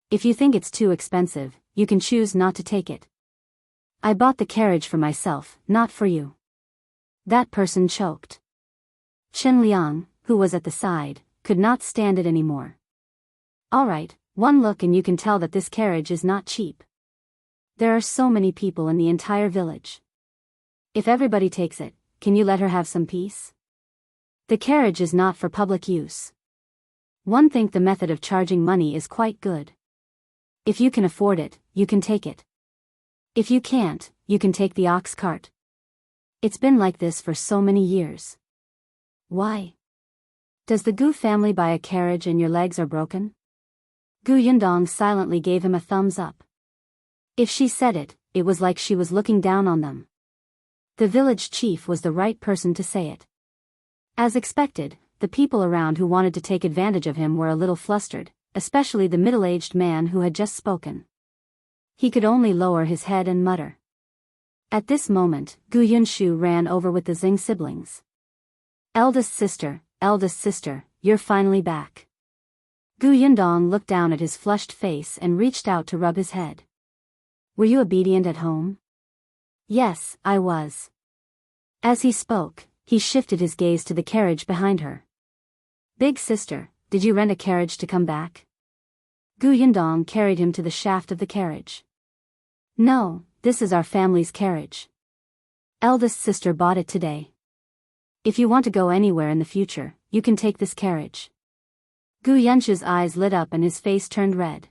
If you think it's too expensive, you can choose not to take it. I bought the carriage for myself, not for you." That person choked. Qingyuan, who was at the side, could not stand it anymore. "All right. One look and you can tell that this carriage is not cheap. There are so many people in the entire village. If everybody takes it, can you let her have some peace? The carriage is not for public use. One think the method of charging money is quite good. If you can afford it, you can take it. If you can't, you can take the ox cart. It's been like this for so many years." "Why? Does the Gu family buy a carriage and your legs are broken?" Gu Yundong silently gave him a thumbs up. If she said it, it was like she was looking down on them. The village chief was the right person to say it. As expected, the people around who wanted to take advantage of him were a little flustered, especially the middle-aged man who had just spoken. He could only lower his head and mutter. At this moment, Gu Yunshu ran over with the Xing siblings. Eldest sister, you're finally back." Gu Yundong looked down at his flushed face and reached out to rub his head. "Were you obedient at home?" "Yes, I was." As he spoke, he shifted his gaze to the carriage behind her. "Big sister, did you rent a carriage to come back?" Gu Yundong carried him to the shaft of the carriage. "No, this is our family's carriage. Eldest sister bought it today. If you want to go anywhere in the future, you can take this carriage." Gu Yunshu's eyes lit up and his face turned red.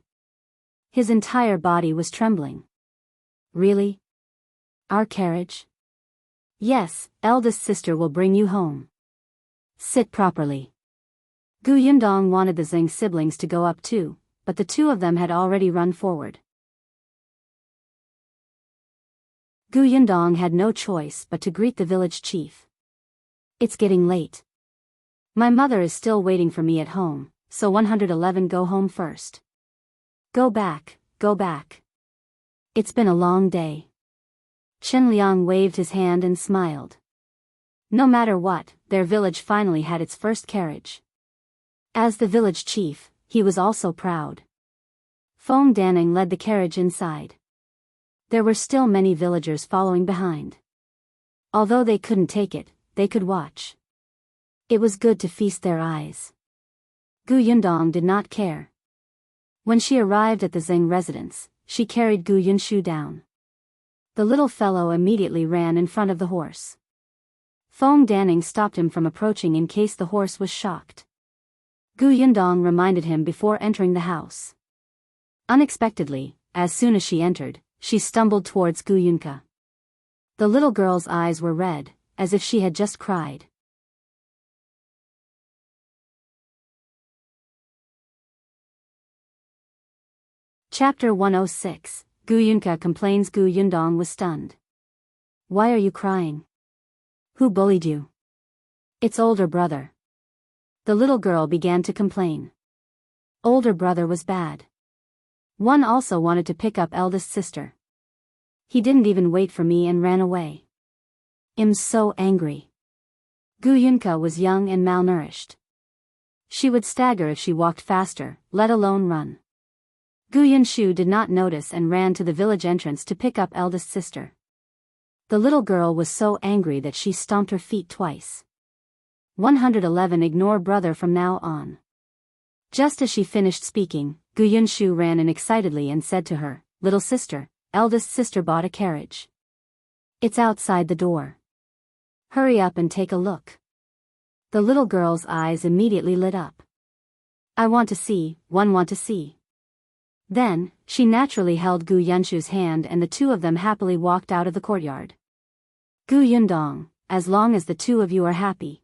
His entire body was trembling. "Really? Our carriage?" "Yes, eldest sister will bring you home. Sit properly." Gu Yundong wanted the Xing siblings to go up too, but the two of them had already run forward. Gu Yundong had no choice but to greet the village chief. "It's getting late. My mother is still waiting for me at home, so 111 go home first. Go back. It's been a long day." Chen Liang waved his hand and smiled. No matter what, their village finally had its first carriage. As the village chief, he was also proud. Feng Danning led the carriage inside. There were still many villagers following behind. Although they couldn't take it, they could watch. It was good to feast their eyes. Gu Yundong did not care. When she arrived at the Zheng residence, she carried Gu Yunshu down. The little fellow immediately ran in front of the horse. Feng Danning stopped him from approaching in case the horse was shocked. Gu Yundong reminded him before entering the house. Unexpectedly, as soon as she entered, she stumbled towards Gu Yunke. The little girl's eyes were red, as if she had just cried. Chapter 106, Gu Yunke complains. Gu Yundong was stunned. Why are you crying? Who bullied you? It's older brother. The little girl began to complain. Older brother was bad. One also wanted to pick up eldest sister. He didn't even wait for me and ran away. I'm so angry. Gu Yunke was young and malnourished. She would stagger if she walked faster, let alone run. Gu Yunshu did not notice and ran to the village entrance to pick up eldest sister. The little girl was so angry that she stomped her feet twice. 111 Ignore brother from now on. Just as she finished speaking, Gu Yunshu ran in excitedly and said to her, Little sister, eldest sister bought a carriage. It's outside the door. Hurry up and take a look. The little girl's eyes immediately lit up. I want to see, want to see. Then, she naturally held Gu Yunshu's hand and the two of them happily walked out of the courtyard. Gu Yundong, as long as the two of you are happy.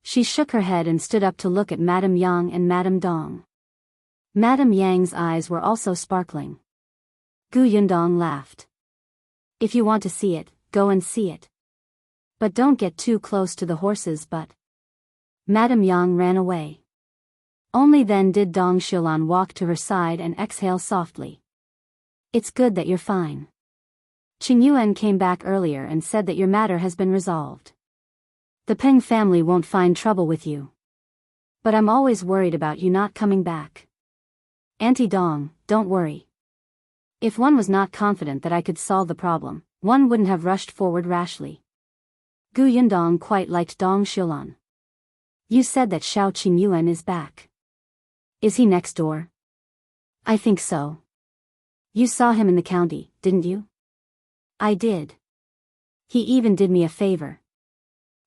She shook her head and stood up to look at Madame Yang and Madame Dong. Madame Yang's eyes were also sparkling. Gu Yundong laughed. If you want to see it, go and see it. But don't get too close to the horses. But Madame Yang ran away. Only then did Dong Xiulan walk to her side and exhale softly. It's good that you're fine. Qingyuan came back earlier and said that your matter has been resolved. The Peng family won't find trouble with you. But I'm always worried about you not coming back. Auntie Dong, don't worry. If one was not confident that I could solve the problem, one wouldn't have rushed forward rashly. Gu Yundong quite liked Dong Xiulan. You said that Shao Qingyuan is back. Is he next door? I think so. You saw him in the county, didn't you? I did. He even did me a favor.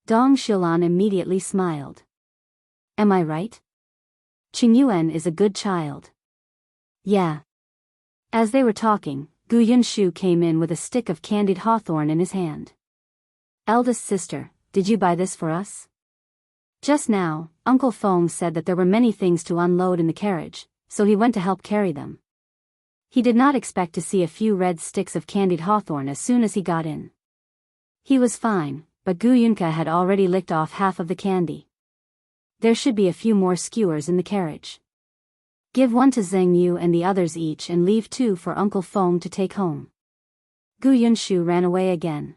Dong Xiulan immediately smiled. Am I right? Qingyuan is a good child. Yeah. As they were talking, Gu Yunshu came in with a stick of candied hawthorn in his hand. Eldest sister, did you buy this for us? Just now, Uncle Feng said that there were many things to unload in the carriage, so he went to help carry them. He did not expect to see a few red sticks of candied hawthorn as soon as he got in. He was fine, but Gu Yunke had already licked off half of the candy. There should be a few more skewers in the carriage. Give one to Zheng Yu and the others each and leave 2 for Uncle Feng to take home. Gu Yunshu ran away again.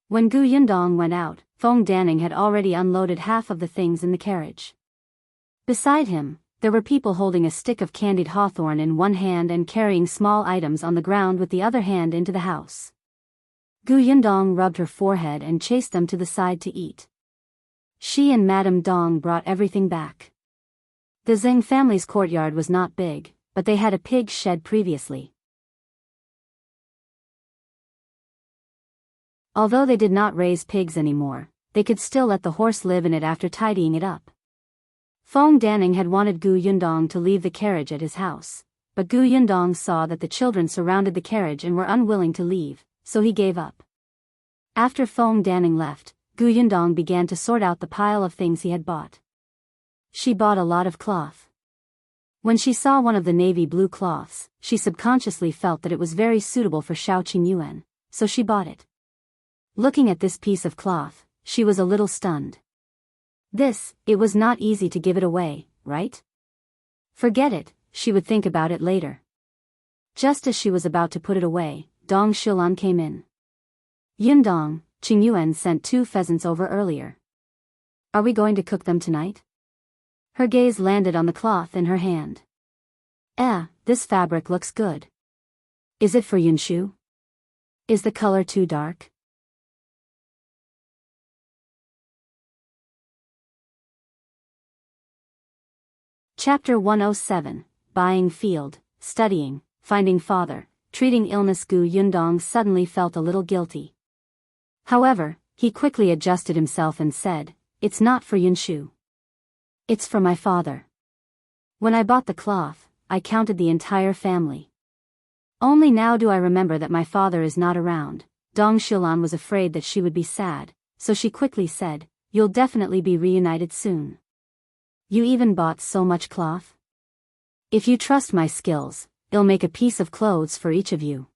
When Gu Yundong went out, Feng Danning had already unloaded half of the things in the carriage. Beside him, there were people holding a stick of candied hawthorn in one hand and carrying small items on the ground with the other hand into the house. Gu Yundong rubbed her forehead and chased them to the side to eat. She and Madame Dong brought everything back. The Zheng family's courtyard was not big, but they had a pig shed previously. Although they did not raise pigs anymore, they could still let the horse live in it after tidying it up. Feng Danning had wanted Gu Yundong to leave the carriage at his house, but Gu Yundong saw that the children surrounded the carriage and were unwilling to leave, so he gave up. After Feng Danning left, Gu Yundong began to sort out the pile of things he had bought. She bought a lot of cloth. When she saw one of the navy blue cloths, she subconsciously felt that it was very suitable for Shao Qingyuan, so she bought it. Looking at this piece of cloth, she was a little stunned. It was not easy to give it away, right? Forget it, she would think about it later. Just as she was about to put it away, Dong Xiulan came in. Yundong, Qingyuan sent 2 pheasants over earlier. Are we going to cook them tonight? Her gaze landed on the cloth in her hand. This fabric looks good. Is it for Yunshu? Is the color too dark? Chapter 107, Buying Field, Studying, Finding Father, Treating Illness. Gu Yundong suddenly felt a little guilty. However, he quickly adjusted himself and said, "It's not for Yunshu. It's for my father. When I bought the cloth, I counted the entire family. Only now do I remember that my father is not around." Dong Xilan was afraid that she would be sad, so she quickly said, "You'll definitely be reunited soon. You even bought so much cloth? If you trust my skills, I'll make a piece of clothes for each of you."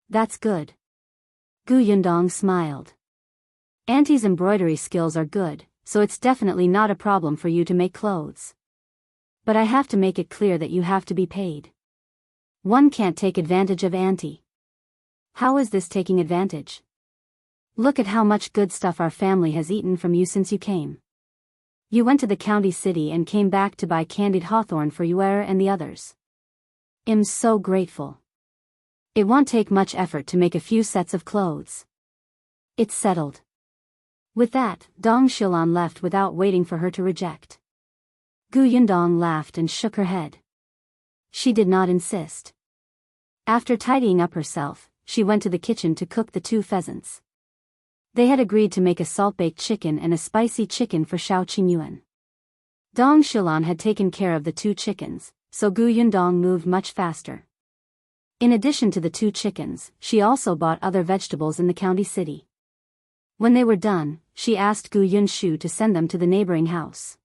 "That's good." Gu Yundong smiled. "Auntie's embroidery skills are good, so it's definitely not a problem for you to make clothes. But I have to make it clear that you have to be paid. One can't take advantage of Auntie." "How is this taking advantage? Look at how much good stuff our family has eaten from you since you came. You went to the county city and came back to buy candied hawthorn for Yuer and the others. I'm so grateful. It won't take much effort to make a few sets of clothes. It's settled." With that, Dong Xilan left without waiting for her to reject. Gu Yundong laughed and shook her head. She did not insist. After tidying up herself, she went to the kitchen to cook the 2 pheasants. They had agreed to make a salt-baked chicken and a spicy chicken for Shao Qingyuan. Dong Xilan had taken care of the 2 chickens, so Gu Yundong moved much faster. In addition to the 2 chickens, she also bought other vegetables in the county city. When they were done, she asked Gu Yunshu to send them to the neighboring house.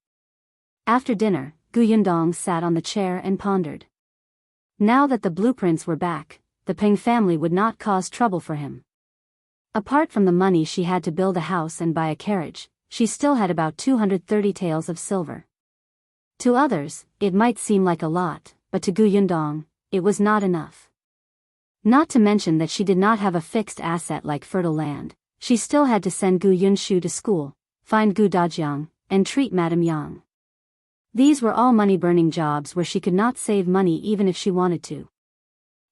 After dinner, Gu Yundong sat on the chair and pondered. Now that the blueprints were back, the Peng family would not cause trouble for him. Apart from the money she had to build a house and buy a carriage, she still had about 230 taels of silver. To others, it might seem like a lot, but to Gu Yundong, it was not enough. Not to mention that she did not have a fixed asset like fertile land. She still had to send Gu Yunshu to school, find Gu Dajiang, and treat Madame Yang. These were all money-burning jobs where she could not save money even if she wanted to.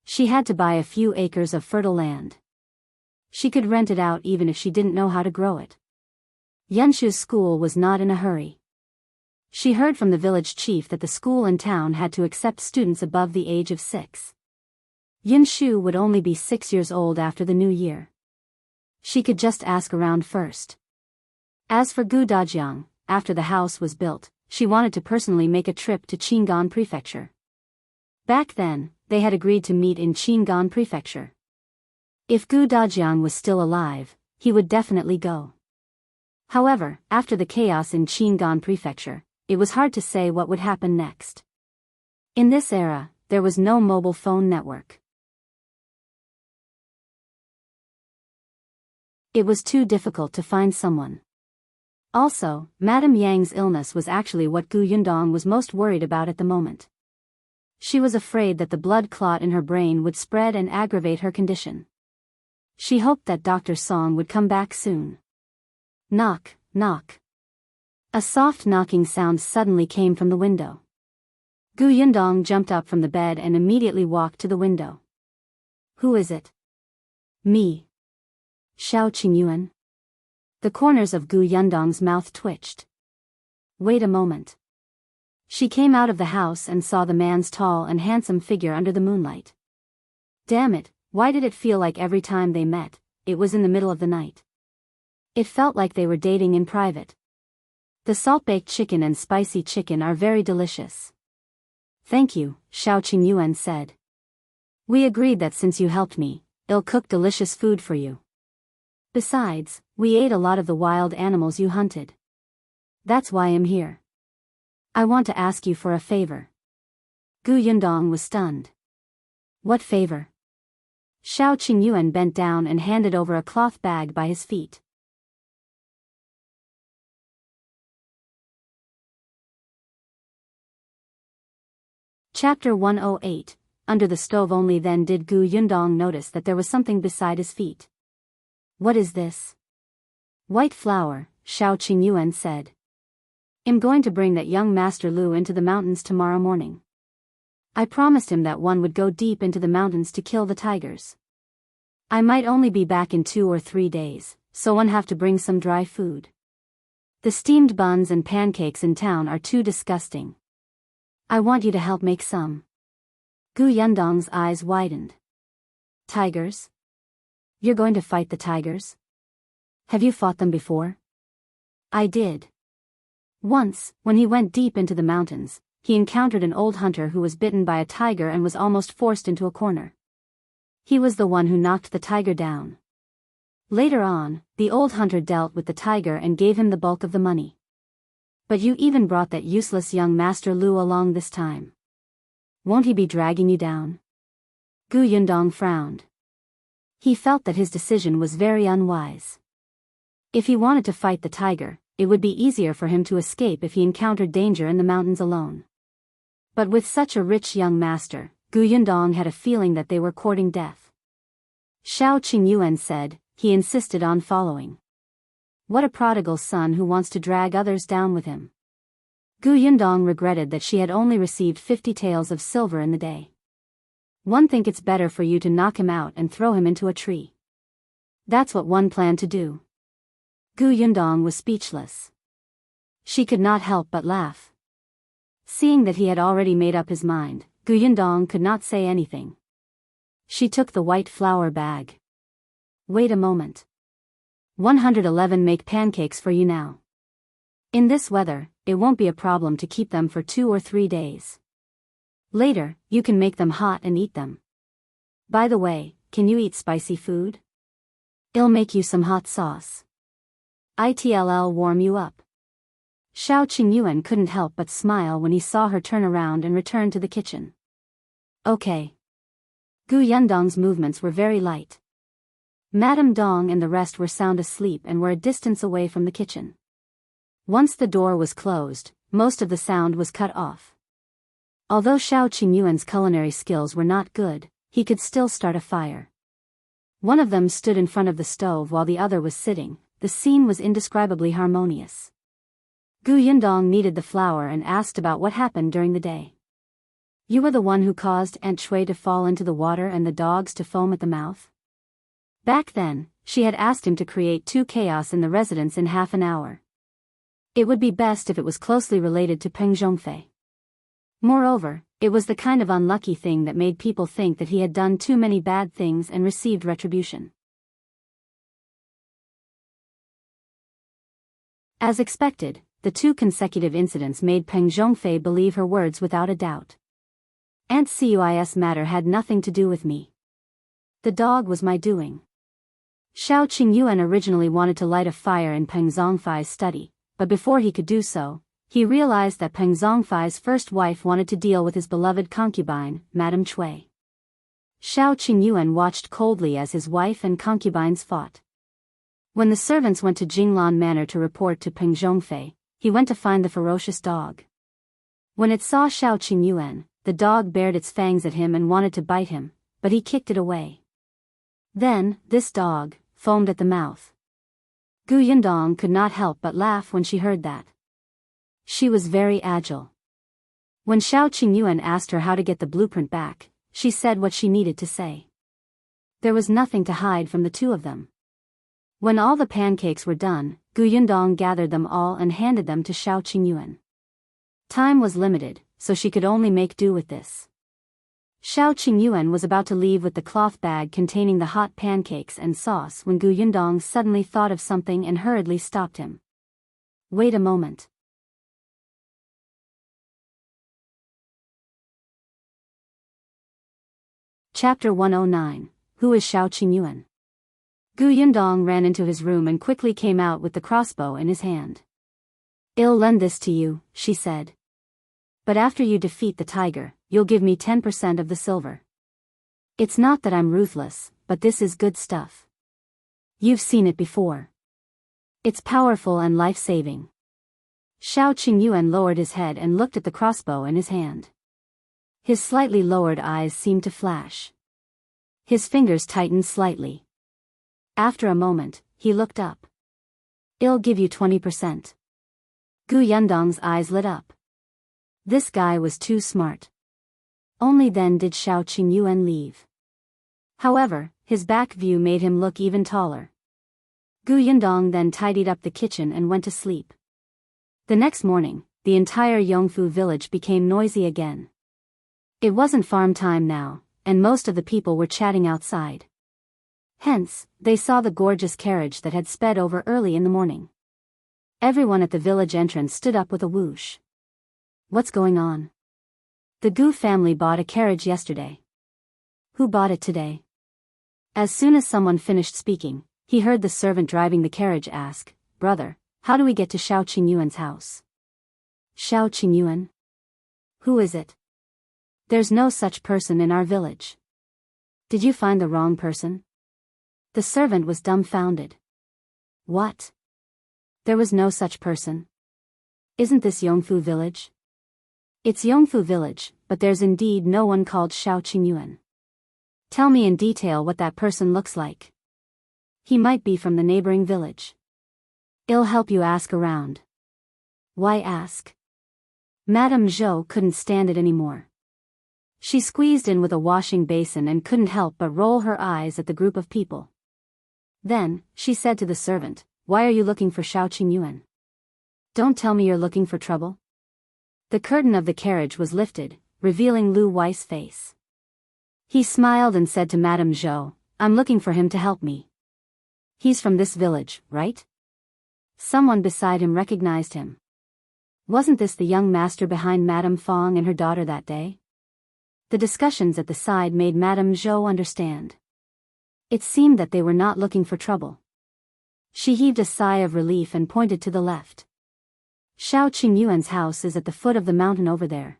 She had to buy a few acres of fertile land. She could rent it out even if she didn't know how to grow it. Yunshu's school was not in a hurry. She heard from the village chief that the school in town had to accept students above the age of 6. Yunshu would only be 6 years old after the new year. She could just ask around first. As for Gu Dajiang, after the house was built, she wanted to personally make a trip to Qingyuan Prefecture. Back then, they had agreed to meet in Qingyuan Prefecture. If Gu Dajiang was still alive, he would definitely go. However, after the chaos in Qingyuan Prefecture, it was hard to say what would happen next. In this era, there was no mobile phone network. It was too difficult to find someone. Also, Madame Yang's illness was actually what Gu Yundong was most worried about at the moment. She was afraid that the blood clot in her brain would spread and aggravate her condition. She hoped that Dr. Song would come back soon. Knock, knock. A soft knocking sound suddenly came from the window. Gu Yundong jumped up from the bed and immediately walked to the window. "Who is it?" "Me. Shao Qingyuan." The corners of Gu Yundong's mouth twitched. "Wait a moment." She came out of the house and saw the man's tall and handsome figure under the moonlight. Damn it, why did it feel like every time they met, it was in the middle of the night? It felt like they were dating in private. "The salt-baked chicken and spicy chicken are very delicious." "Thank you," Shao Qingyuan said. "We agreed that since you helped me, I'll cook delicious food for you. Besides, we ate a lot of the wild animals you hunted. That's why I'm here. I want to ask you for a favor." Gu Yundong was stunned. "What favor?" Shao Qingyuan bent down and handed over a cloth bag by his feet. Chapter 108, Under the stove. Only then did Gu Yundong notice that there was something beside his feet. What is this? White flower, Shao Qingyuan said. I'm going to bring that young Master Liu into the mountains tomorrow morning. I promised him that one would go deep into the mountains to kill the tigers. I might only be back in 2 or 3 days, so one have to bring some dry food. The steamed buns and pancakes in town are too disgusting. I want you to help make some. Gu Yundong's eyes widened. Tigers? You're going to fight the tigers? Have you fought them before? I did. Once, when he went deep into the mountains, he encountered an old hunter who was bitten by a tiger and was almost forced into a corner. He was the one who knocked the tiger down. Later on, the old hunter dealt with the tiger and gave him the bulk of the money. But you even brought that useless young Master Liu along this time. Won't he be dragging you down? Gu Yundong frowned. He felt that his decision was very unwise. If he wanted to fight the tiger, it would be easier for him to escape if he encountered danger in the mountains alone. But with such a rich young master, Gu Yundong had a feeling that they were courting death. Shao Qingyuan said, he insisted on following. What a prodigal son who wants to drag others down with him. Gu Yundong regretted that she had only received 50 taels of silver in the day. One think it's better for you to knock him out and throw him into a tree. That's what one planned to do. Gu Yundong was speechless. She could not help but laugh. Seeing that he had already made up his mind, Gu Yundong could not say anything. She took the white flour bag. Wait a moment. 111 make pancakes for you now. In this weather, it won't be a problem to keep them for 2 or 3 days. Later, you can make them hot and eat them. By the way, can you eat spicy food? I'll make you some hot sauce. It'll warm you up. Shao Qingyuan couldn't help but smile when he saw her turn around and return to the kitchen. Okay. Gu Yundong's movements were very light. Madame Dong and the rest were sound asleep and were a distance away from the kitchen. Once the door was closed, most of the sound was cut off. Although Shao Qingyuan's culinary skills were not good, he could still start a fire. One of them stood in front of the stove while the other was sitting. The scene was indescribably harmonious. Gu Yundong kneaded the flour and asked about what happened during the day. You were the one who caused Aunt Shui to fall into the water and the dogs to foam at the mouth? Back then, she had asked him to create 2 chaos in the residence in half an hour. It would be best if it was closely related to Peng Zhongfei. Moreover, it was the kind of unlucky thing that made people think that he had done too many bad things and received retribution. As expected, the 2 consecutive incidents made Peng Zhongfei believe her words without a doubt. Aunt Cui's matter had nothing to do with me. The dog was my doing. Shao Qingyuan originally wanted to light a fire in Peng Zhongfei's study, but before he could do so, he realized that Peng Zhongfei's first wife wanted to deal with his beloved concubine, Madame Shui. Shao Qingyuan watched coldly as his wife and concubines fought. When the servants went to Jinglan Manor to report to Peng Zhongfei, he went to find the ferocious dog. When it saw Shao Qingyuan, the dog bared its fangs at him and wanted to bite him, but he kicked it away. Then, this dog foamed at the mouth. Gu Yundong could not help but laugh when she heard that. She was very agile. When Shao Qingyuan asked her how to get the blueprint back, she said what she needed to say. There was nothing to hide from the 2 of them. When all the pancakes were done, Gu Yundong gathered them all and handed them to Shao Qingyuan. Time was limited, so she could only make do with this. Shao Qingyuan was about to leave with the cloth bag containing the hot pancakes and sauce when Gu Yundong suddenly thought of something and hurriedly stopped him. Wait a moment. Chapter 109. Who is Shao Qingyuan? Gu Yundong ran into his room and quickly came out with the crossbow in his hand. I'll lend this to you, she said. But after you defeat the tiger, you'll give me 10% of the silver. It's not that I'm ruthless, but this is good stuff. You've seen it before. It's powerful and life-saving. Shao Qingyuan lowered his head and looked at the crossbow in his hand. His slightly lowered eyes seemed to flash. His fingers tightened slightly. After a moment, he looked up. "I'll give you 20%. Gu Yundong's eyes lit up. This guy was too smart. Only then did Qingyuan leave. However, his back view made him look even taller. Gu Yundong then tidied up the kitchen and went to sleep. The next morning, the entire Yongfu village became noisy again. It wasn't farm time now, and most of the people were chatting outside. Hence, they saw the gorgeous carriage that had sped over early in the morning. Everyone at the village entrance stood up with a whoosh. What's going on? The Gu family bought a carriage yesterday. Who bought it today? As soon as someone finished speaking, he heard the servant driving the carriage ask, "Brother, how do we get to Shao Qingyuan's house?" Shao Qingyuan? Who is it? There's no such person in our village. Did you find the wrong person? The servant was dumbfounded. What? There was no such person. Isn't this Yongfu village? It's Yongfu village, but there's indeed no one called Shao Qingyuan. Tell me in detail what that person looks like. He might be from the neighboring village. I'll help you ask around. Why ask? Madame Zhou couldn't stand it anymore. She squeezed in with a washing basin and couldn't help but roll her eyes at the group of people. Then, she said to the servant, "Why are you looking for Shao Qingyuan? Don't tell me you're looking for trouble." The curtain of the carriage was lifted, revealing Lu Wei's face. He smiled and said to Madame Zhou, "I'm looking for him to help me." He's from this village, right? Someone beside him recognized him. Wasn't this the young master behind Madame Fong and her daughter that day? The discussions at the side made Madame Zhou understand. It seemed that they were not looking for trouble. She heaved a sigh of relief and pointed to the left. Shao Qingyuan's house is at the foot of the mountain over there.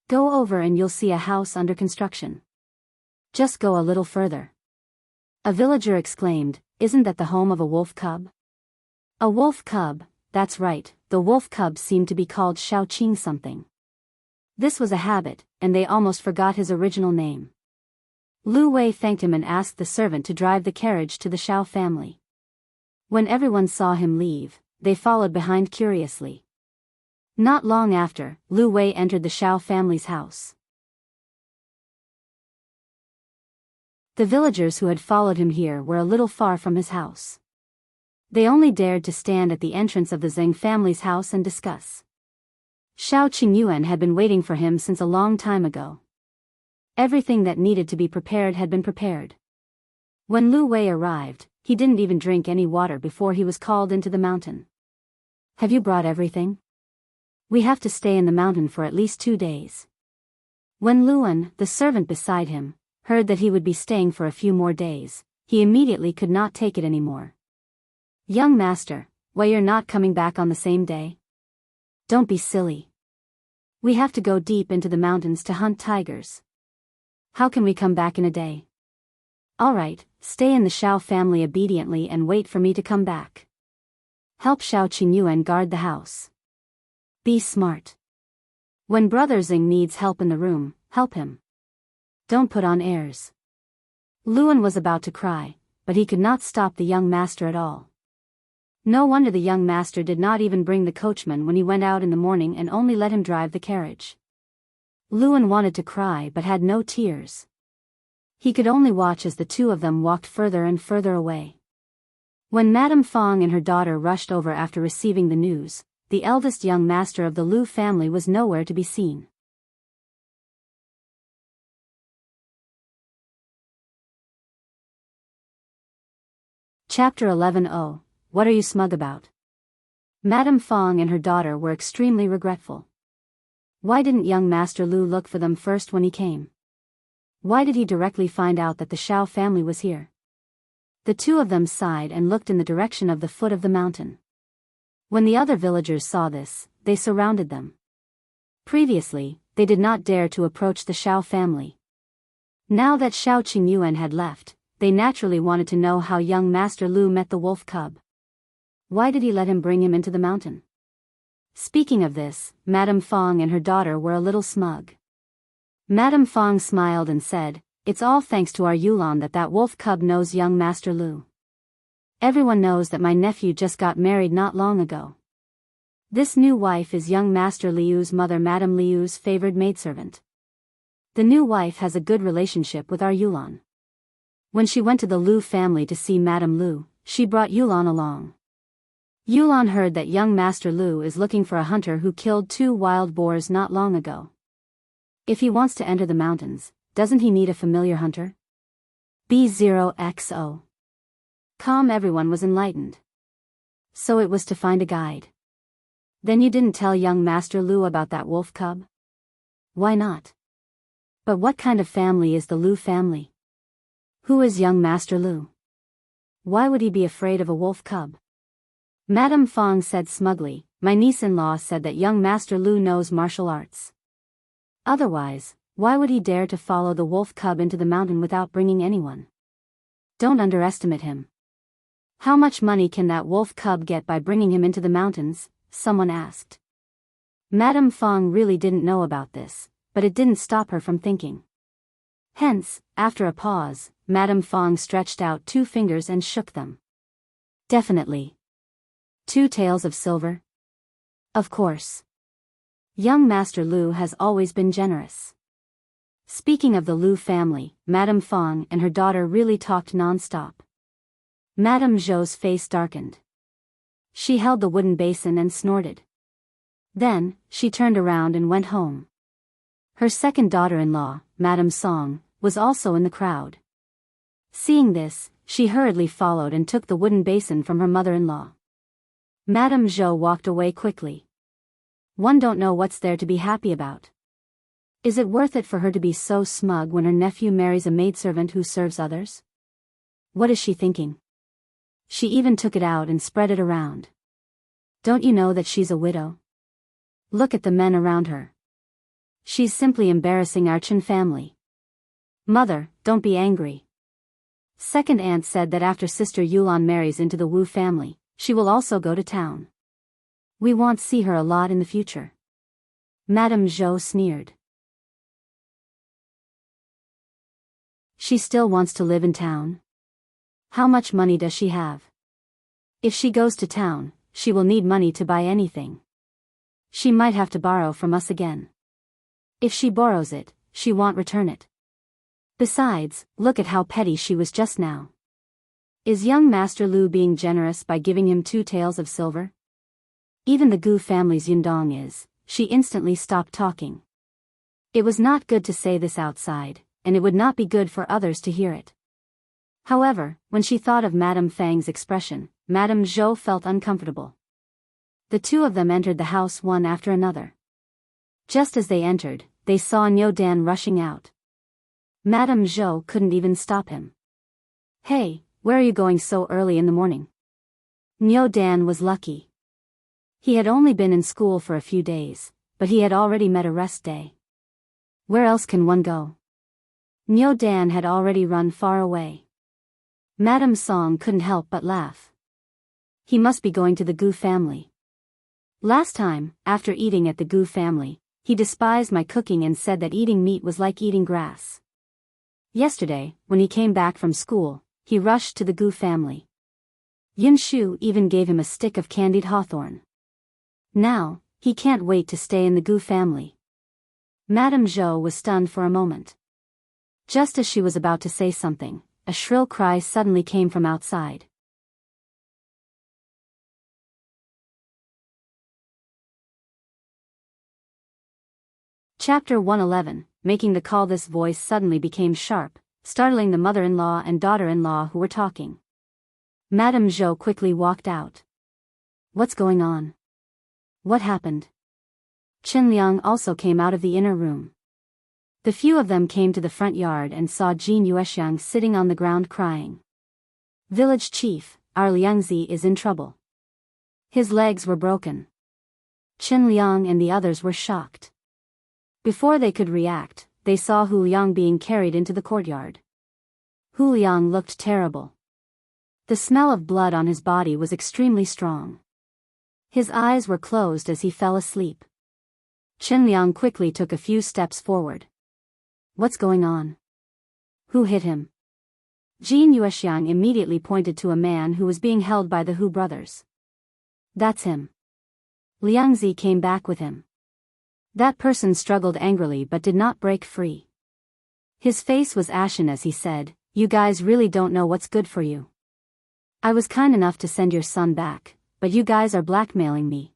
Go over and you'll see a house under construction. Just go a little further. A villager exclaimed, "Isn't that the home of a wolf cub?" A wolf cub, that's right, the wolf cub seemed to be called Shao Qing something. This was a habit, and they almost forgot his original name. Lu Wei thanked him and asked the servant to drive the carriage to the Shao family. When everyone saw him leave, they followed behind curiously. Not long after, Lu Wei entered the Shao family's house. The villagers who had followed him here were a little far from his house. They only dared to stand at the entrance of the Zheng family's house and discuss. Shao Qingyuan had been waiting for him since a long time ago. Everything that needed to be prepared had been prepared. When Lu Wei arrived, he didn't even drink any water before he was called into the mountain. "Have you brought everything? We have to stay in the mountain for at least 2 days." When Luan, the servant beside him, heard that he would be staying for a few more days, he immediately could not take it anymore. "Young master, why you're not coming back on the same day? Don't be silly. We have to go deep into the mountains to hunt tigers. How can we come back in a day?" "All right, stay in the Shao family obediently and wait for me to come back. Help Shao Qingyuan guard the house. Be smart. When Brother Zing needs help in the room, help him. Don't put on airs." Luan was about to cry, but he could not stop the young master at all. No wonder the young master did not even bring the coachman when he went out in the morning and only let him drive the carriage. Luan wanted to cry but had no tears. He could only watch as the two of them walked further and further away. When Madame Fong and her daughter rushed over after receiving the news, the eldest young master of the Liu family was nowhere to be seen. Chapter 11. Oh, what are you smug about? Madame Fong and her daughter were extremely regretful. Why didn't young Master Liu look for them first when he came? Why did he directly find out that the Shao family was here? The two of them sighed and looked in the direction of the foot of the mountain. When the other villagers saw this, they surrounded them. Previously, they did not dare to approach the Shao family. Now that Shao Qingyuan had left, they naturally wanted to know how young Master Liu met the wolf cub. Why did he let him bring him into the mountain? Speaking of this, Madame Fong and her daughter were a little smug. Madame Fong smiled and said, "It's all thanks to our Yulan that wolf cub knows young Master Liu. Everyone knows that my nephew just got married not long ago. This new wife is young Master Liu's mother, Madame Liu's favored maidservant. The new wife has a good relationship with our Yulan. When she went to the Liu family to see Madame Liu, she brought Yulan along. Yulan heard that young Master Liu is looking for a hunter who killed 2 wild boars not long ago. If he wants to enter the mountains, doesn't he need a familiar hunter? B0XO. Everyone was enlightened. So it was to find a guide. Then you didn't tell young Master Liu about that wolf cub? Why not? But what kind of family is the Liu family? Who is young Master Liu? Why would he be afraid of a wolf cub? Madame Feng said smugly, my niece-in-law said that young Master Liu knows martial arts. Otherwise, why would he dare to follow the wolf cub into the mountain without bringing anyone? Don't underestimate him. How much money can that wolf cub get by bringing him into the mountains? Someone asked. Madame Feng really didn't know about this, but it didn't stop her from thinking. Hence, after a pause, Madame Feng stretched out 2 fingers and shook them. Definitely. 2 taels of silver? Of course. Young Master Liu has always been generous. Speaking of the Liu family, Madame Feng and her daughter really talked non-stop. Madame Zhou's face darkened. She held the wooden basin and snorted. Then, she turned around and went home. Her second daughter-in-law, Madame Song, was also in the crowd. Seeing this, she hurriedly followed and took the wooden basin from her mother-in-law. Madame Zhou walked away quickly. One don't know what's there to be happy about. Is it worth it for her to be so smug when her nephew marries a maidservant who serves others? What is she thinking? She even took it out and spread it around. Don't you know that she's a widow? Look at the men around her. She's simply embarrassing our Qin family. Mother, don't be angry. Second aunt said that after sister Yulan marries into the Wu family, she will also go to town. We won't see her a lot in the future. Madame Zhou sneered. She still wants to live in town? How much money does she have? If she goes to town, she will need money to buy anything. She might have to borrow from us again. If she borrows it, she won't return it. Besides, look at how petty she was just now. Is young Master Liu being generous by giving him 2 taels of silver? Even the Gu family's Yundong is. She instantly stopped talking. It was not good to say this outside, and it would not be good for others to hear it. However, when she thought of Madame Fang's expression, Madame Zhou felt uncomfortable. The 2 of them entered the house one after another. Just as they entered, they saw Niu Dan rushing out. Madame Zhou couldn't even stop him. Hey, where are you going so early in the morning? Niu Dan was lucky. He had only been in school for a few days, but he had already met a rest day. Where else can one go? Niu Dan had already run far away. Madame Song couldn't help but laugh. He must be going to the Gu family. Last time, after eating at the Gu family, he despised my cooking and said that eating meat was like eating grass. Yesterday, when he came back from school, he rushed to the Gu family. Yin Shu even gave him a stick of candied hawthorn. Now, he can't wait to stay in the Gu family. Madame Zhou was stunned for a moment. Just as she was about to say something, a shrill cry suddenly came from outside. Chapter 111, making the call. This voice suddenly became sharp, startling the mother-in-law and daughter-in-law who were talking. Madame Zhou quickly walked out. What's going on? What happened? Qingyuan also came out of the inner room. The few of them came to the front yard and saw Jin Yuexiang sitting on the ground crying. Village chief, our Liangzi is in trouble. His legs were broken. Qingyuan and the others were shocked. Before they could react, they saw Hu Liang being carried into the courtyard. Hu Liang looked terrible. The smell of blood on his body was extremely strong. His eyes were closed as he fell asleep. Qingyuan quickly took a few steps forward. What's going on? Who hit him? Jin Yuexiang immediately pointed to a man who was being held by the Hu brothers. That's him. Liangzi came back with him. That person struggled angrily but did not break free. His face was ashen as he said, "You guys really don't know what's good for you. I was kind enough to send your son back, but you guys are blackmailing me.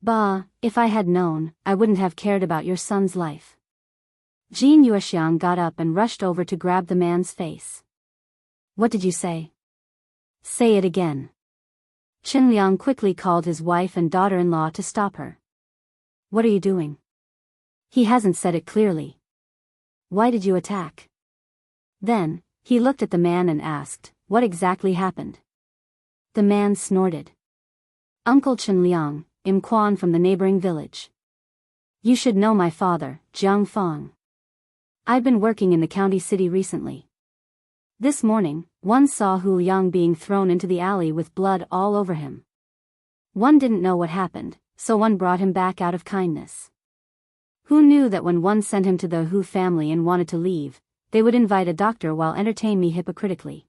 Bah, if I had known, I wouldn't have cared about your son's life." Jin Yuexiang got up and rushed over to grab the man's face. "What did you say? Say it again." Qingyuan quickly called his wife and daughter-in-law to stop her. "What are you doing? He hasn't said it clearly. Why did you attack?" Then, he looked at the man and asked, "What exactly happened?" The man snorted. "Uncle Qinliang, Im Quan from the neighboring village. You should know my father, Jiang Fang. I've been working in the county city recently. This morning, one saw Hu Yang being thrown into the alley with blood all over him. One didn't know what happened, so one brought him back out of kindness. Who knew that when one sent him to the Hu family and wanted to leave, they would invite a doctor while entertain me hypocritically.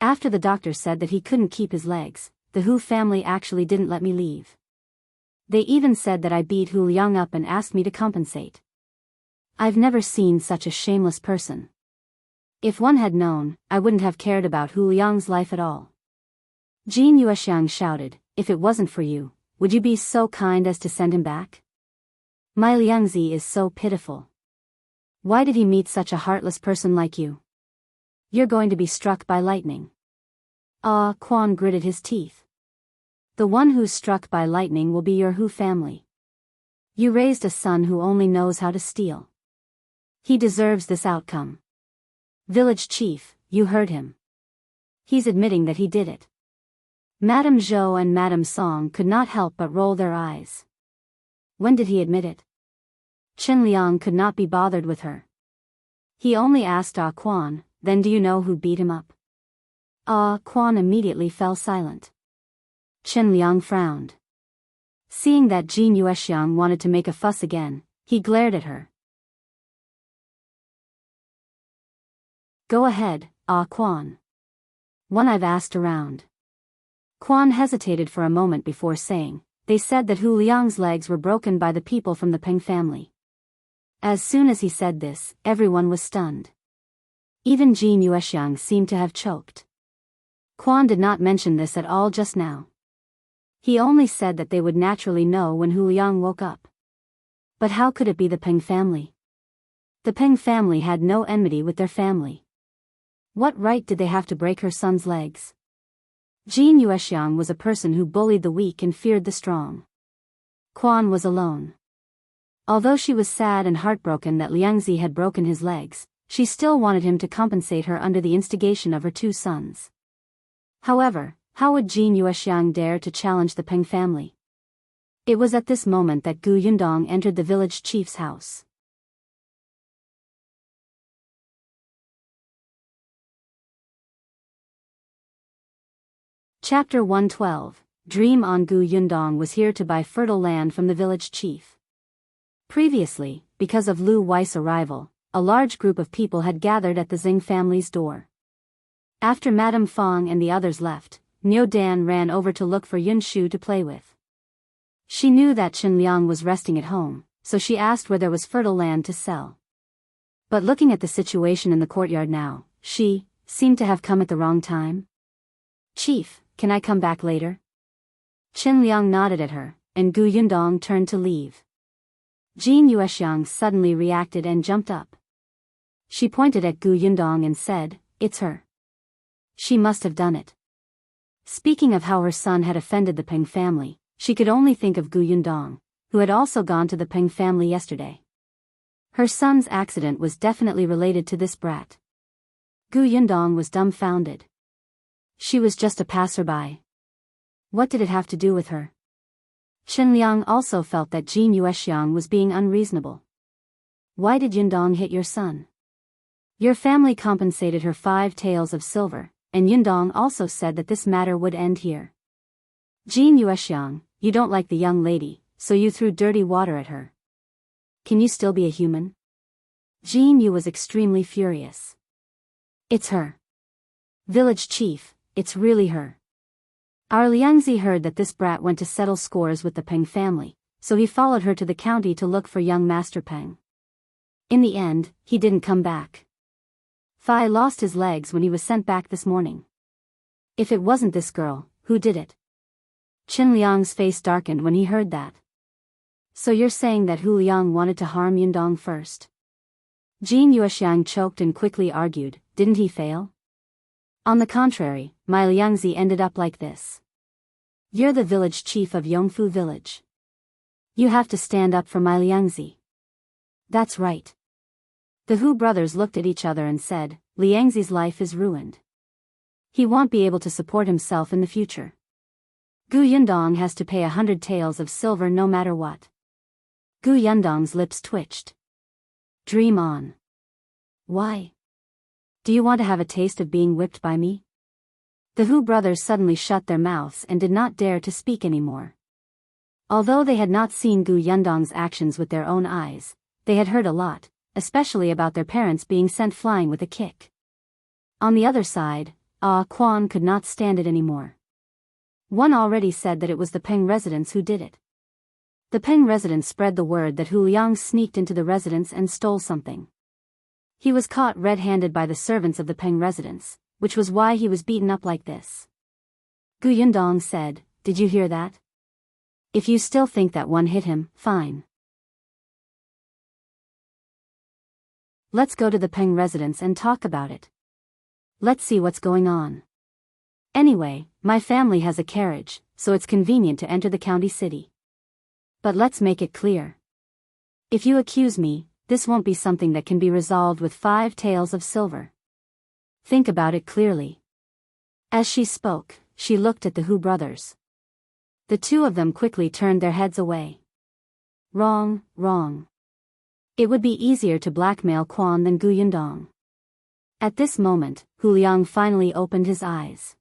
After the doctor said that he couldn't keep his legs, the Hu family actually didn't let me leave. They even said that I beat Hu Yang up and asked me to compensate. I've never seen such a shameless person. If one had known, I wouldn't have cared about Hu Yang's life at all." Jin Yuexiang shouted, "If it wasn't for you, would you be so kind as to send him back? My Liangzi is so pitiful. Why did he meet such a heartless person like you? You're going to be struck by lightning." Ah, Quan gritted his teeth. "The one who's struck by lightning will be your Hu family. You raised a son who only knows how to steal. He deserves this outcome. Village chief, you heard him. He's admitting that he did it." Madame Zhou and Madame Song could not help but roll their eyes. When did he admit it? Qinliang could not be bothered with her. He only asked Ah Quan, "Then do you know who beat him up?" Ah Quan immediately fell silent. Qinliang frowned. Seeing that Jin Yuexiang wanted to make a fuss again, he glared at her. "Go ahead, Ah Quan. One I've asked around." Quan hesitated for a moment before saying, "They said that Hu Liang's legs were broken by the people from the Peng family." As soon as he said this, everyone was stunned. Even Jin Yuexiang seemed to have choked. Quan did not mention this at all just now. He only said that they would naturally know when Hu Liang woke up. But how could it be the Peng family? The Peng family had no enmity with their family. What right did they have to break her son's legs? Jin Yuexiang was a person who bullied the weak and feared the strong. Quan was alone. Although she was sad and heartbroken that Liangzi had broken his legs, she still wanted him to compensate her under the instigation of her two sons. However, how would Jin Yuexiang dare to challenge the Peng family? It was at this moment that Gu Yundong entered the village chief's house. Chapter 112, Dream on. Gu Yundong was here to buy fertile land from the village chief. Previously, because of Lu Wei's arrival, a large group of people had gathered at the Xing family's door. After Madame Fang and the others left, Niu Dan ran over to look for Yun Shu to play with. She knew that Qinliang was resting at home, so she asked where there was fertile land to sell. But looking at the situation in the courtyard now, she seemed to have come at the wrong time. "Chief, can I come back later?" Qinliang nodded at her, and Gu Yundong turned to leave. Jin Yuexiang suddenly reacted and jumped up. She pointed at Gu Yundong and said, "It's her. She must have done it." Speaking of how her son had offended the Peng family, she could only think of Gu Yundong, who had also gone to the Peng family yesterday. Her son's accident was definitely related to this brat. Gu Yundong was dumbfounded. She was just a passerby. What did it have to do with her? Qinliang also felt that Jin Yuexiang was being unreasonable. "Why did Yundong hit your son?" "Your family compensated her 5 taels of silver, and Yundong also said that this matter would end here." "Jin Yuexiang, you don't like the young lady, so you threw dirty water at her. Can you still be a human?" Jin Yu was extremely furious. "It's her. Village chief, it's really her. Our Liangzi heard that this brat went to settle scores with the Peng family, so he followed her to the county to look for young Master Peng. In the end, he didn't come back. Phi lost his legs when he was sent back this morning. If it wasn't this girl, who did it? Qin Liang's face darkened when he heard that. So you're saying that Hu Liang wanted to harm Yundong first? Jin Yuexiang choked and quickly argued, didn't he fail? On the contrary, my Liangzi ended up like this. You're the village chief of Yongfu village. You have to stand up for my Liangzi. That's right. The Hu brothers looked at each other and said, Liangzi's life is ruined. He won't be able to support himself in the future. Gu Yundong has to pay 100 taels of silver no matter what. Gu Yundong's lips twitched. Dream on. Why? Do you want to have a taste of being whipped by me? The Hu brothers suddenly shut their mouths and did not dare to speak anymore. Although they had not seen Gu Yundong's actions with their own eyes, they had heard a lot, especially about their parents being sent flying with a kick. On the other side, Quan could not stand it anymore. One already said that it was the Peng residents who did it. The Peng residents spread the word that Hu Liang sneaked into the residence and stole something. He was caught red-handed by the servants of the Peng residence, which was why he was beaten up like this. Gu Yundong said, did you hear that? If you still think that one hit him, fine. Let's go to the Peng residence and talk about it. Let's see what's going on. Anyway, my family has a carriage, so it's convenient to enter the county city. But let's make it clear. If you accuse me, this won't be something that can be resolved with 5 taels of silver. Think about it clearly. As she spoke, she looked at the Hu brothers. The two of them quickly turned their heads away. Wrong, wrong. It would be easier to blackmail Quan than Gu Yundong. At this moment, Hu Liang finally opened his eyes.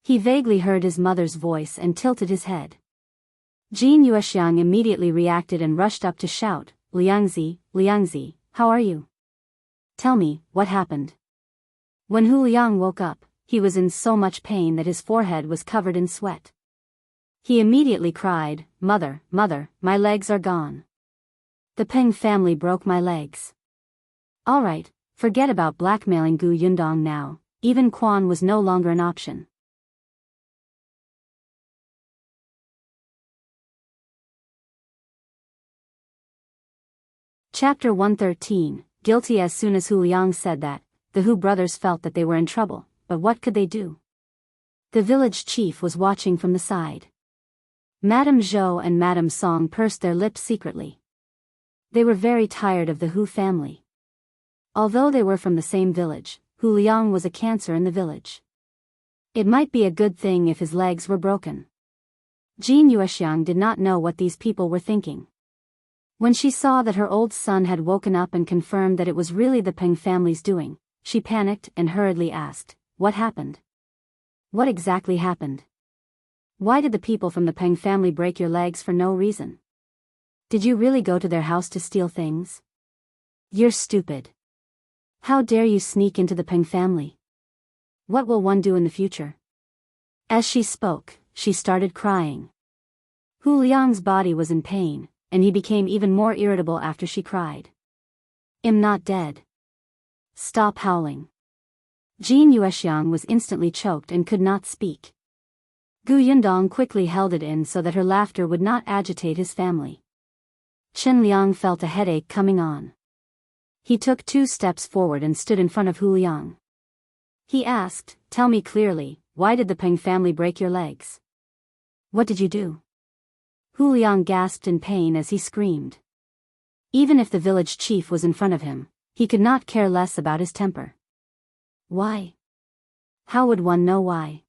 He vaguely heard his mother's voice and tilted his head. Jin Yuexiang immediately reacted and rushed up to shout, Liangzi, Liangzi, how are you? Tell me, what happened? When Hu Liang woke up, he was in so much pain that his forehead was covered in sweat. He immediately cried, Mother, mother, my legs are gone. The Peng family broke my legs. All right, forget about blackmailing Gu Yundong now, even Quan was no longer an option. Chapter 113, Guilty. As soon as Hu Liang said that, the Hu brothers felt that they were in trouble, but what could they do? The village chief was watching from the side. Madame Zhou and Madame Song pursed their lips secretly. They were very tired of the Hu family. Although they were from the same village, Hu Liang was a cancer in the village. It might be a good thing if his legs were broken. Jin Yuexiang did not know what these people were thinking. When she saw that her old son had woken up and confirmed that it was really the Peng family's doing, she panicked and hurriedly asked, what happened? What exactly happened? Why did the people from the Peng family break your legs for no reason? Did you really go to their house to steal things? You're stupid. How dare you sneak into the Peng family? What will one do in the future? As she spoke, she started crying. Hu Liang's body was in pain, and he became even more irritable after she cried. I'm not dead. Stop howling. Jin Yuexiang was instantly choked and could not speak. Gu Yundong quickly held it in so that her laughter would not agitate his family. Chen Liang felt a headache coming on. He took 2 steps forward and stood in front of Hu Liang. He asked, tell me clearly, why did the Peng family break your legs? What did you do? Hu Liang gasped in pain as he screamed. Even if the village chief was in front of him, he could not care less about his temper. Why? How would one know why?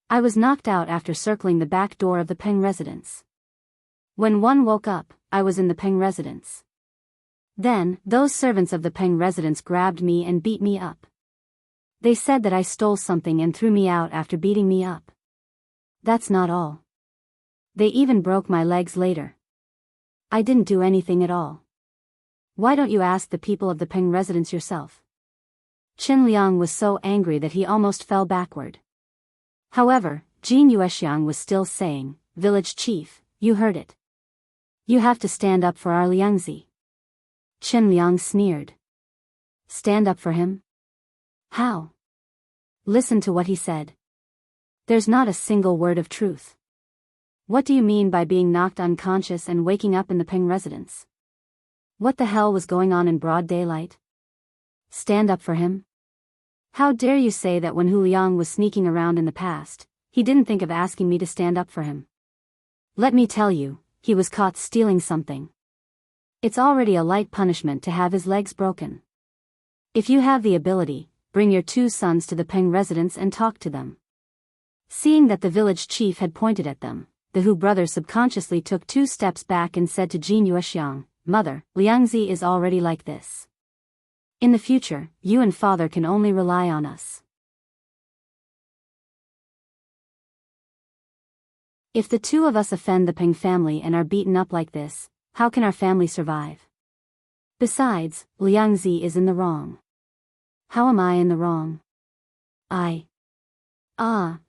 I was knocked out after circling the back door of the Peng residence. When one woke up, I was in the Peng residence. Then, those servants of the Peng residence grabbed me and beat me up. They said that I stole something and threw me out after beating me up. That's not all. They even broke my legs later. I didn't do anything at all. Why don't you ask the people of the Peng residence yourself? Qingyuan was so angry that he almost fell backward. However, Jin Yuexiang was still saying, "Village chief, you heard it. You have to stand up for our Liangzi." Qingyuan sneered. Stand up for him? How? Listen to what he said. There's not a single word of truth. What do you mean by being knocked unconscious and waking up in the Peng residence? What the hell was going on in broad daylight? Stand up for him? How dare you say that when Hu Liang was sneaking around in the past, he didn't think of asking me to stand up for him? Let me tell you, he was caught stealing something. It's already a light punishment to have his legs broken. If you have the ability, bring your 2 sons to the Peng residence and talk to them. Seeing that the village chief had pointed at them, the Hu brothers subconsciously took 2 steps back and said to Jin Yuexiang, "Mother, Liangzi is already like this. In the future, you and father can only rely on us. If the 2 of us offend the Peng family and are beaten up like this, how can our family survive? Besides, Liangzi is in the wrong." "How am I in the wrong?"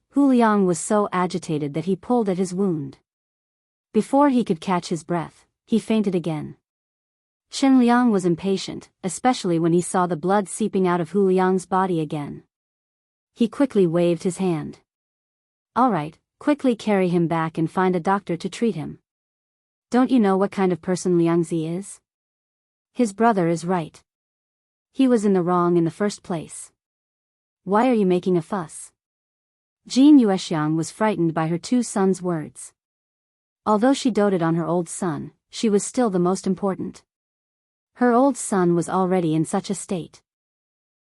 Hu Liang was so agitated that he pulled at his wound. Before he could catch his breath, he fainted again. Qingyuan was impatient, especially when he saw the blood seeping out of Hu Liang's body again. He quickly waved his hand. "All right, quickly carry him back and find a doctor to treat him. Don't you know what kind of person Liangzi is? His brother is right. He was in the wrong in the first place. Why are you making a fuss?" Jin Yuexiang was frightened by her 2 sons' words. Although she doted on her old son, she was still the most important. Her old son was already in such a state.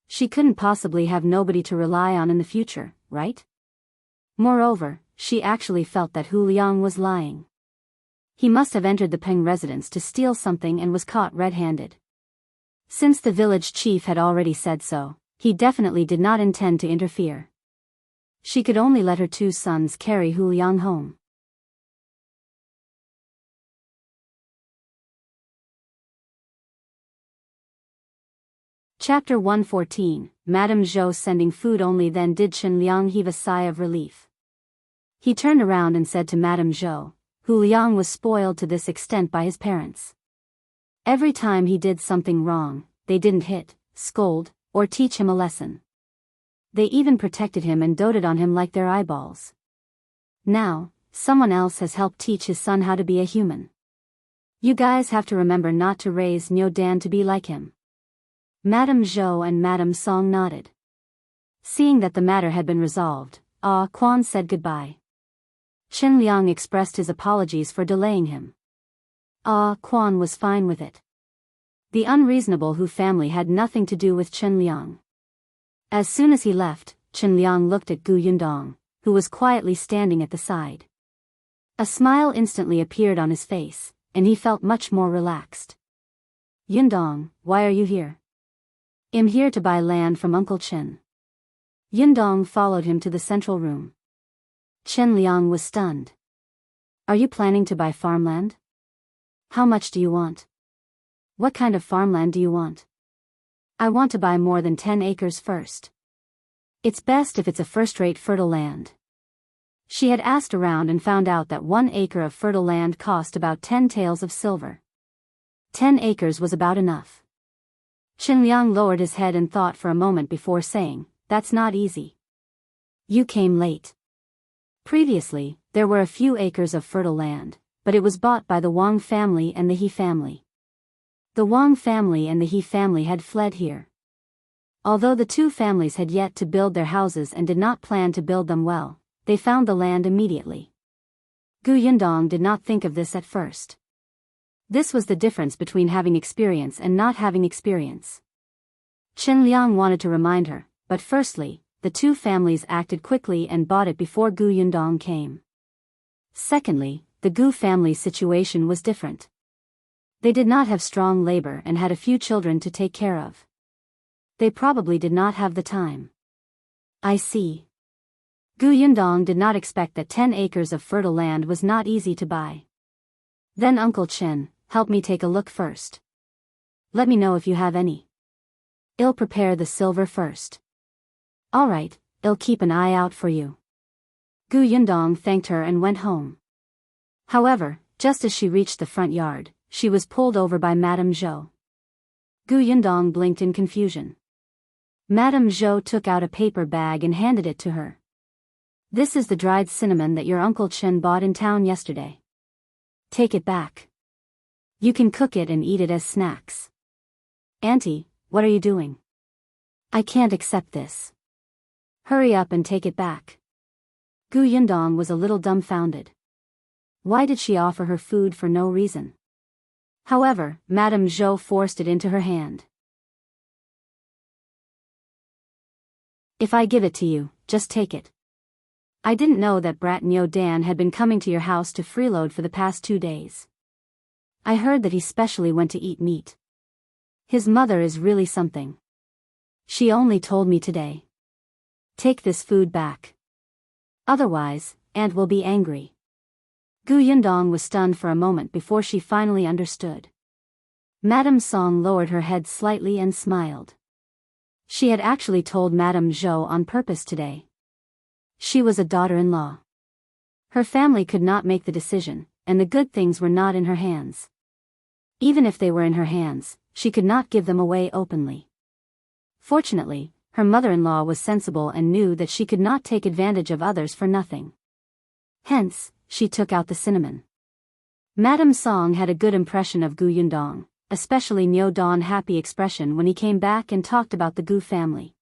She couldn't possibly have nobody to rely on in the future, right? Moreover, she actually felt that Hu Liang was lying. He must have entered the Peng residence to steal something and was caught red-handed. Since the village chief had already said so, he definitely did not intend to interfere. She could only let her 2 sons carry Hu Liang home. Chapter 114, Madame Zhou sending food only. Then did Qingyuan heave a sigh of relief. He turned around and said to Madame Zhou, Hu Liang was spoiled to this extent by his parents. Every time he did something wrong, they didn't hit, scold, or teach him a lesson. They even protected him and doted on him like their eyeballs. Now, someone else has helped teach his son how to be a human. You guys have to remember not to raise Niu Dan to be like him. Madame Zhou and Madame Song nodded. Seeing that the matter had been resolved, Quan said goodbye. Qingyuan expressed his apologies for delaying him. Quan was fine with it. The unreasonable Hu family had nothing to do with Qingyuan. As soon as he left, Qingyuan looked at Gu Yundong, who was quietly standing at the side. A smile instantly appeared on his face, and he felt much more relaxed. "Yundong, why are you here?" "I'm here to buy land from Uncle Qin." Yundong followed him to the central room. Qingyuan was stunned. "Are you planning to buy farmland? How much do you want?" "What kind of farmland do you want?" "I want to buy more than 10 acres first. It's best if it's a first-rate fertile land." She had asked around and found out that 1 acre of fertile land cost about 10 taels of silver. 10 acres was about enough. Qingyuan lowered his head and thought for a moment before saying, "That's not easy. You came late." Previously, there were a few acres of fertile land, but it was bought by the Wang family and the He family. The Wang family and the He family had fled here. Although the 2 families had yet to build their houses and did not plan to build them well, they found the land immediately. Gu Yundong did not think of this at first. This was the difference between having experience and not having experience. Qingyuan wanted to remind her, but firstly, the 2 families acted quickly and bought it before Gu Yundong came. Secondly, the Gu family's situation was different. They did not have strong labor and had a few children to take care of. They probably did not have the time. I see. Gu Yundong did not expect that 10 acres of fertile land was not easy to buy. Then Uncle Qin, help me take a look first. Let me know if you have any. I'll prepare the silver first. All right, I'll keep an eye out for you. Gu Yundong thanked her and went home. However, just as she reached the front yard, she was pulled over by Madame Zhou. Gu Yundong blinked in confusion. Madame Zhou took out a paper bag and handed it to her. This is the dried cinnamon that your Uncle Chen bought in town yesterday. Take it back. You can cook it and eat it as snacks. Auntie, what are you doing? I can't accept this. Hurry up and take it back. Gu Yundong was a little dumbfounded. Why did she offer her food for no reason? However, Madame Zhou forced it into her hand. If I give it to you, just take it. I didn't know that brat Niu Dan had been coming to your house to freeload for the past 2 days. I heard that he specially went to eat meat. His mother is really something. She only told me today. Take this food back. Otherwise, Aunt will be angry. Gu Yundong was stunned for a moment before she finally understood. Madame Song lowered her head slightly and smiled. She had actually told Madame Zhou on purpose today. She was a daughter-in-law. Her family could not make the decision, and the good things were not in her hands. Even if they were in her hands, she could not give them away openly. Fortunately, her mother-in-law was sensible and knew that she could not take advantage of others for nothing. Hence, she took out the cinnamon. Madame Song had a good impression of Gu Yundong, especially Niu Dan's happy expression when he came back and talked about the Gu family.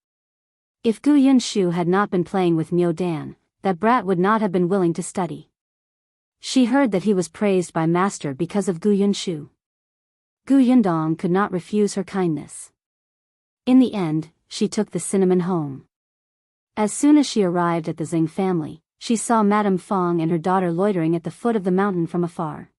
If Gu Yunshu had not been playing with Niu Dan, that brat would not have been willing to study. She heard that he was praised by master because of Gu Yunshu. Gu Yundong could not refuse her kindness. In the end, she took the cinnamon home. As soon as she arrived at the Xing family, she saw Madame Fong and her daughter loitering at the foot of the mountain from afar.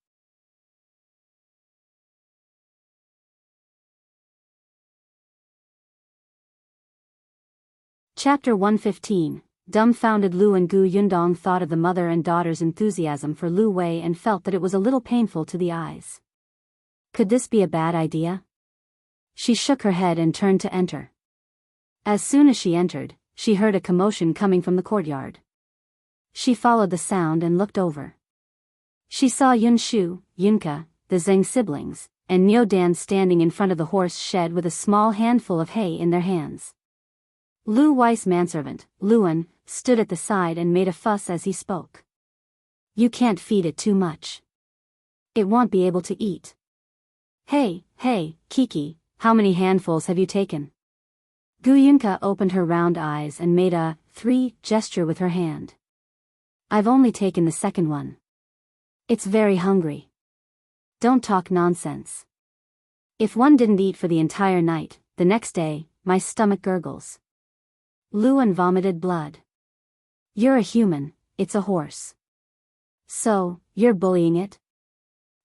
Chapter 115. Dumbfounded Liu An. Gu Yundong thought of the mother and daughter's enthusiasm for Lu Wei and felt that it was a little painful to the eyes. Could this be a bad idea? She shook her head and turned to enter. As soon as she entered, she heard a commotion coming from the courtyard. She followed the sound and looked over. She saw Yunshu, Yunke, the Zheng siblings, and Niu Dan standing in front of the horse shed with a small handful of hay in their hands. Lu Wei's manservant, Liu An, stood at the side and made a fuss as he spoke. You can't feed it too much. It won't be able to eat. Hey, Kiki, how many handfuls have you taken? Gu Yunke opened her round eyes and made a 3 gesture with her hand. I've only taken the second one. It's very hungry. Don't talk nonsense. If one didn't eat for the entire night, the next day, my stomach gurgles. Liu An vomited blood. You're a human, it's a horse. So, you're bullying it?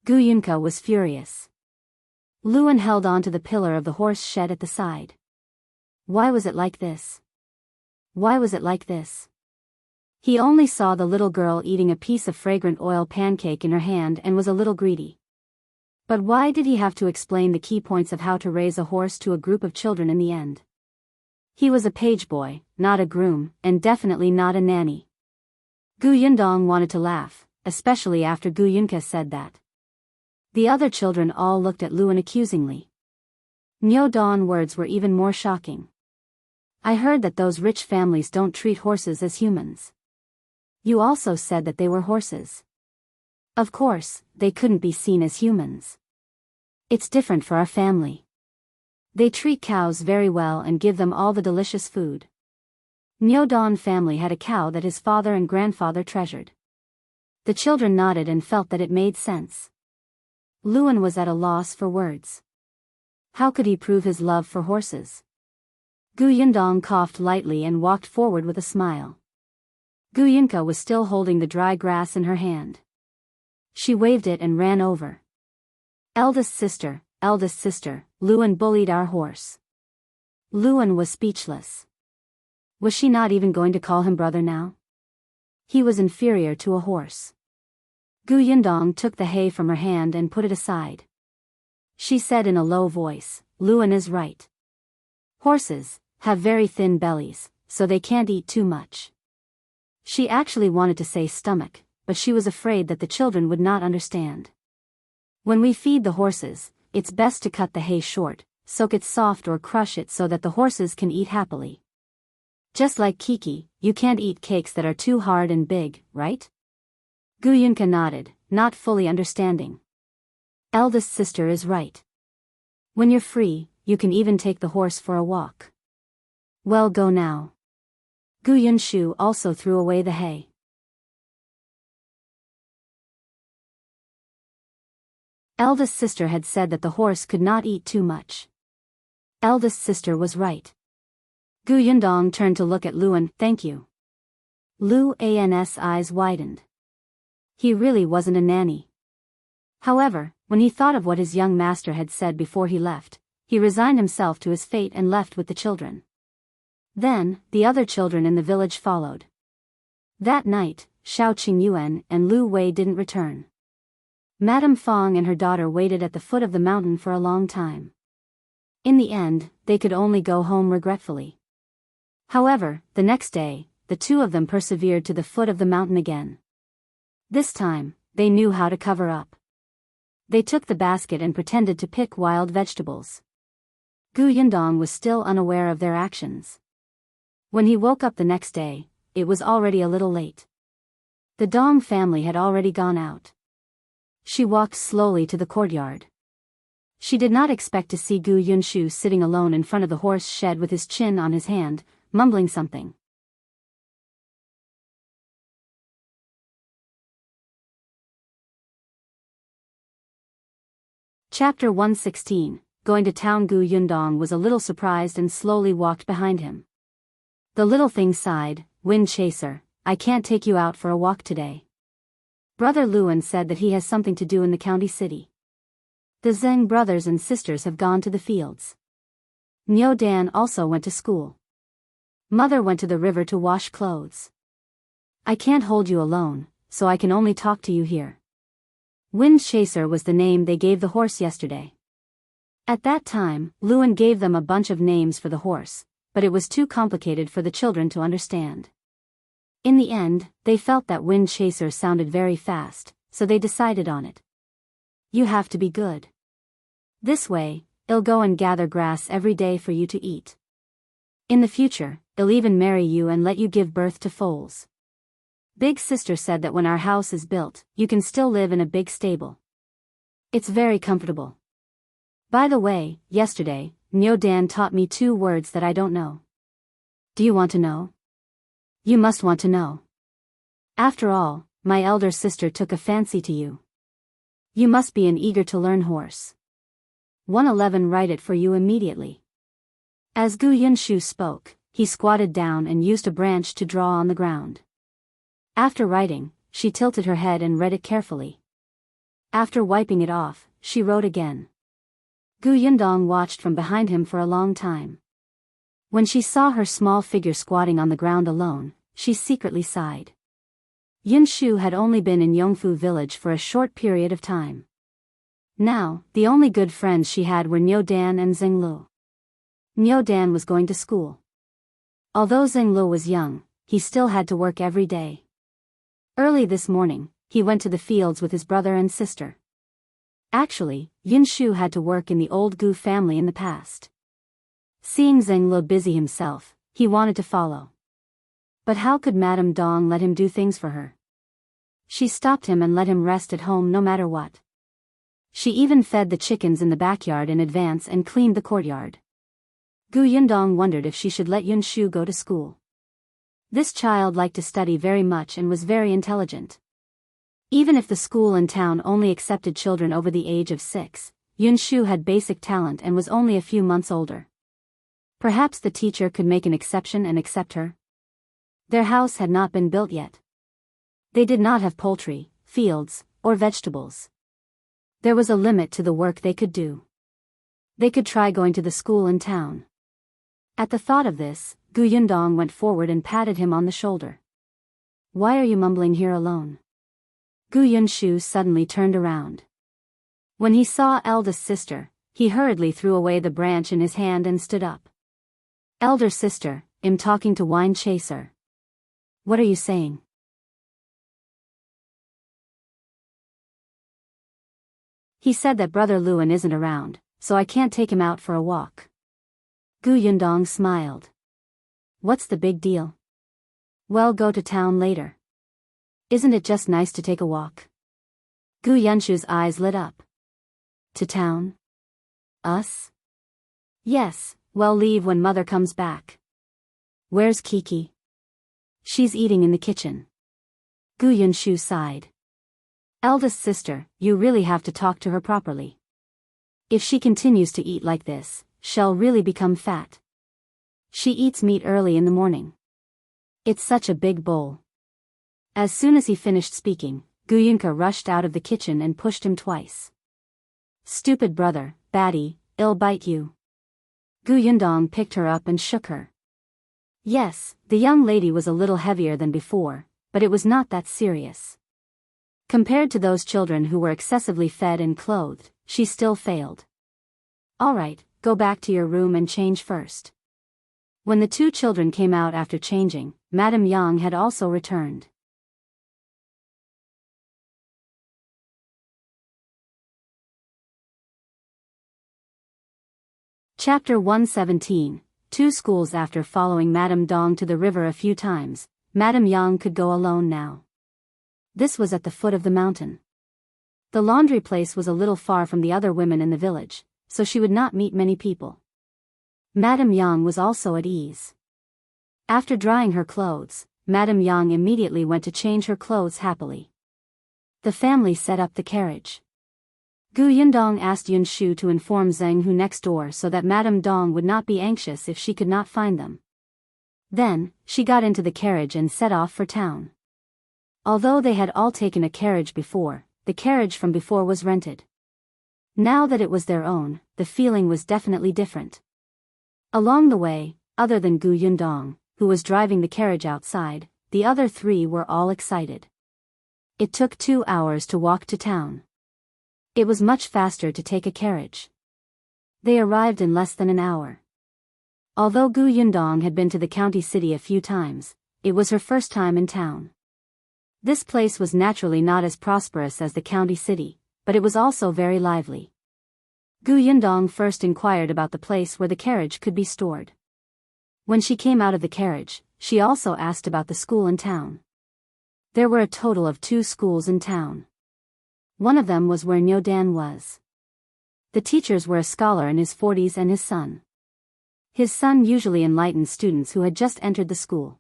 Gu Yunke was furious. Liu An held on to the pillar of the horse shed at the side. Why was it like this? Why was it like this? He only saw the little girl eating a piece of fragrant oil pancake in her hand and was a little greedy. But why did he have to explain the key points of how to raise a horse to a group of children in the end? He was a page boy, not a groom, and definitely not a nanny. Gu Yundong wanted to laugh, especially after Gu Yunke said that. The other children all looked at Liu An accusingly. Niu Dan's words were even more shocking. I heard that those rich families don't treat horses as humans. You also said that they were horses. Of course, they couldn't be seen as humans. It's different for our family. They treat cows very well and give them all the delicious food. Niu Dan's family had a cow that his father and grandfather treasured. The children nodded and felt that it made sense. Liu An was at a loss for words. How could he prove his love for horses? Gu Yundong coughed lightly and walked forward with a smile. Gu Yunke was still holding the dry grass in her hand. She waved it and ran over. Eldest sister, Liu An bullied our horse. Liu An was speechless. Was she not even going to call him brother now? He was inferior to a horse. Gu Yundong took the hay from her hand and put it aside. She said in a low voice, Liu An is right. Horses have very thin bellies, so they can't eat too much. She actually wanted to say stomach, but she was afraid that the children would not understand. When we feed the horses, it's best to cut the hay short, soak it soft or crush it so that the horses can eat happily. Just like Kiki, you can't eat cakes that are too hard and big, right? Yunke nodded, not fully understanding. Eldest sister is right. When you're free, you can even take the horse for a walk. Well, go now. Yunshu also threw away the hay. Eldest sister had said that the horse could not eat too much. Eldest sister was right. Gu Yundong turned to look at Liu An. Thank you. Liu An's eyes widened. He really wasn't a nanny. However, when he thought of what his young master had said before he left, he resigned himself to his fate and left with the children. Then, the other children in the village followed. That night, Shao Qingyuan and Lu Wei didn't return. Madame Fong and her daughter waited at the foot of the mountain for a long time. In the end, they could only go home regretfully. However, the next day, the two of them persevered to the foot of the mountain again. This time, they knew how to cover up. They took the basket and pretended to pick wild vegetables. Gu Yundong was still unaware of their actions. When he woke up the next day, it was already a little late. The Dong family had already gone out. She walked slowly to the courtyard. She did not expect to see Gu Yunshu sitting alone in front of the horse shed with his chin on his hand, mumbling something. Chapter 116. Going to town. Gu Yundong was a little surprised and slowly walked behind him. The little thing sighed. Wind chaser, I can't take you out for a walk today. Brother Liu An said that he has something to do in the county city. The Zheng brothers and sisters have gone to the fields. Niu Dan also went to school. Mother went to the river to wash clothes. I can't hold you alone, so I can only talk to you here. Wind Chaser was the name they gave the horse yesterday. At that time, Liu An gave them a bunch of names for the horse, but it was too complicated for the children to understand. In the end, they felt that Wind Chaser sounded very fast, so they decided on it. You have to be good. This way, I'll go and gather grass every day for you to eat. In the future, I'll even marry you and let you give birth to foals. Big sister said that when our house is built, you can still live in a big stable. It's very comfortable. By the way, yesterday, Niu Dan taught me 2 words that I don't know. Do you want to know? You must want to know. After all, my elder sister took a fancy to you. You must be an eager to learn horse. 111 Write it for you immediately. As Gu Yunshu spoke, he squatted down and used a branch to draw on the ground. After writing, she tilted her head and read it carefully. After wiping it off, she wrote again. Gu Yundong watched from behind him for a long time. When she saw her small figure squatting on the ground alone, she secretly sighed. Yunshu had only been in Yongfu village for a short period of time. Now, the only good friends she had were Niu Dan and Zhenglu. Niu Dan was going to school. Although Zhenglu was young, he still had to work every day. Early this morning, he went to the fields with his brother and sister. Actually, Yunshu had to work in the old Gu family in the past. Seeing Zhenglu busy himself, he wanted to follow. But how could Madame Dong let him do things for her? She stopped him and let him rest at home no matter what. She even fed the chickens in the backyard in advance and cleaned the courtyard. Gu Yundong wondered if she should let Yunshu go to school. This child liked to study very much and was very intelligent. Even if the school in town only accepted children over the age of 6, Yunshu had basic talent and was only a few months older. Perhaps the teacher could make an exception and accept her. Their house had not been built yet. They did not have poultry, fields, or vegetables. There was a limit to the work they could do. They could try going to the school in town. At the thought of this, Gu Yundong went forward and patted him on the shoulder. Why are you mumbling here alone? Gu Yunshu suddenly turned around. When he saw eldest sister, he hurriedly threw away the branch in his hand and stood up. Elder sister, I'm talking to Wine Chaser. What are you saying? He said that brother Liu An isn't around, so I can't take him out for a walk. Gu Yundong smiled. What's the big deal? Well, go to town later. Isn't it just nice to take a walk? Gu Yunshu's eyes lit up. To town? Us? Yes, well, leave when mother comes back. Where's Kiki? She's eating in the kitchen. Gu Yunshu sighed. Eldest sister, you really have to talk to her properly. If she continues to eat like this, she'll really become fat. She eats meat early in the morning. It's such a big bowl. As soon as he finished speaking, Gu Yunke rushed out of the kitchen and pushed him twice. Stupid brother, baddie, I'll bite you. Gu Yundong picked her up and shook her. Yes, the young lady was a little heavier than before, but it was not that serious. Compared to those children who were excessively fed and clothed, she still failed. All right, go back to your room and change first. When the two children came out after changing, Madame Yang had also returned. Chapter 117. 2 schools. After following Madame Dong to the river a few times, Madame Yang could go alone now. This was at the foot of the mountain. The laundry place was a little far from the other women in the village, so she would not meet many people. Madame Yang was also at ease. After drying her clothes, Madame Yang immediately went to change her clothes happily. The family set up the carriage. Gu Yundong asked Yunshu to inform Zheng Hu next door so that Madame Dong would not be anxious if she could not find them. Then, she got into the carriage and set off for town. Although they had all taken a carriage before, the carriage from before was rented. Now that it was their own, the feeling was definitely different. Along the way, other than Gu Yundong, who was driving the carriage outside, the other 3 were all excited. It took 2 hours to walk to town. It was much faster to take a carriage. They arrived in less than an hour. Although Gu Yundong had been to the county city a few times, it was her first time in town. This place was naturally not as prosperous as the county city, but it was also very lively. Gu Yundong first inquired about the place where the carriage could be stored. When she came out of the carriage, she also asked about the school in town. There were a total of 2 schools in town. One of them was where Niu Dan was. The teachers were a scholar in his 40s and his son. His son usually enlightened students who had just entered the school.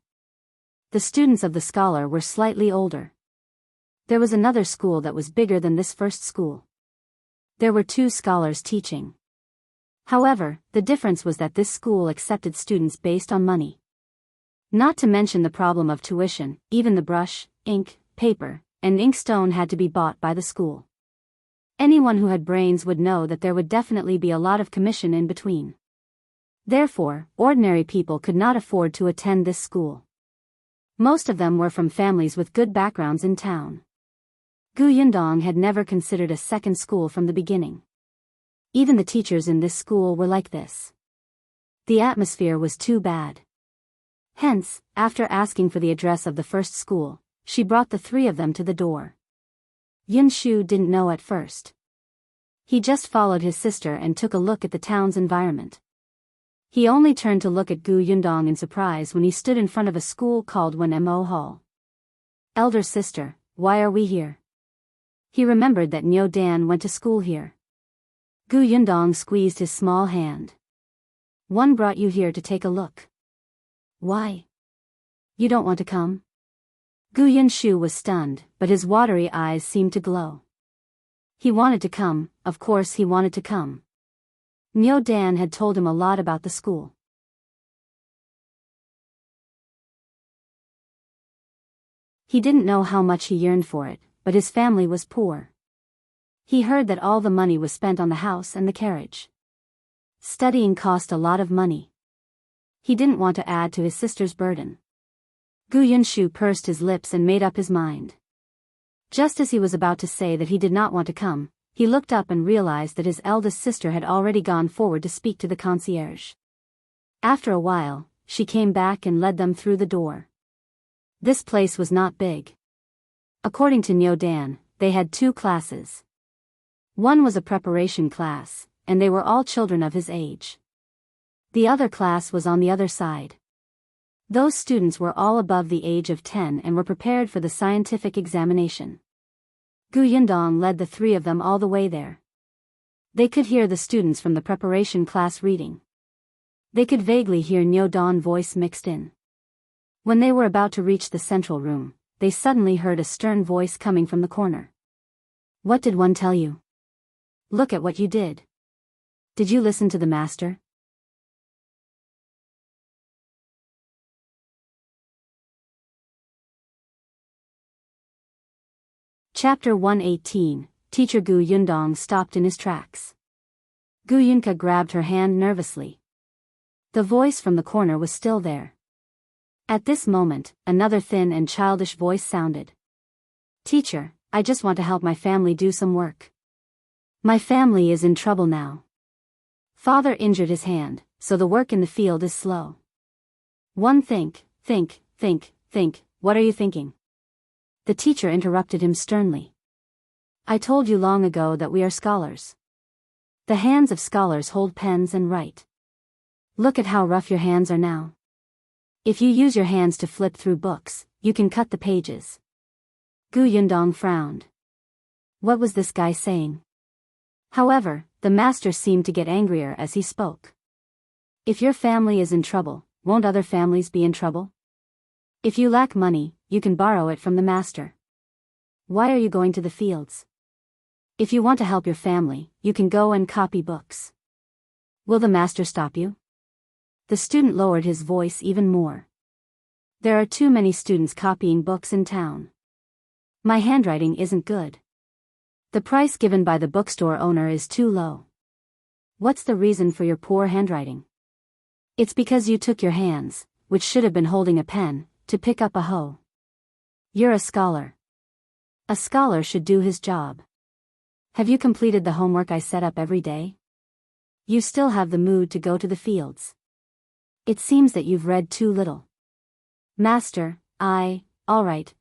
The students of the scholar were slightly older. There was another school that was bigger than this first school. There were 2 scholars teaching. However, the difference was that this school accepted students based on money. Not to mention the problem of tuition, even the brush, ink, paper, and inkstone had to be bought by the school. Anyone who had brains would know that there would definitely be a lot of commission in between. Therefore, ordinary people could not afford to attend this school. Most of them were from families with good backgrounds in town. Gu Yundong had never considered a second school from the beginning. Even the teachers in this school were like this. The atmosphere was too bad. Hence, after asking for the address of the first school, she brought the 3 of them to the door. Yunshu didn't know at first. He just followed his sister and took a look at the town's environment. He only turned to look at Gu Yundong in surprise when he stood in front of a school called Mo Hall. Elder sister, why are we here? He remembered that Niu Dan went to school here. Gu Yundong squeezed his small hand. One brought you here to take a look. Why? You don't want to come? Gu Yunshu was stunned, but his watery eyes seemed to glow. He wanted to come, of course he wanted to come. Niu Dan had told him a lot about the school. He didn't know how much he yearned for it, but his family was poor. He heard that all the money was spent on the house and the carriage. Studying cost a lot of money. He didn't want to add to his sister's burden. Gu Yunshu pursed his lips and made up his mind. Just as he was about to say that he did not want to come, he looked up and realized that his eldest sister had already gone forward to speak to the concierge. After a while, she came back and led them through the door. This place was not big. According to Niu Dan, they had 2 classes. One was a preparation class, and they were all children of his age. The other class was on the other side. Those students were all above the age of 10 and were prepared for the scientific examination. Gu Yundong led the 3 of them all the way there. They could hear the students from the preparation class reading. They could vaguely hear Niu Dan's voice mixed in. When they were about to reach the central room, they suddenly heard a stern voice coming from the corner. What did one tell you? Look at what you did. Did you listen to the master? Chapter 118, Teacher Gu Yundong stopped in his tracks. Gu Yunke grabbed her hand nervously. The voice from the corner was still there. At this moment, another thin and childish voice sounded. Teacher, I just want to help my family do some work. My family is in trouble now. Father injured his hand, so the work in the field is slow. One think, what are you thinking? The teacher interrupted him sternly. I told you long ago that we are scholars. The hands of scholars hold pens and write. Look at how rough your hands are now. If you use your hands to flip through books, you can cut the pages. Gu Yundong frowned. What was this guy saying? However, the master seemed to get angrier as he spoke. If your family is in trouble, won't other families be in trouble? If you lack money, you can borrow it from the master. Why are you going to the fields? If you want to help your family, you can go and copy books. Will the master stop you? The student lowered his voice even more. There are too many students copying books in town. My handwriting isn't good. The price given by the bookstore owner is too low. What's the reason for your poor handwriting? It's because you took your hands, which should have been holding a pen, to pick up a hoe. You're a scholar. A scholar should do his job. Have you completed the homework I set up every day? You still have the mood to go to the fields. It seems that you've read too little. Master, all right.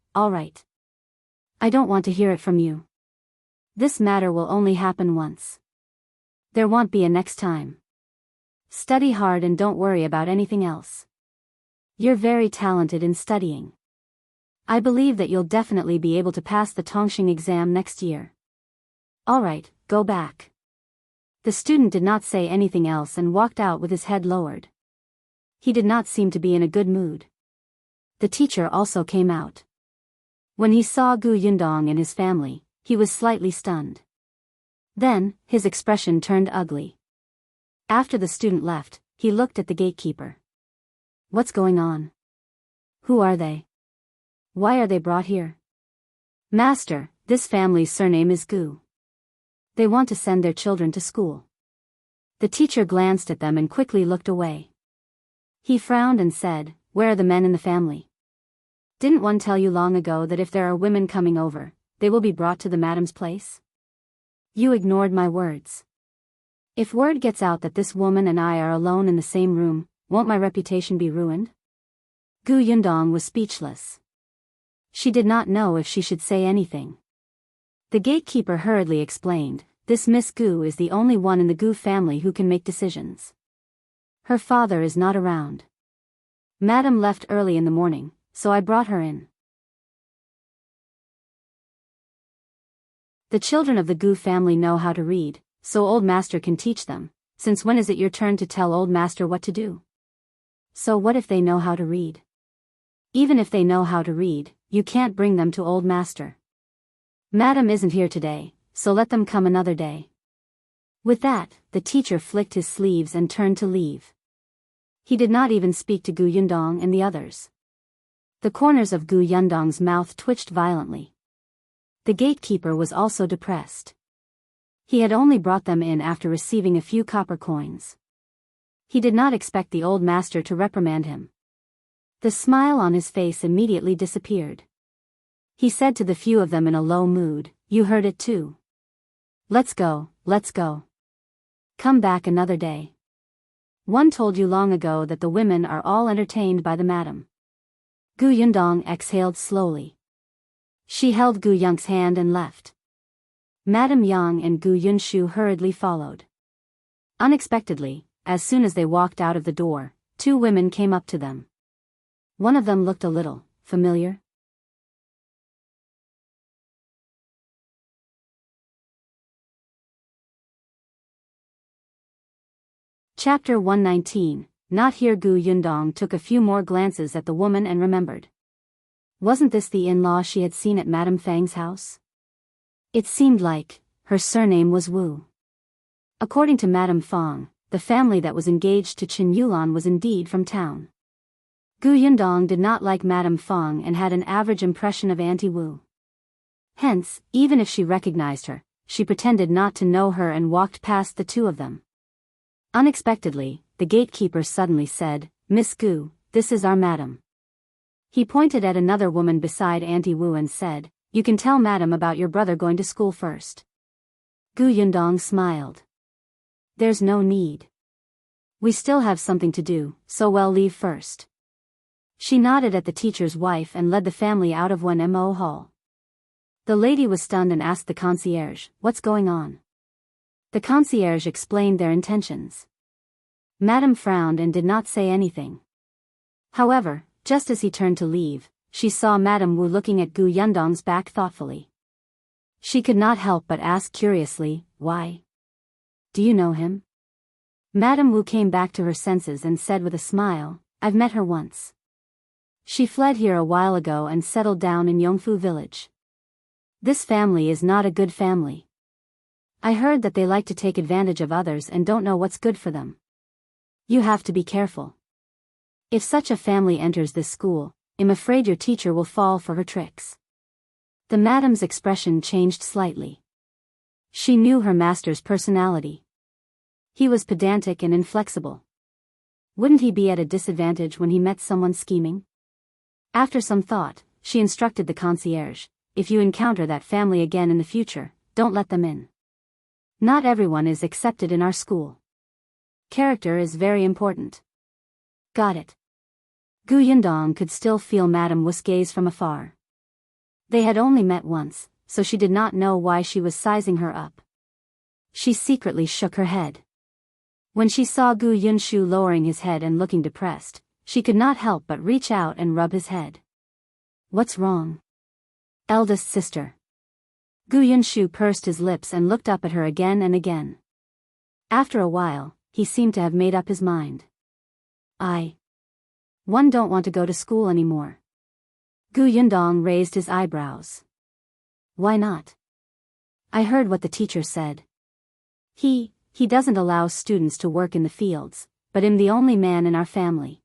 I don't want to hear it from you. This matter will only happen once. There won't be a next time. Study hard and don't worry about anything else. You're very talented in studying. I believe that you'll definitely be able to pass the Tongxing exam next year. Alright, go back. The student did not say anything else and walked out with his head lowered. He did not seem to be in a good mood. The teacher also came out. When he saw Gu Yundong and his family, he was slightly stunned. Then, his expression turned ugly. After the student left, he looked at the gatekeeper. What's going on? Who are they? Why are they brought here? Master, this family's surname is Gu. They want to send their children to school. The teacher glanced at them and quickly looked away. He frowned and said, Where are the men in the family? Didn't one tell you long ago that if there are women coming over, they will be brought to the madam's place? You ignored my words. If word gets out that this woman and I are alone in the same room, won't my reputation be ruined? Gu Yundong was speechless. She did not know if she should say anything. The gatekeeper hurriedly explained, This Miss Gu is the only one in the Gu family who can make decisions. Her father is not around. Madam left early in the morning, so I brought her in. The children of the Gu family know how to read, so old master can teach them. Since when is it your turn to tell old master what to do? So what if they know how to read? Even if they know how to read, you can't bring them to old master. Madam isn't here today, so let them come another day. With that, the teacher flicked his sleeves and turned to leave. He did not even speak to Gu Yundong and the others. The corners of Gu Yundong's mouth twitched violently. The gatekeeper was also depressed. He had only brought them in after receiving a few copper coins. He did not expect the old master to reprimand him. The smile on his face immediately disappeared. He said to the few of them in a low mood, You heard it too. Let's go. Come back another day. One told you long ago that the women are all entertained by the madam. Gu Yundong exhaled slowly. She held Gu Yong's hand and left. Madame Yang and Gu Yunshu hurriedly followed. Unexpectedly, as soon as they walked out of the door, two women came up to them. One of them looked a little familiar. Chapter 119. Not here. Gu Yundong took a few more glances at the woman and remembered. Wasn't this the in-law she had seen at Madame Fang's house? It seemed like her surname was Wu. According to Madame Fang, the family that was engaged to Qingyuan was indeed from town. Gu Yundong did not like Madame Fang and had an average impression of Auntie Wu. Hence, even if she recognized her, she pretended not to know her and walked past the two of them. Unexpectedly, the gatekeeper suddenly said, "Miss Gu, this is our madam." He pointed at another woman beside Auntie Wu and said, "You can tell madam about your brother going to school first." Gu Yundong smiled. "There's no need. We still have something to do, so we'll leave first." She nodded at the teacher's wife and led the family out of 1mo hall. The lady was stunned and asked the concierge, "What's going on?" The concierge explained their intentions. Madame frowned and did not say anything. However, just as he turned to leave, she saw Madame Wu looking at Gu Yundong's back thoughtfully. She could not help but ask curiously, "Why? Do you know him?" Madame Wu came back to her senses and said with a smile, "I've met her once. She fled here a while ago and settled down in Yongfu village. This family is not a good family. I heard that they like to take advantage of others and don't know what's good for them. You have to be careful. If such a family enters this school, I'm afraid your teacher will fall for her tricks." The madam's expression changed slightly. She knew her master's personality. He was pedantic and inflexible. Wouldn't he be at a disadvantage when he met someone scheming? After some thought, she instructed the concierge, "If you encounter that family again in the future, don't let them in. Not everyone is accepted in our school. Character is very important." "Got it." Gu Yundong could still feel Madame Wu's gaze from afar. They had only met once, so she did not know why she was sizing her up. She secretly shook her head. When she saw Gu Yunshu lowering his head and looking depressed, she could not help but reach out and rub his head. "What's wrong?" "Eldest sister." Gu Yunshu pursed his lips and looked up at her again and again. After a while, he seemed to have made up his mind. One don't want to go to school anymore." Gu Yundong raised his eyebrows. "Why not?" "I heard what the teacher said. He doesn't allow students to work in the fields, but I'm the only man in our family.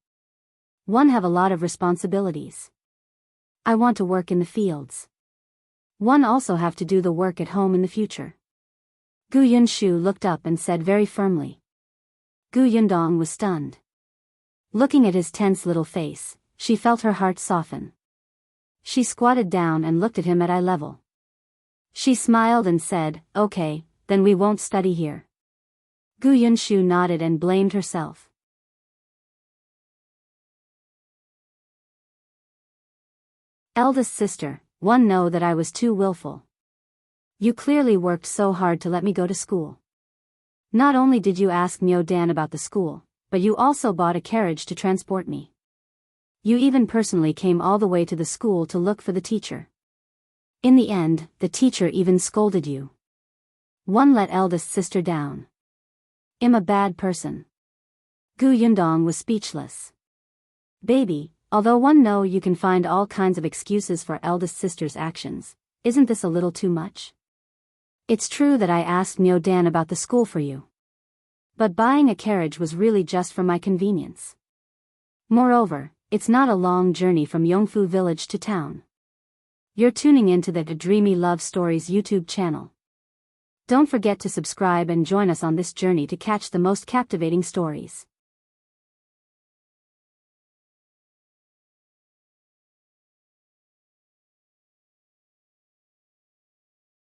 One have a lot of responsibilities. I want to work in the fields. One also have to do the work at home in the future." Gu Yunshu looked up and said very firmly. Gu Yundong was stunned. Looking at his tense little face, she felt her heart soften. She squatted down and looked at him at eye level. She smiled and said, "Okay, then we won't study here." Gu Yunshu nodded and blamed herself. "Eldest sister, one know that I was too willful. You clearly worked so hard to let me go to school. Not only did you ask Miao Dan about the school, but you also bought a carriage to transport me. You even personally came all the way to the school to look for the teacher. In the end, the teacher even scolded you. One let eldest sister down. I'm a bad person." Gu Yundong was speechless. "Baby, although one know you can find all kinds of excuses for eldest sister's actions, isn't this a little too much? It's true that I asked Miao Dan about the school for you. But buying a carriage was really just for my convenience. Moreover, it's not a long journey from Yongfu village to town. You're tuning into the Dreamy Love Stories YouTube channel. Don't forget to subscribe and join us on this journey to catch the most captivating stories.